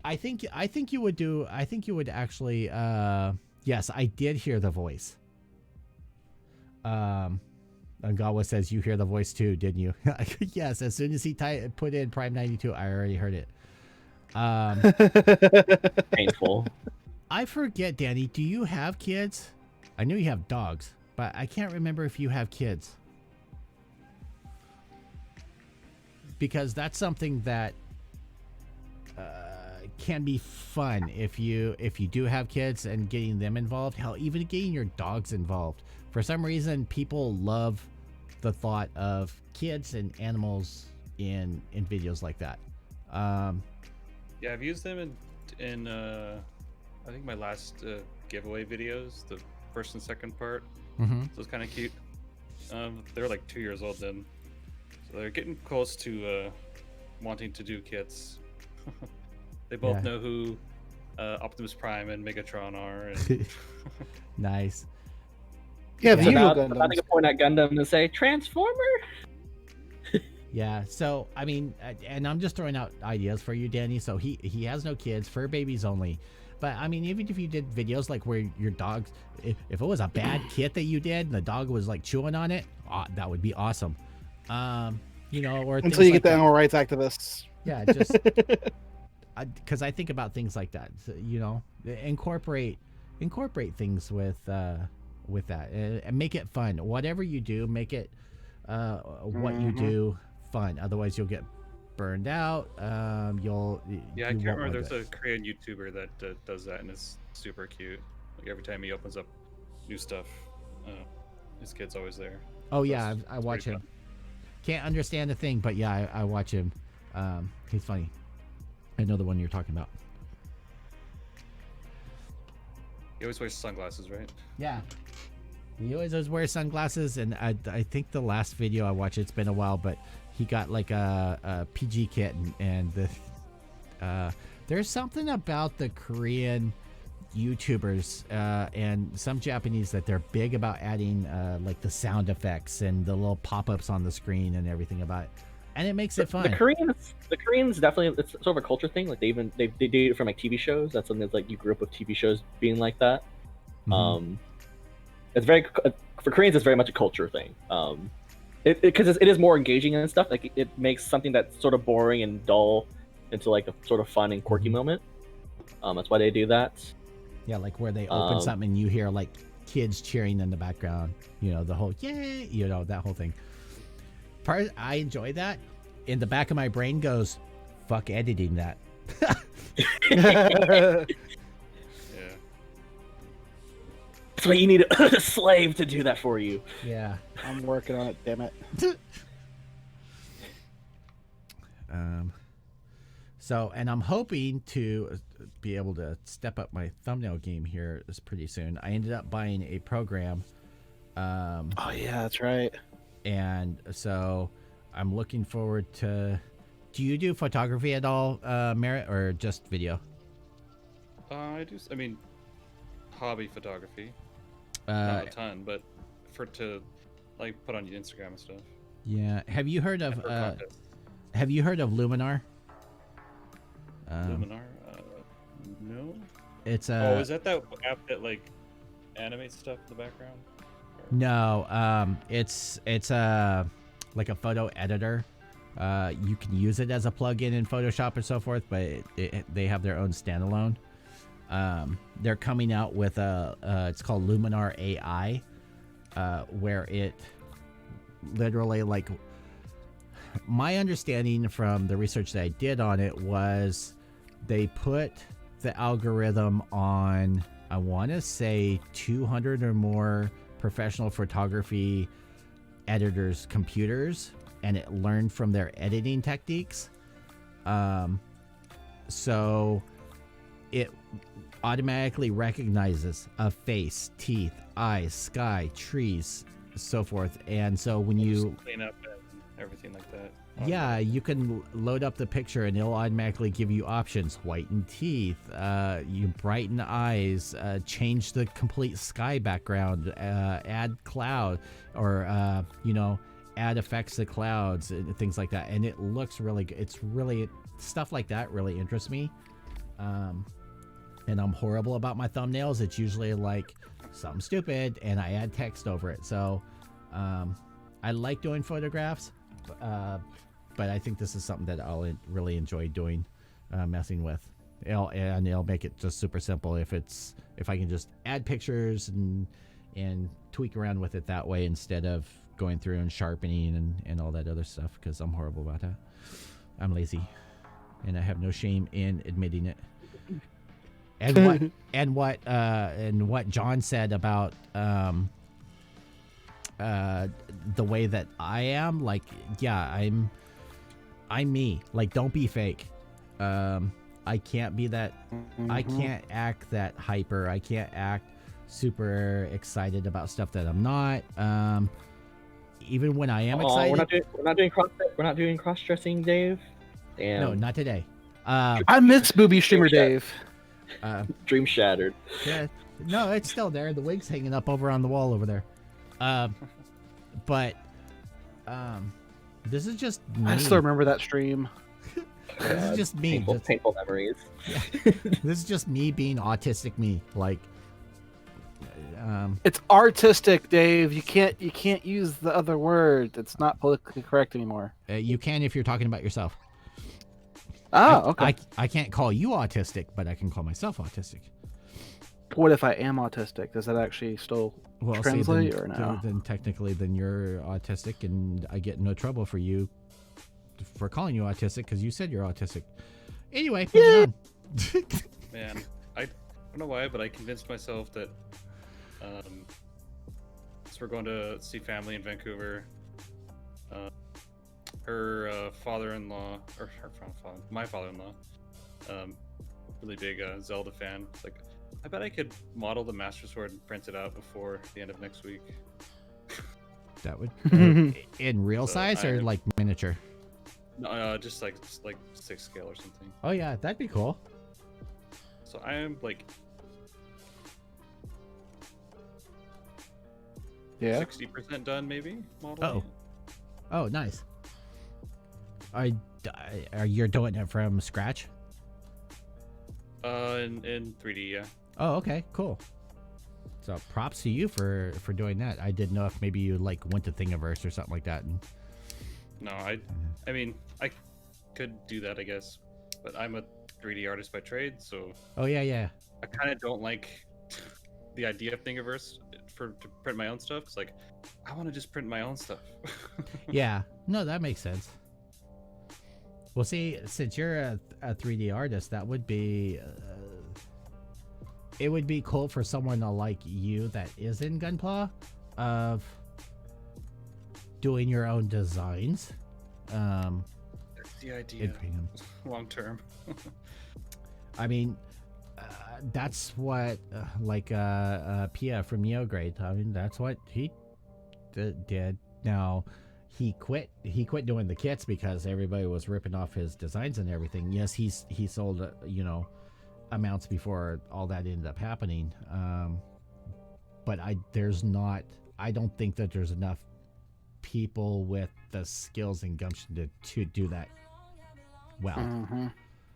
I think you would do. I think you would actually. Yes, I did hear the voice. Angawa says you hear the voice too, didn't you? Yes. As soon as he put in Prime 92, I already heard it. Painful. I forget, Danny. Do you have kids? I know you have dogs, but I can't remember if you have kids. Because that's something that can be fun if you do have kids and getting them involved. Hell, even getting your dogs involved. For some reason, people love the thought of kids and animals in videos like that. Yeah, I've used them in I think my last giveaway videos, the first and second part. Mm-hmm. So it's kind of cute. They're like 2 years old then, so they're getting close to wanting to do kits. They both know who Optimus Prime and Megatron are. And... Nice. Yeah, the usual now Gundams. I can point at Gundam and say, Transformer? Yeah, so I mean, and I'm just throwing out ideas for you, Danny. So he has no kids, fur babies only. But I mean, even if you did videos like where your dogs, if it was a bad kit that you did and the dog was like chewing on it, that would be awesome. You know, or Until you like get the that. animal rights activists. Yeah, just because I think about things like that. So, you know, incorporate things with that and make it fun. Whatever you do, make it what you do fun. Otherwise, you'll get burned out. I You can't won't remember. love There's it. a Korean YouTuber that does that, and it's super cute. Like every time he opens up new stuff, his kid's always there. Oh So yeah, it's I watch pretty him. fun. Can't understand a thing, but yeah, I watch him. He's funny. I know the one you're talking about. He always wears sunglasses, right? Yeah. He always wears sunglasses, and I think the last video I watched, it's been a while, but he got like a PG kit, and there's something about the Korean YouTubers and some Japanese that they're big about adding like the sound effects and the little pop-ups on the screen and everything about it, and it makes it fun. The Koreans definitely, it's sort of a culture thing. Like they do it from like TV shows. That's something that's like you grew up with TV shows being like that. Mm-hmm. It's very for Koreans. It's very much a culture thing. Because it is more engaging and stuff. Like it makes something that's sort of boring and dull into like a sort of fun and quirky moment. That's why they do that. Yeah, like where they open something and you hear like kids cheering in the background. You know, the whole yay, you know, that whole thing. I enjoy that. In the back of my brain goes, fuck editing that. Yeah. That's why you need a slave to do that for you. Yeah. I'm working on it, damn it. So, and I'm hoping to be able to step up my thumbnail game here pretty soon. I ended up buying a program. Oh yeah, that's right. And so I'm looking forward to... Do you do photography at all, Merritt, or just video? I do. I mean, hobby photography. Not a ton, but to like put on your Instagram and stuff. Yeah. Have you heard of And for contests. Have you heard of Luminar? Luminar? No. It's is that app that like animates stuff in the background? No, it's like a photo editor. You can use it as a plugin in Photoshop and so forth, but they have their own standalone. They're coming out with it's called Luminar AI, where it literally, like, my understanding from the research that I did on it was they put the algorithm on, I want to say 200 or more professional photography editors' computers, and it learned from their editing techniques. So it automatically recognizes a face, teeth, eyes, sky, trees, so forth. And so when Just you clean up and everything like that. yeah, you can load up the picture and it'll automatically give you options: whiten teeth, you brighten eyes, change the complete sky background, add cloud, or you know, add effects to clouds and things like that. And it looks really good. It's really stuff like that really interests me. And I'm horrible about my thumbnails. It's usually like something stupid and I add text over it. So I like doing photographs, but I think this is something that I'll really enjoy doing, messing with. It'll make it just super simple if I can just add pictures and tweak around with it that way instead of going through and sharpening and all that other stuff, because I'm horrible about that. I'm lazy and I have no shame in admitting it. And what John said about the way that I am, like, yeah, I'm me. Like, don't be fake. I can't be that. I can't act that hyper. I can't act super excited about stuff that I'm not. Even when I am excited. We're not doing cross dressing, Dave. Damn. No, not today. I miss Booby Streamer Dave. Dream shattered. Yeah, no, it's still there. The wig's hanging up over on the wall over there. But this is just me. I still remember that stream. This is just me. Painful memories. Yeah. This is just me being autistic me. Like, it's artistic, Dave. You can't use the other word. It's not politically correct anymore. You can if you're talking about yourself. Oh, okay. I can't call you autistic, but I can call myself autistic. What if I am autistic? Does that actually still translate or no? Then technically, then you're autistic, and I get no trouble for calling you autistic because you said you're autistic. Anyway, moving on. Man, I don't know why, but I convinced myself that so we're going to see family in Vancouver. Her father-in-law, or my father-in-law, really big Zelda fan. It's like, I bet I could model the Master Sword and print it out before the end of next week. That would in real size or like miniature? No, just like 6 scale or something. Oh yeah, that'd be cool. So I am like 60% done, maybe modeling. Oh, nice. Are you doing it from scratch? In 3D, yeah. Oh, okay, cool. So props to you for doing that. I didn't know if maybe you like went to Thingiverse or something like that. No, I mean, I could do that, I guess, but I'm a 3D artist by trade, so. Oh yeah. I kind of don't like the idea of Thingiverse to print my own stuff. It's like, I want to just print my own stuff. Yeah, no, that makes sense. Well, see, since you're a 3D artist, that would be it would be cool for someone like you that is in Gunpla of doing your own designs. That's the idea. Long term. I mean, that's what Pia from Neograde. I mean, that's what he did. Now he quit doing the kits because everybody was ripping off his designs and everything. Yes, he sold amounts before all that ended up happening. But I don't think that there's enough people with the skills and gumption to do that well. Mm-hmm.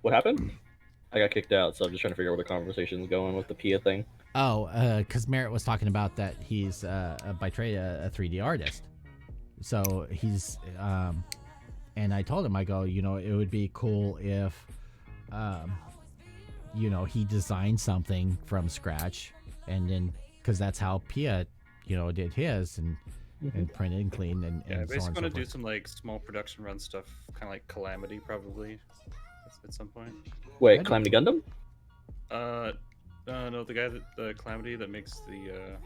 What happened? I got kicked out, so I'm just trying to figure out where the conversation's going with the Pia thing. Oh, because Merritt was talking about that he's by trade a 3D artist. So he's, and I told him, I go, it would be cool if, he designed something from scratch, and then because that's how Pia, did his and printed and cleaned and yeah, and basically so on going to and so do forth. some like small production run stuff, kind of like Calamity probably at some point. Wait, Calamity Gundam? No, the Calamity that makes the.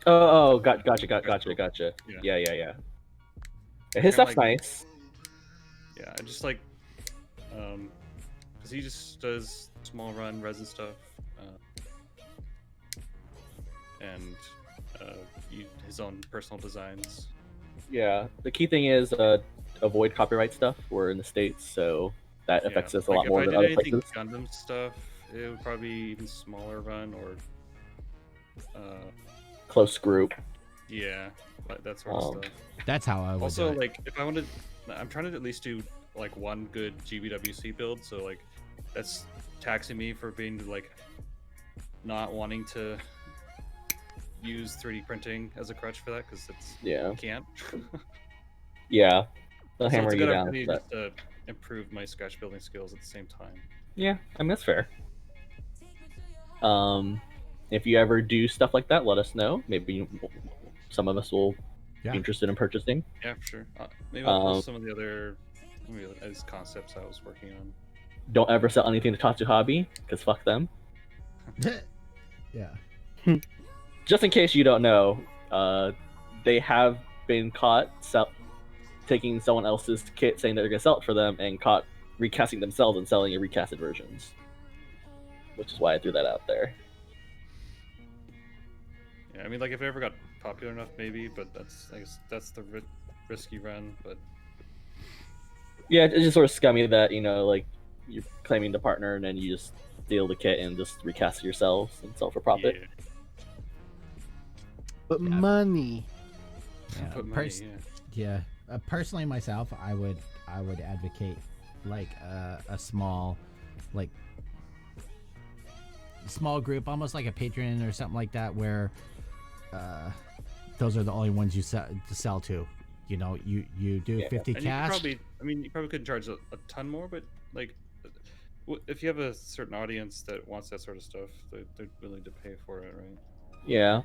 Gotcha. Yeah. His stuff's like, nice. Yeah, I just like, because he just does small run resin stuff, and his own personal designs. Yeah, the key thing is avoid copyright stuff. We're in the States, so that affects us a lot more than other places. If I did anything Gundam stuff, it would probably be even smaller run or close group. Yeah, that sort of stuff. That's how I would Also, do it. like, if I wanted, I'm trying to at least do like one good GBWC build. So like, that's taxing me for being like not wanting to use 3D printing as a crutch for that because it's Yeah. you can't. Yeah, they'll So hammer it's a you good down. opportunity But... just to improve my sketch building skills at the same time. Yeah, I mean that's fair. If you ever do stuff like that, let us know. Maybe some of us will be interested in purchasing. Yeah, for sure. Maybe I'll post some of the other concepts I was working on. Don't ever sell anything to Tatsu Hobby, because fuck them. Yeah. Just in case you don't know, they have been caught taking someone else's kit, saying that they're gonna sell it for them, and caught recasting themselves and selling recasted versions. Which is why I threw that out there. Yeah, I mean, like if it ever got popular enough, maybe, but I guess that's the risky run. But yeah, it's just sort of scummy that like you're claiming the partner and then you just steal the kit and just recast it yourselves and sell for profit. Yeah. But money. Yeah. Put money, Yeah. Personally, myself, I would advocate like a small, like small group, almost like a Patreon or something like that, where those are the only ones you sell to. You know, you do 50 and cash. you probably couldn't charge a ton more, but like if you have a certain audience that wants that sort of stuff, they're willing to pay for it, right? Yeah.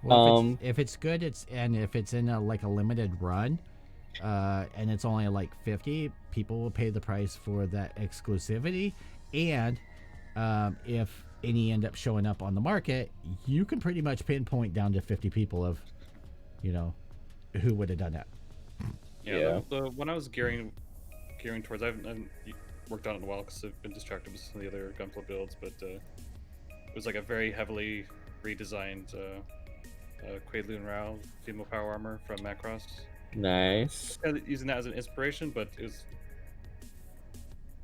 Well, if it's good, if it's in a limited run, and it's only like 50, people will pay the price for that exclusivity. And if any end up showing up on the market, you can pretty much pinpoint down to 50 people of, who would have done that. Yeah. The one I was gearing towards, I haven't worked on it in a while because I've been distracted with some of the other Gunpla builds, but it was like a very heavily redesigned Quaidloon Rao female power armor from Macross. Nice. Using that as an inspiration, but it was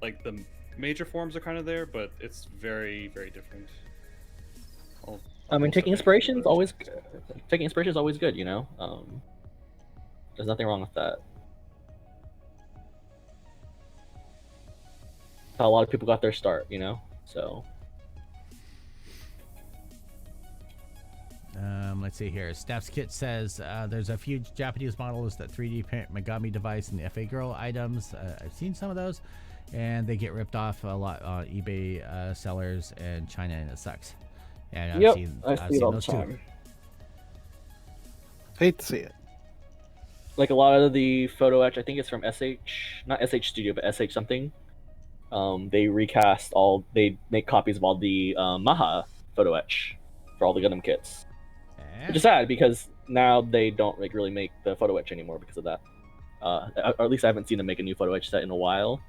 like the major forms are kind of there, but it's very, very different. Taking inspiration is always good. There's nothing wrong with that. How a lot of people got their start, so. Let's see here. Steph's Kit says there's a few Japanese models that 3D print Megami device and FA Girl items. I've seen some of those, and they get ripped off a lot on eBay sellers in China, and it sucks. And I see it all the time. Too. Hate to see it. Like a lot of the photo etch, I think it's from not SH Studio, but SH something. They they make copies of all the Maha photo etch for all the Gundam kits. Which is sad because now they don't really make the photo etch anymore because of that. Or at least I haven't seen them make a new photo etch set in a while.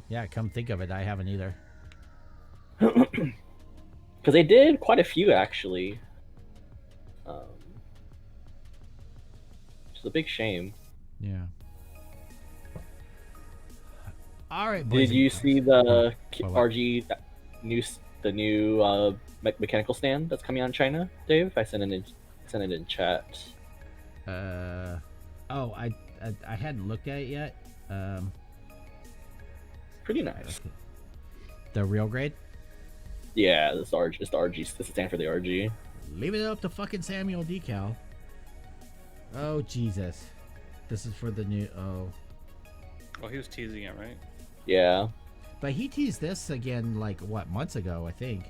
Yeah, come think of it, I haven't either. Because they did quite a few actually. Which is a big shame. Yeah. All right. Did you see the RG the new mechanical stand that's coming out in China, Dave? I sent it in chat. I hadn't looked at it yet. Pretty nice. The real grade? Yeah, it's the RG. This is the stand for the RG. Leave it up to fucking Samuel Decal. Oh Jesus, this is for the new. Oh, he was teasing it, right? Yeah. But he teased this again, months ago, I think.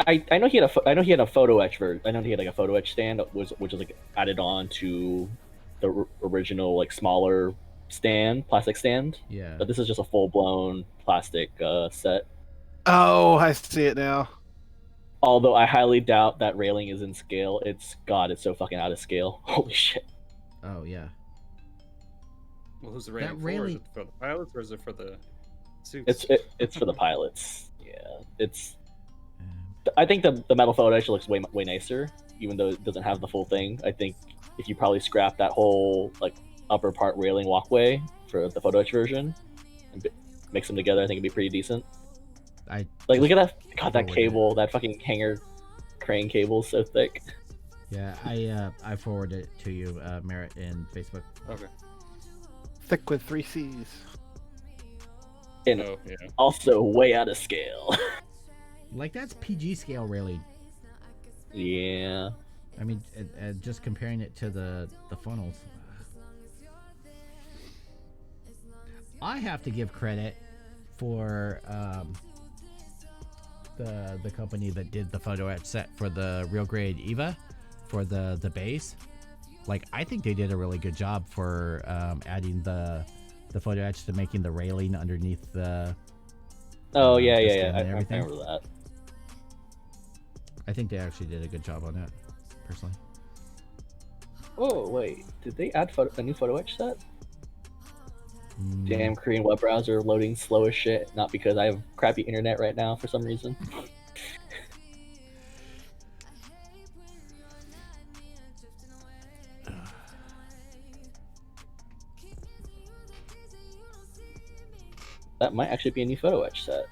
I know he had a photo etch version. I know he had a photo etch stand which was added on to the original smaller plastic stand. Yeah. But this is just a full blown plastic set. Oh, I see it now. Although I highly doubt that railing is in scale. It's so fucking out of scale. Holy shit. Oh yeah. Well, who's the railing for? Is it for the pilots or is it for the suits? It's for the pilots. Yeah, it's. I think the metal photo actually looks way nicer, even though it doesn't have the full thing. I think if you probably scrap that whole like upper part railing walkway for the photo etch version and mix them together, I think it'd be pretty decent. Like look at that! God, that cable, that fucking hanger crane cable is so thick. Yeah, I forwarded it to you, Merritt, in Facebook. Okay. Thick with 3 C's. And also way out of scale. Like that's PG scale railing. Yeah. I mean, just comparing it to the funnels. I have to give credit for the company that did the photo etch set for the real grade Eva for the base. Like, I think they did a really good job for adding the photo etch to making the railing underneath the. Oh yeah. I remember that. I think they actually did a good job on that, personally. Oh wait, did they add a new photo etch set? Damn, Korean web browser loading slow as shit. Not because I have crappy internet right now for some reason. That might actually be a new photo etch set.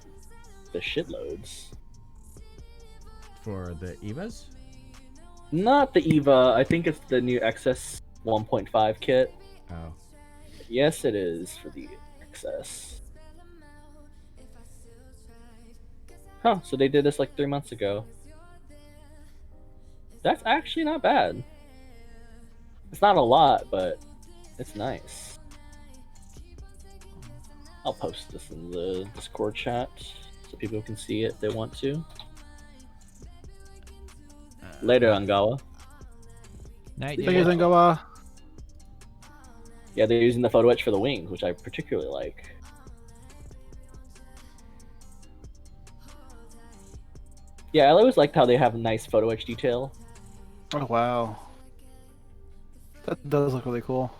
The shitloads. For the Evas? Not the Eva. I think it's the new XS 1.5 kit. Oh. Yes, it is for the XS. Huh, so they did this like 3 months ago. That's actually not bad. It's not a lot, but it's nice. I'll post this in the Discord chat so people can see it if they want to. Later, Angawa. Night, Thank you, Angawa. Yeah, they're using the photo etch for the wings, which I particularly like. Yeah, I always liked how they have a nice photo etch detail. Oh wow, that does look really cool.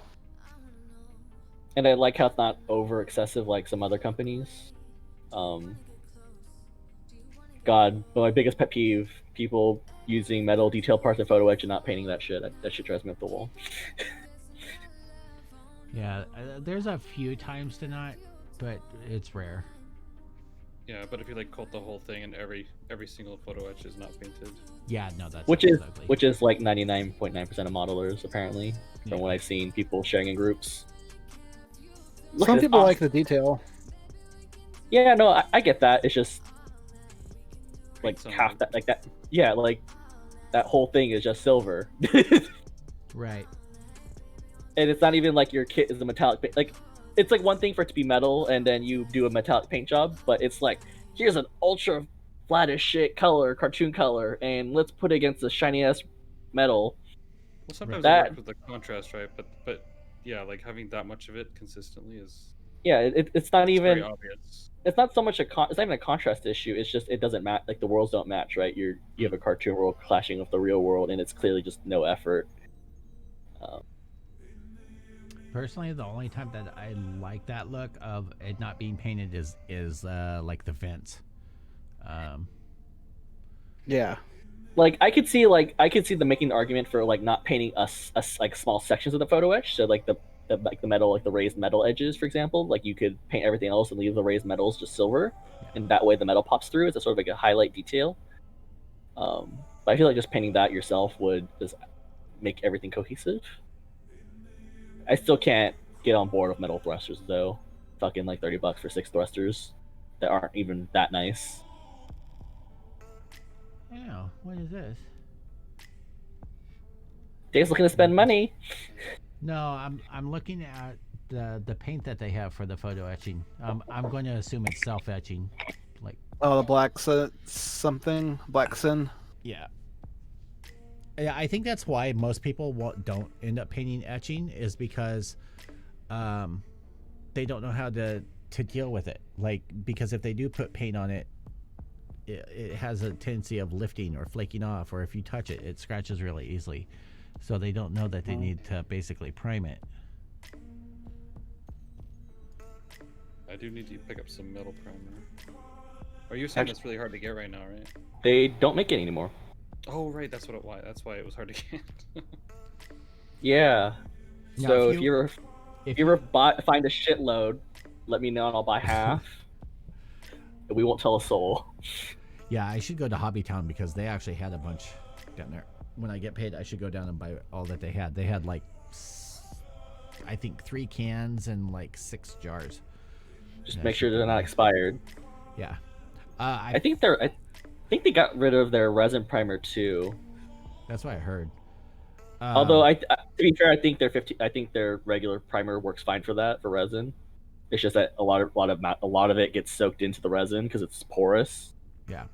And I like how it's not over excessive like some other companies. God, my biggest pet peeve: people using metal detail parts in photo etch and not painting that shit. That shit drives me up the wall. Yeah, there's a few times to not, but it's rare. Yeah, but if you like coat the whole thing and every single photo etch is not painted. Yeah, no, that's which ugly. is like 99.9% of modelers apparently, from what I've seen people sharing in groups. Some people like the detail. Yeah, no, I get that. It's just like Some half of that, like that. Yeah, like that whole thing is just silver. Right. And it's not even like your kit is a metallic paint. Like, it's like one thing for it to be metal and then you do a metallic paint job, but it's like, here's an ultra flat as shit color, cartoon color, and let's put it against the shiny ass metal. Well, sometimes That- it works with the contrast, right? But yeah, like having that much of it consistently is Yeah, it's not even. very obvious. It's not so much it's not even a contrast issue. It's just it doesn't match. Like the worlds don't match, right? You have a cartoon world clashing with the real world, and it's clearly just no effort. Personally, the only time that I like that look of it not being painted is like the vents. Yeah. Like I could see them making the argument for like not painting us like small sections of the photo etch. So like the metal, like the raised metal edges, for example, like you could paint everything else and leave the raised metals just silver, and that way the metal pops through. It's a sort of like a highlight detail. But I feel like just painting that yourself would just make everything cohesive. I still can't get on board with metal thrusters though. Fucking like $30 for 6 thrusters that aren't even that nice. Oh, what is this? Dave's looking to spend money. No, I'm looking at the paint that they have for the photo etching. I'm going to assume it's self etching, like. Oh, the black something black sin. Yeah. Yeah, I think that's why most people don't end up painting etching is because they don't know how to deal with it. Like, because if they do put paint on it, it has a tendency of lifting or flaking off, or if you touch it, it scratches really easily. So they don't know that they need to basically prime it. I do need to pick up some metal primer. Are you saying that's really hard to get right now, right? They don't make it anymore. Oh, right. That's why it was hard to get. Yeah. Now, So if if you- you ever find a shitload, let me know and I'll buy half. And we won't tell a soul. Yeah, I should go to Hobbytown because they actually had a bunch down there. When I get paid, I should go down and buy all that they had. They had like, I think 3 cans and like 6 jars. Just Yeah, make sure should they're be not nice. expired. Yeah. I think they got rid of their resin primer too. That's what I heard. Although to be fair, I think their regular primer works fine for that, for resin. It's just that a lot of it gets soaked into the resin because it's porous. Yeah.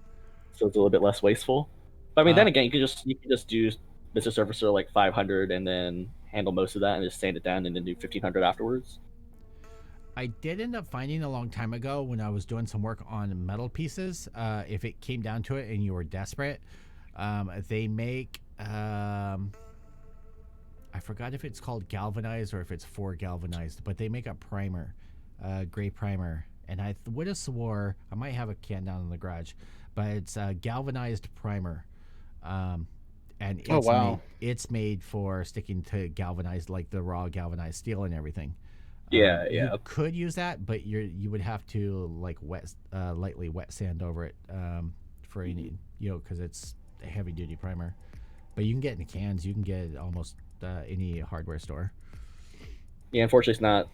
So it's a little bit less wasteful. But I mean, then again, you can just do Mr. Surfacer like 500 and then handle most of that and just sand it down and then do 1500 afterwards. I did end up finding a long time ago when I was doing some work on metal pieces. If it came down to it and you were desperate, they make. I forgot if it's called galvanized or if it's for galvanized, but they make a primer, gray primer. And I would have swore I might have a can down in the garage, but it's a galvanized primer. And it's it's made for sticking to galvanized, like the raw galvanized steel and everything. Yeah, You could use that, but you would have to like lightly wet sand over it for any, because it's a heavy duty primer. But you can get it in cans. You can get it almost any hardware store. Yeah, unfortunately, it's not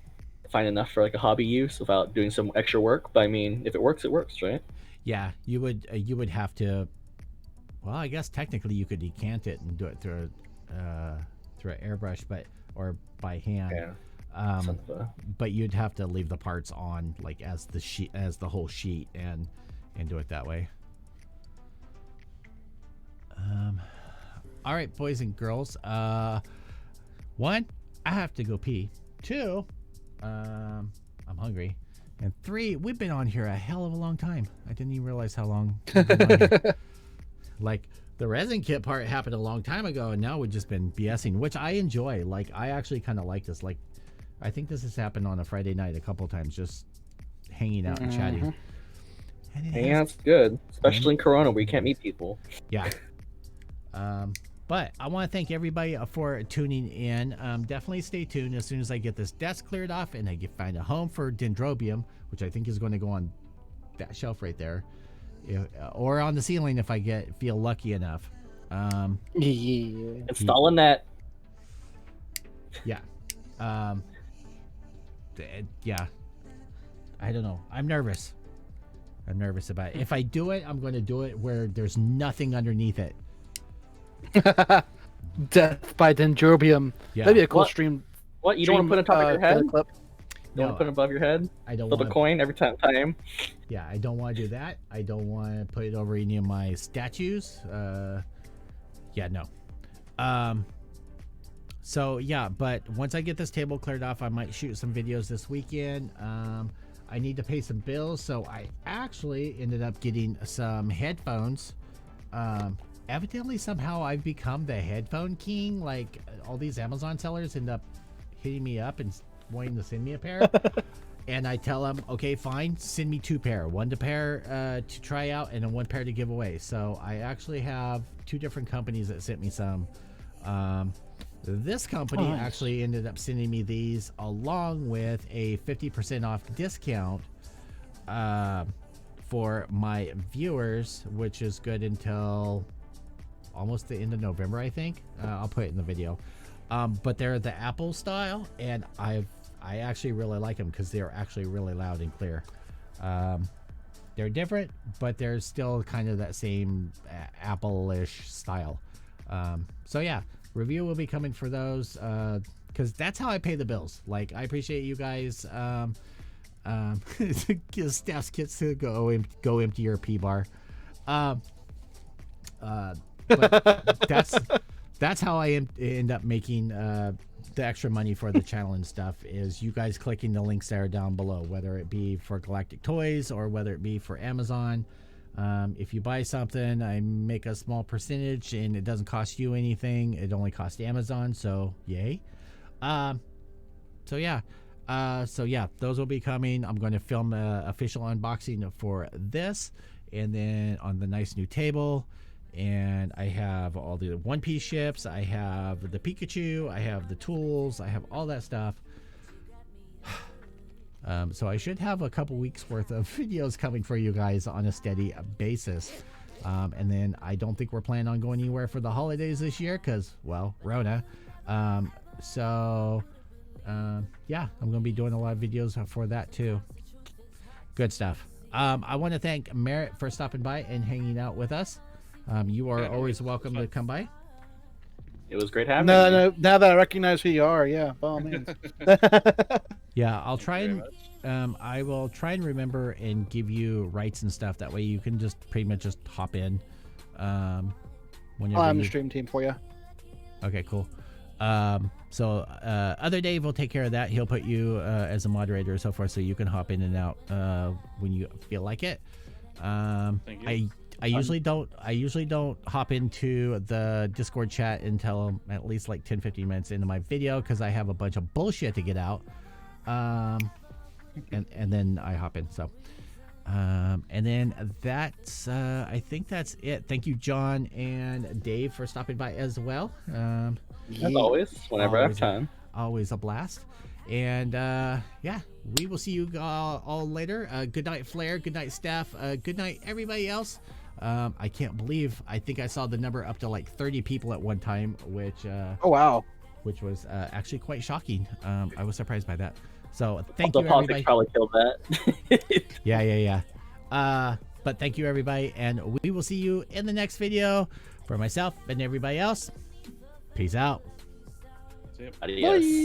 fine enough for like a hobby use without doing some extra work. But I mean, if it works, it works, right? Yeah, you would have to. Well, I guess technically you could decant it and do it through an airbrush, or by hand. Yeah. But you'd have to leave the parts on like as the whole sheet and do it that way. All right, boys and girls. 1, I have to go pee. 2, I'm hungry. And 3, we've been on here a hell of a long time. I didn't even realize how long we've been on here. Like, the resin kit part happened a long time ago, and now we've just been BSing, which I enjoy. Like, I actually kind of like this. Like, I think this has happened on a Friday night a couple times, just hanging out and chatting. And Yeah, it's good, especially in Corona where you can't meet people. Yeah. But I want to thank everybody for tuning in. Definitely stay tuned as soon as I get this desk cleared off and I find a home for Dendrobium, which I think is going to go on that shelf right there, or on the ceiling if I feel lucky enough. Installing that. Yeah. Yeah. I don't know. I'm nervous about it. If I do it, I'm going to do it where there's nothing underneath it. Death by Dendrobium. Yeah. That'd be a cool What? stream. What, you don't want to put it on top of your head? Clip. You want to put it above your head? I don't Flip want a coin every time. Yeah, I don't want to do that. I don't want to put it over any of my statues. Yeah, no. So yeah, but once I get this table cleared off, I might shoot some videos this weekend. I need to pay some bills, so I actually ended up getting some headphones. Evidently, somehow I've become the headphone king. Like, all these Amazon sellers end up hitting me up and wanting to send me a pair. And I tell them, okay, fine, send me 2 pair. 1 to pair to try out, and then 1 pair to give away. So I actually have 2 different companies that sent me some. This company actually ended up sending me these along with a 50% off discount for my viewers, which is good until almost the end of November, I think. I'll put it in the video. But they're the Apple style, and I actually really like them because they're actually really loud and clear. They're different, but they're still kind of that same Apple-ish style. So yeah, review will be coming for those because that's how I pay the bills. Like, I appreciate you guys. Staff's kits to go empty your pee bar. But that's how I end up making the extra money for the channel and stuff, is you guys clicking the links that are down below, whether it be for Galactic Toys or whether it be for Amazon. If you buy something, I make a small percentage and it doesn't cost you anything. It only costs Amazon, so yay. So yeah, those will be coming. I'm going to film an official unboxing for this, and then on the nice new table. And I have all the One Piece ships. I have the Pikachu. I have the tools. I have all that stuff. So I should have a couple weeks worth of videos coming for you guys on a steady basis. And then I don't think we're planning on going anywhere for the holidays this year because, well, Rona. Yeah, I'm going to be doing a lot of videos for that too. Good stuff. I want to thank Merritt for stopping by and hanging out with us. You are always welcome to come by. It was great having you. No, now that I recognize who you are, yeah, by all means. Yeah, I'll try and I will try and remember and give you rights and stuff. That way you can just pretty much just hop in. Whenever I'm the stream team for you. Okay, cool. So other Dave will take care of that. He'll put you as a moderator and so forth, so you can hop in and out when you feel like it. Thank you. I usually don't hop into the Discord chat until at least like 10-15 minutes into my video because I have a bunch of bullshit to get out. And then I hop in. So and then that's I think that's it. Thank you, John and Dave, for stopping by as well. As always, whenever I have time. Always a blast. And yeah, we will see you all later. Good night, Flair. Good night, Steph. Good night, everybody else. I can't believe I think I saw the number up to like 30 people at one time, which oh wow, which was actually quite shocking. I was surprised by that. So thank the you, politics everybody. probably killed that. Yeah. But thank you, everybody, and we will see you in the next video. For myself and everybody else, peace out. See ya. Adios. Bye.